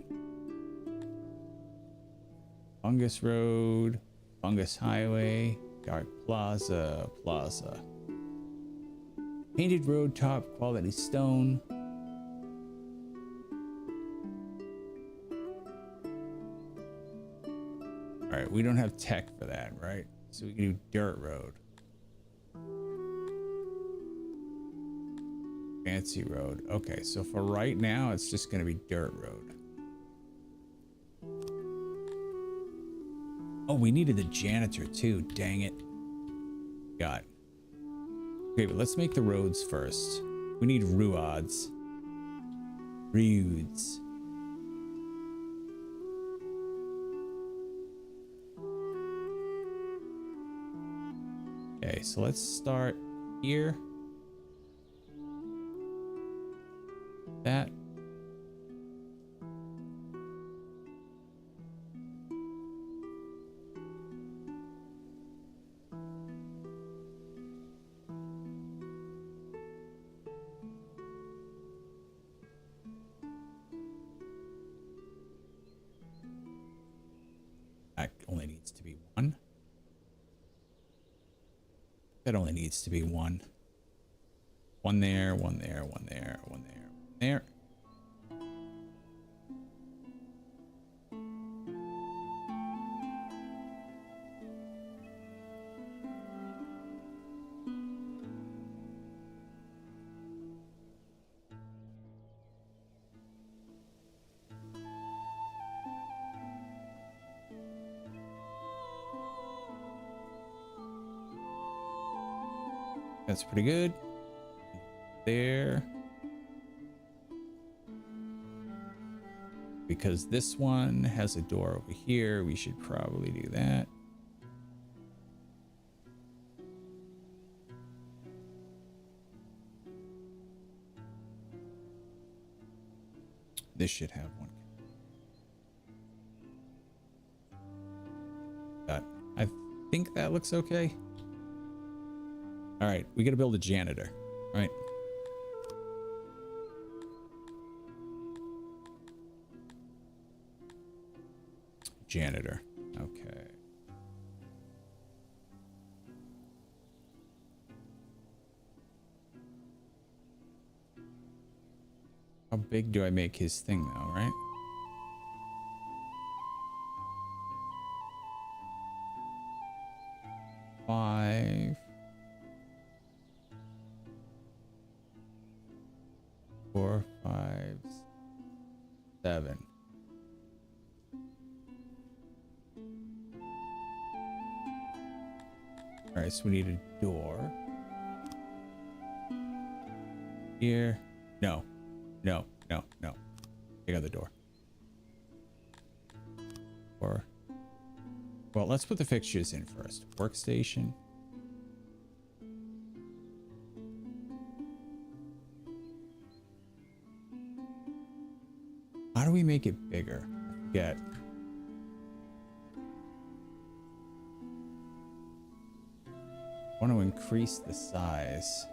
Fungus Road, Fungus Highway, Dark Plaza, Painted road, top quality stone. All right, we don't have tech for that, right? So we can do dirt road. Fancy road. Okay, so for right now, it's just going to be dirt road. Oh, we needed the janitor too. Dang it. God. Okay, but let's make the roads first. We need roads. Roads. Okay, so let's start here. That. That only needs to be one. That only needs to be one. One there, one there, one there, one there, one there. That's pretty good. There. Because this one has a door over here, we should probably do that. This should have one. I think that looks okay. All right, we got to build a janitor. All right. Janitor. Okay. How big do I make his thing though, right? Five. 4, 5, 7. All right, so we need a door here. No, no, no, no. Take out the door. Or, well, let's put the fixtures in first. Workstation. How do we make it bigger? I forget. I want to increase the size.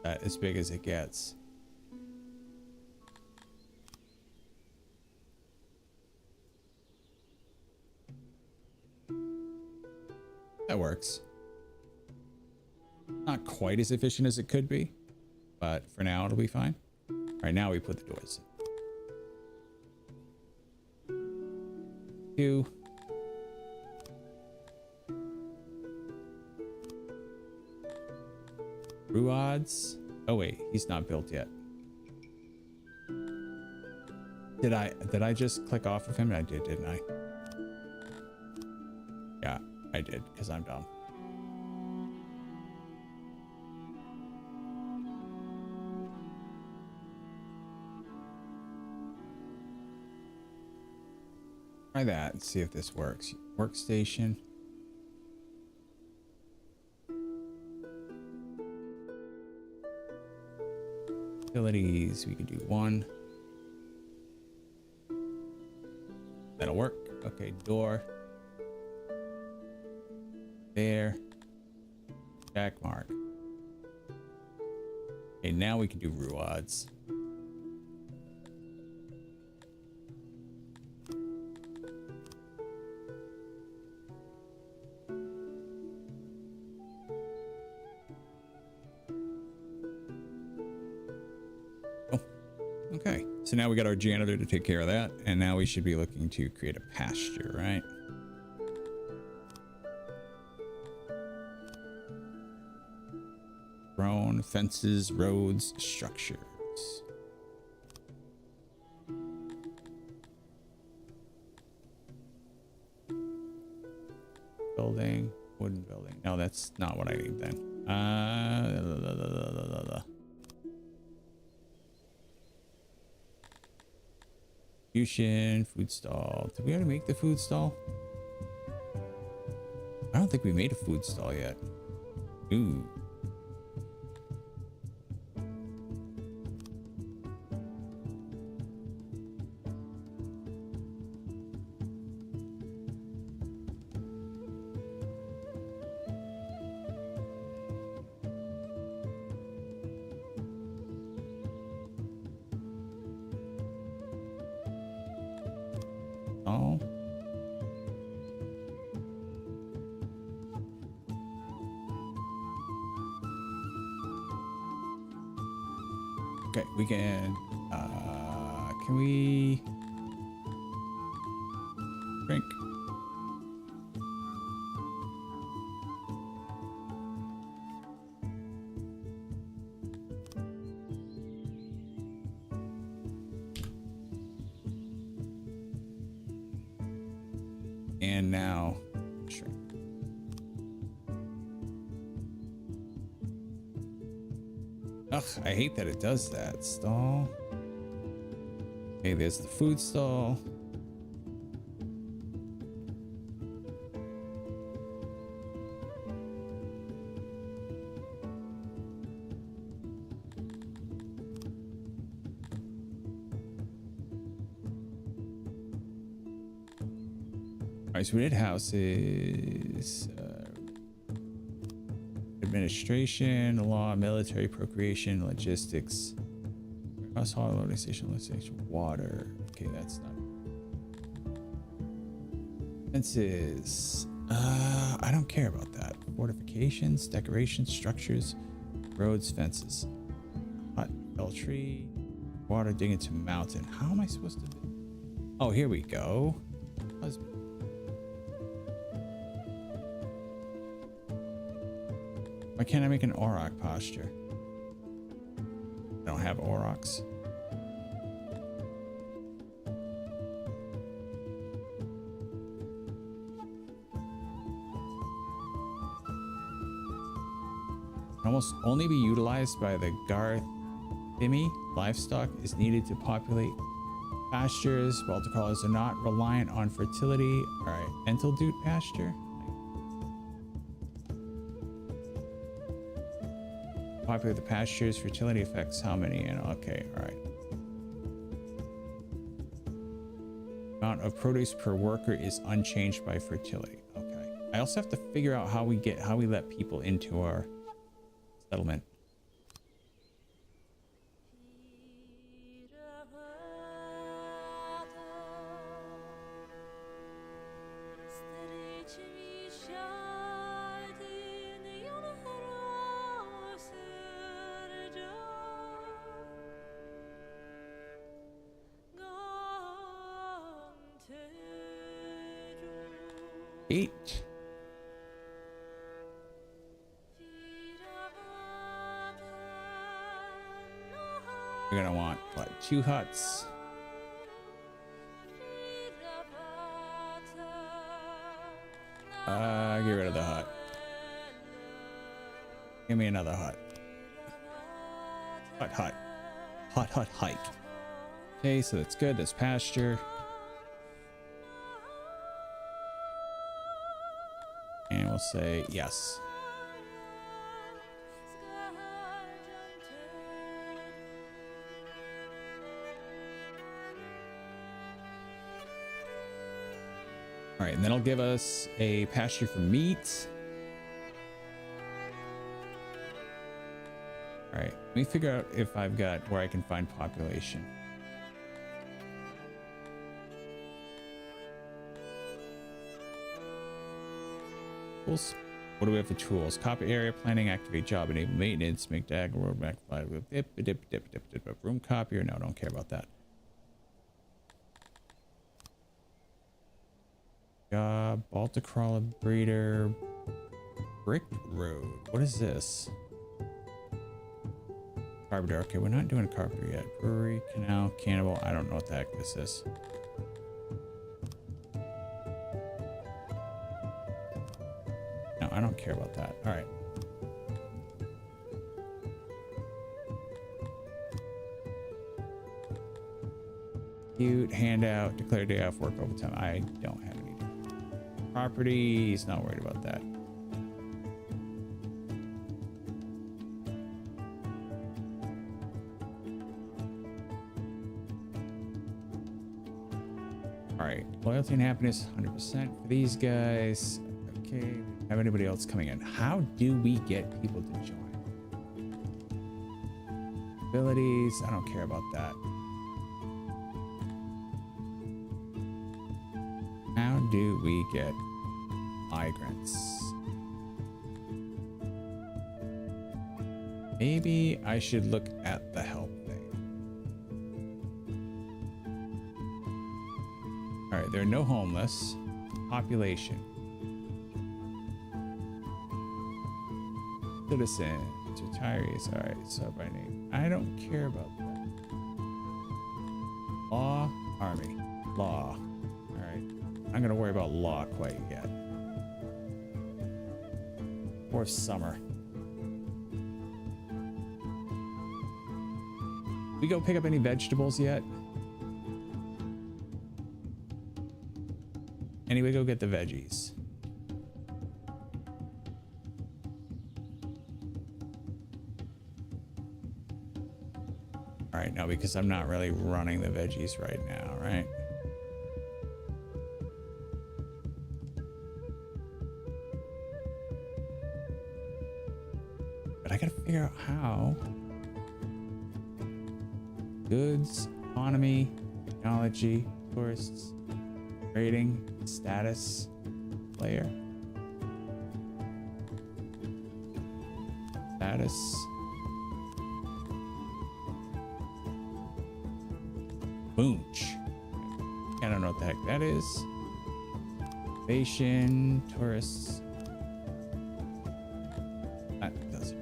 That as big as it gets. That works. Not quite as efficient as it could be, but for now it'll be fine. All right, now we put the doors in. 2. Ruods. Oh wait, he's not built yet. Did I just click off of him? I did, didn't I? Yeah, I did, because I'm dumb. Try that and see if this works. Workstation. Utilities, we can do 1. That'll work. Okay, door. There. Check mark. Okay, now we can do rods. Okay, so now we got our janitor to take care of that, and now we should be looking to create a pasture, right? Grown, fences, roads, structures. building, wooden building. No, that's not what I need then. Distribution, food stall. Did we already make the food stall? I don't think we made a food stall yet. Ooh. Oh. Okay, we can we drink? And now shrink. Ugh, I hate that it does that. Stall. Okay, there's the food stall. Alright, so we did houses, administration, law, military, procreation, logistics, household, loading station, water. Okay, that's not. Fences. I don't care about that. Fortifications, decorations, structures, roads, fences. Hot fell tree, water digging to mountain. How am I supposed to do? Oh, here we go. Husband. Why can't I make an auroch posture? I don't have aurochs. Can almost only be utilized by the Garthimi. Livestock is needed to populate pastures. Welter crawlers are not reliant on fertility. All right, Enteldute pasture. Populate the pastures. Fertility affects how many? And okay, all right. Amount of produce per worker is unchanged by fertility. Okay. I also have to figure out how we let people into our settlement. Eight. We're gonna want what, 2 huts? Get rid of the hut. Give me another hut. Hut. Hut hike. Okay, so that's good. That's pasture. And we'll say yes. All right, and then it'll give us a pasture for meat. All right, let me figure out if I've got where I can find population. Tools. What do we have for tools? Copy area planning, activate job, enable maintenance, make diagonal road back, room copier. No, don't care about that. Job, Baltic crawler breeder, brick road. What is this? Carpenter. Okay, we're not doing a carpenter yet. Brewery, canal, cannibal. I don't know what the heck this is. No, I don't care about that. All right. Cute handout, declare day off work overtime. I don't have any. Properties, not worried about that. All right, loyalty and happiness, 100% for these guys. Okay, have anybody else coming in? How do we get people to join? Abilities, I don't care about that. How do we get migrants? Maybe I should look at the help thing. All right, there are no homeless. Population. Citizens, retirees. All right, so by name. I don't care about that. Law, army, law. All right, I'm gonna worry about law quite yet. Or summer. We go pick up any vegetables yet? Anyway, go get the veggies. All right, now because I'm not really running the veggies right now, right? But I gotta figure out how. Goods, economy, technology, tourists, trading, status, player. Status. Boonch. I don't know what the heck that is. Innovation, tourists. That does it.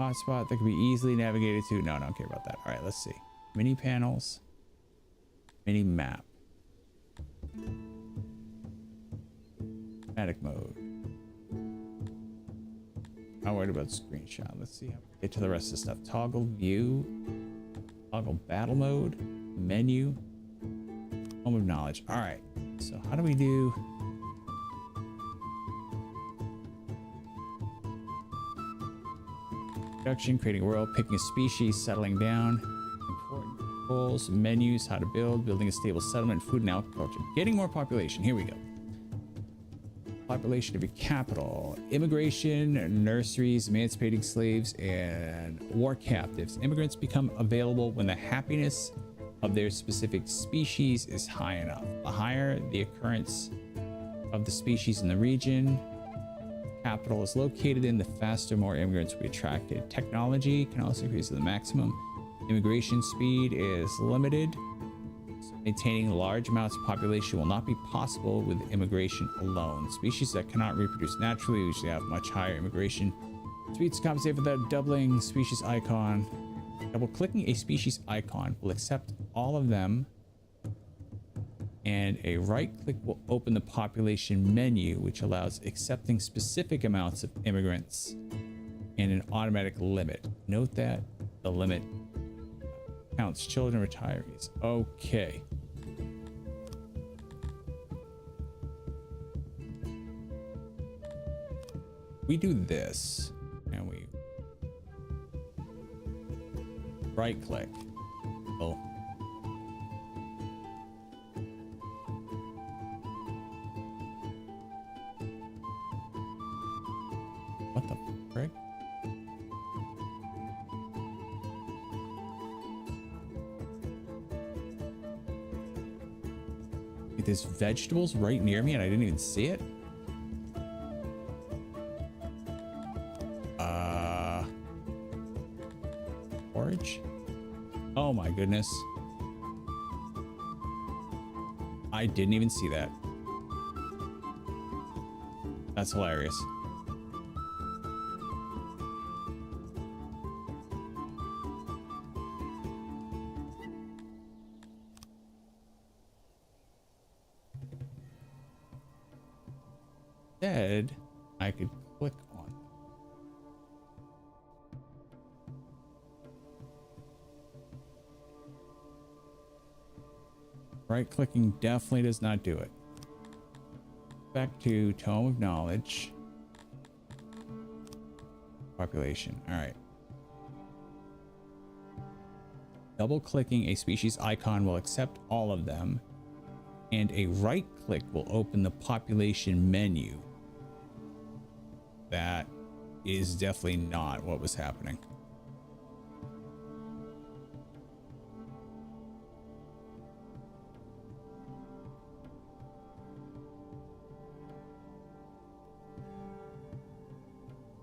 Hotspot that can be easily navigated to. No, I don't care about that. All right, let's see. Mini panels. Mini map. Static mode. Not worried about screenshot. Let's see how we get to the rest of the stuff. Toggle view. Toggle battle mode. Menu. Home of knowledge. All right. So how do we do? Production, creating a world, picking a species, settling down. Important goals, menus, how to build, building a stable settlement, food and agriculture. Getting more population. Here we go. Population of your capital, immigration, nurseries, emancipating slaves, and war captives. Immigrants become available when the happiness of their specific species is high enough. The higher the occurrence of the species in the region capital is located in, the faster more immigrants will be attracted. Technology can also increase to the maximum. Immigration speed is limited. Maintaining large amounts of population will not be possible with immigration alone. Species that cannot reproduce naturally usually have much higher immigration speeds. Compensate for that. Doubling species icon. Double clicking a species icon will accept all of them, and a right click will open the population menu, which allows accepting specific amounts of immigrants and an automatic limit. Note that the limit counts children, retirees. Okay. We do this and we right click. Oh. What the frick? There's vegetables right near me and I didn't even see it. Porridge? Oh my goodness. I didn't even see that. That's hilarious. said I could click on them. Right clicking definitely does not do it. Back to Tome of Knowledge. Population. All right. Double clicking a species icon will accept all of them, and a right click will open the population menu. That is definitely not what was happening.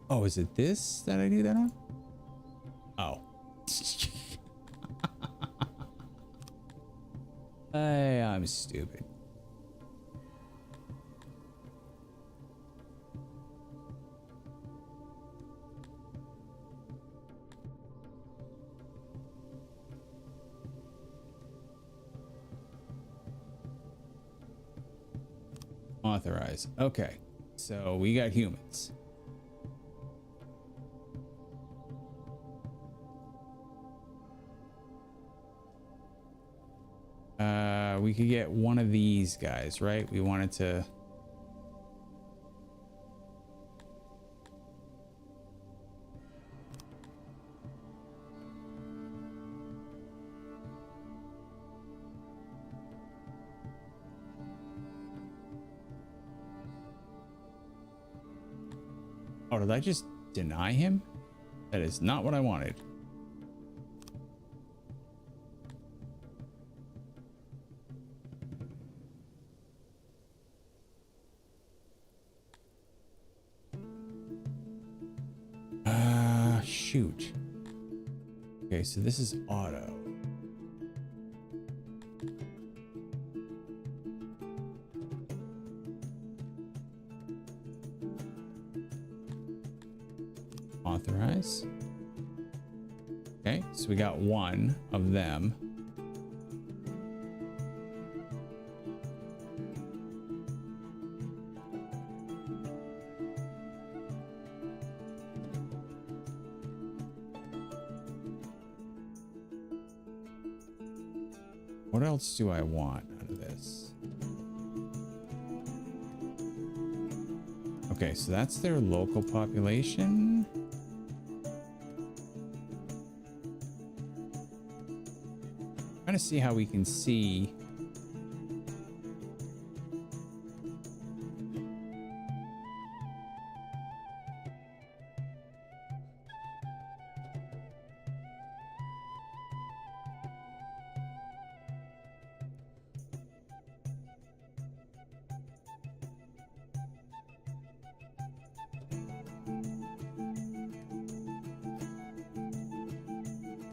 Oh, is it this that I do that on? Oh. I'm stupid. Authorize. Okay. So we got humans. We could get one of these guys, right? We wanted to. Oh, did I just deny him? That is not what I wanted. Shoot. Okay, so this is auto. Authorize. Okay, so we got one of them. What else do I want out of this? Okay, so that's their local population. Trying to see how we can see.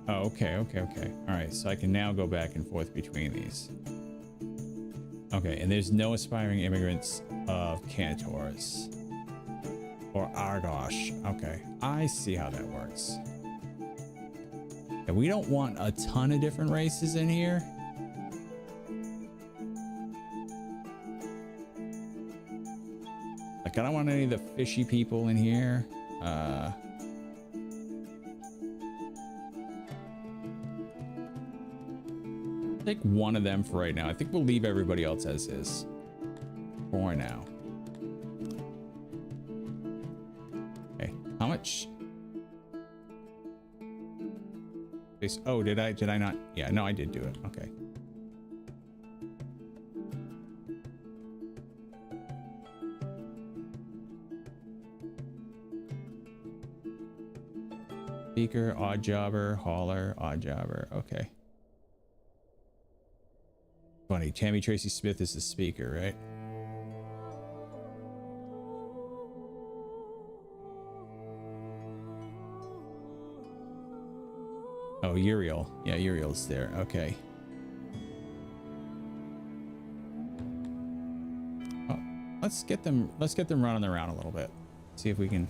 Oh, okay. All right, so I can now go back and forth between these. Okay, and there's no aspiring immigrants of Cantor's or Argosh. Okay, I see how that works. And we don't want a ton of different races in here. Like, I don't want any of the fishy people in here. Take one of them for right now. I think we'll leave everybody else as is for now. Okay, how much? Oh, did I not? Yeah, no, I did do it. Okay. Speaker, odd jobber, hauler, odd jobber. Okay. Funny, Tammy Tracy Smith is the speaker, right? Oh, Uriel. Yeah, Uriel's there. Okay. Oh, let's get them running around a little bit. See if we can.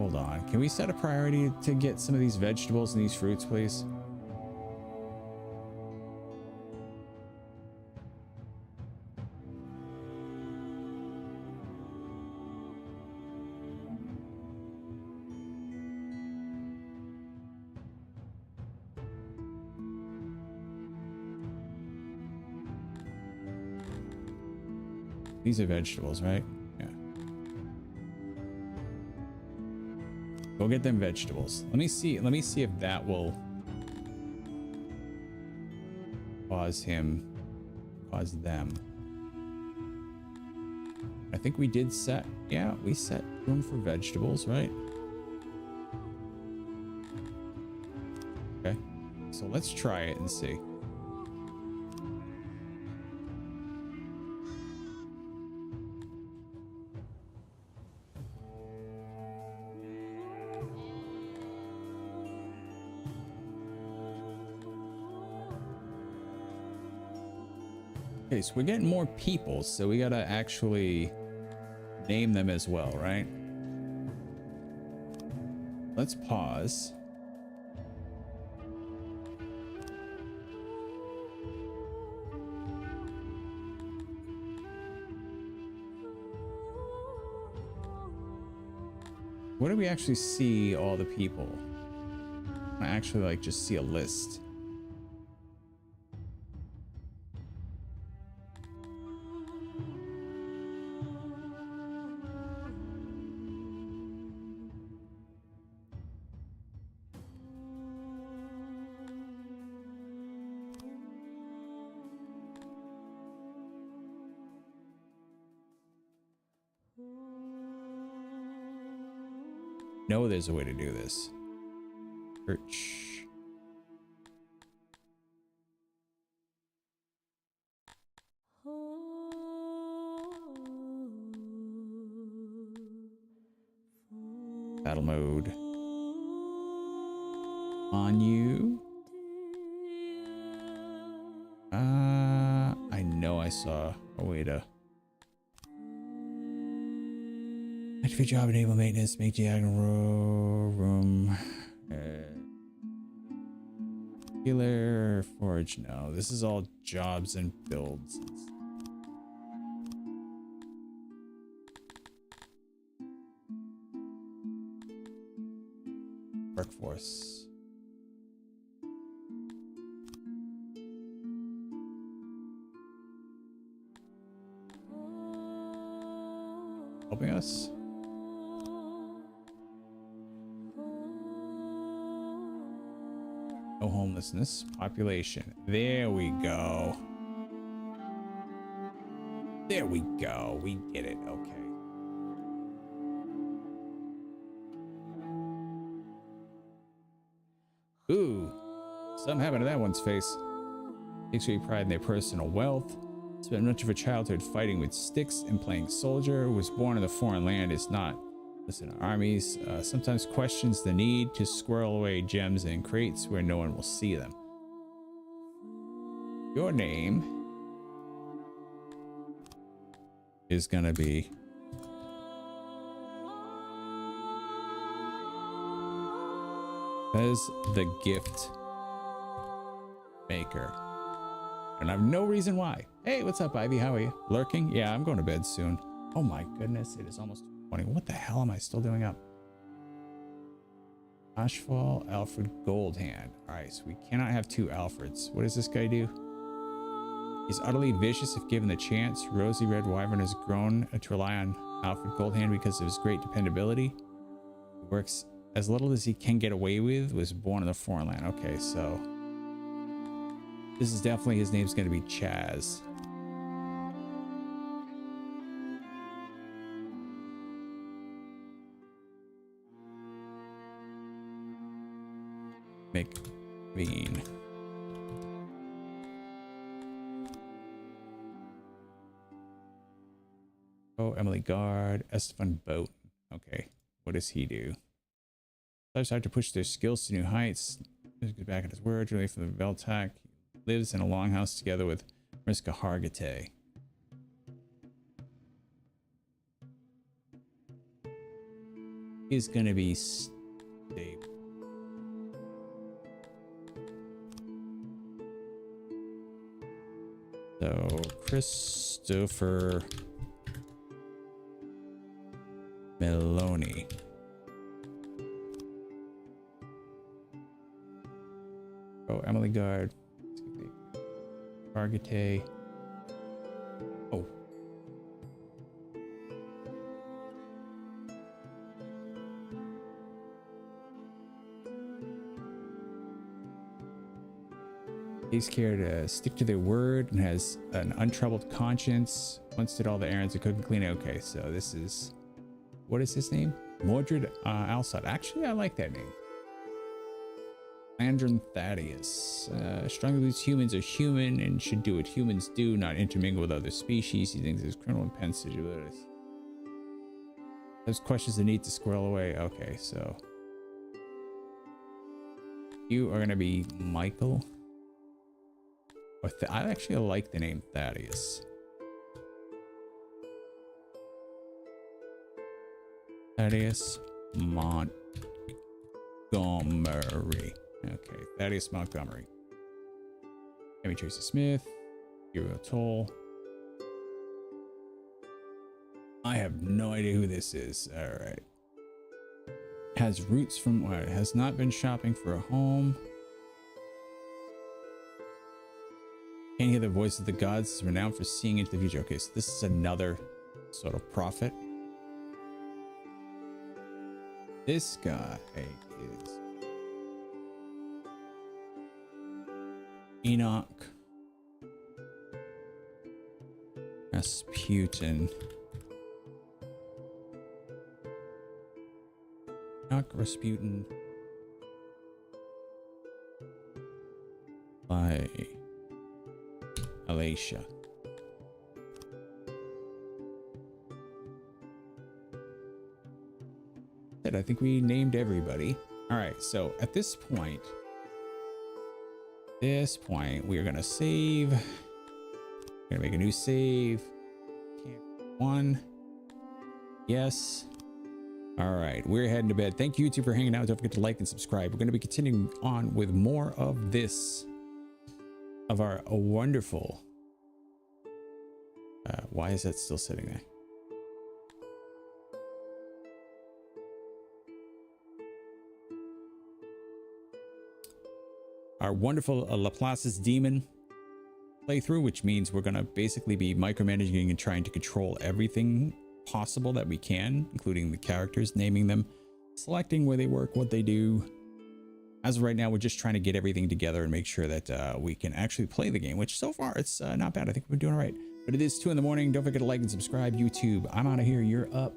Hold on. Can we set a priority to get some of these vegetables and these fruits, please? These are vegetables, right? Yeah. Go get them vegetables. Let me see if that will cause them. I think we did set, yeah, we set room for vegetables, right? Okay. So let's try it and see. Okay, so we're getting more people, so we gotta actually name them as well, right? Let's pause. Where do we actually see all the people? I actually like just see a list. No, there's a way to do this. Search. Battle mode. On you. I know I saw a way to activate job, enable maintenance, make diagonal room. Healer, forge. No, this is all jobs and builds. Workforce. Helping us. No homelessness. Population. There we go. There we go. We did it. Okay. Ooh. Something happened to that one's face. Takes great pride in their personal wealth. Spent much of her childhood fighting with sticks and playing soldier. Was born in a foreign land. Is not listen to armies. Sometimes questions the need to squirrel away gems in crates where no one will see them. Your name is gonna be Fez the Gift Maker. And I have no reason why. Hey, what's up, Ivy? How are you? Lurking? Yeah, I'm going to bed soon. Oh my goodness, it is almost 20. What the hell am I still doing up? Ashfall, Alfred Goldhand. Alright, so we cannot have two Alfreds. What does this guy do? He's utterly vicious if given the chance. Rosy Red Wyvern has grown to rely on Alfred Goldhand because of his great dependability. He works as little as he can get away with. Was born in a foreign land. Okay, so this is definitely, his name's going to be Chaz. McBean. Oh, Emily Guard, Estefan Boat. Okay, what does he do? Players have to push their skills to new heights. Get back at his word, really from the Veltac. Lives in a longhouse together with Mariska Hargitay. is going to be stable. So Christopher Meloni. Oh, Emily Gard. Margate. Oh. Takes care to stick to their word and has an untroubled conscience. Once did all the errands and cook and clean. Okay, so this is, what is his name? Mordred Alsot. Actually, I like that name. Landron Thaddeus. Strongly believes humans are human and should do what humans do, not intermingle with other species. He thinks there's criminal impensity. Those questions that need to squirrel away. Okay, so you are gonna be Michael. Or I actually like the name Thaddeus. Thaddeus Montgomery. Okay, Thaddeus Montgomery. Amy Tracy Smith. Hero Toll. I have no idea who this is. All right. Has roots from what? Has not been shopping for a home. Can't hear the voice of the gods. Is renowned for seeing into the future. Okay, so this is another sort of prophet. This guy is Enoch Rasputin. Enoch Rasputin by Alacia. I think we named everybody. All right, so at this point, we are gonna save. Gonna make a new save. One. Yes. All right, we're heading to bed. Thank you YouTube for hanging out. Don't forget to like and subscribe. We're going to be continuing on with more of this, of our wonderful. Why is that still sitting there? Our wonderful Laplace's demon playthrough, which means we're going to basically be micromanaging and trying to control everything possible that we can, including the characters, naming them, selecting where they work, what they do. As of right now, we're just trying to get everything together and make sure that we can actually play the game, which so far it's not bad. I think we're doing all right, but it is 2 in the morning. Don't forget to like and subscribe. YouTube, I'm out of here. You're up.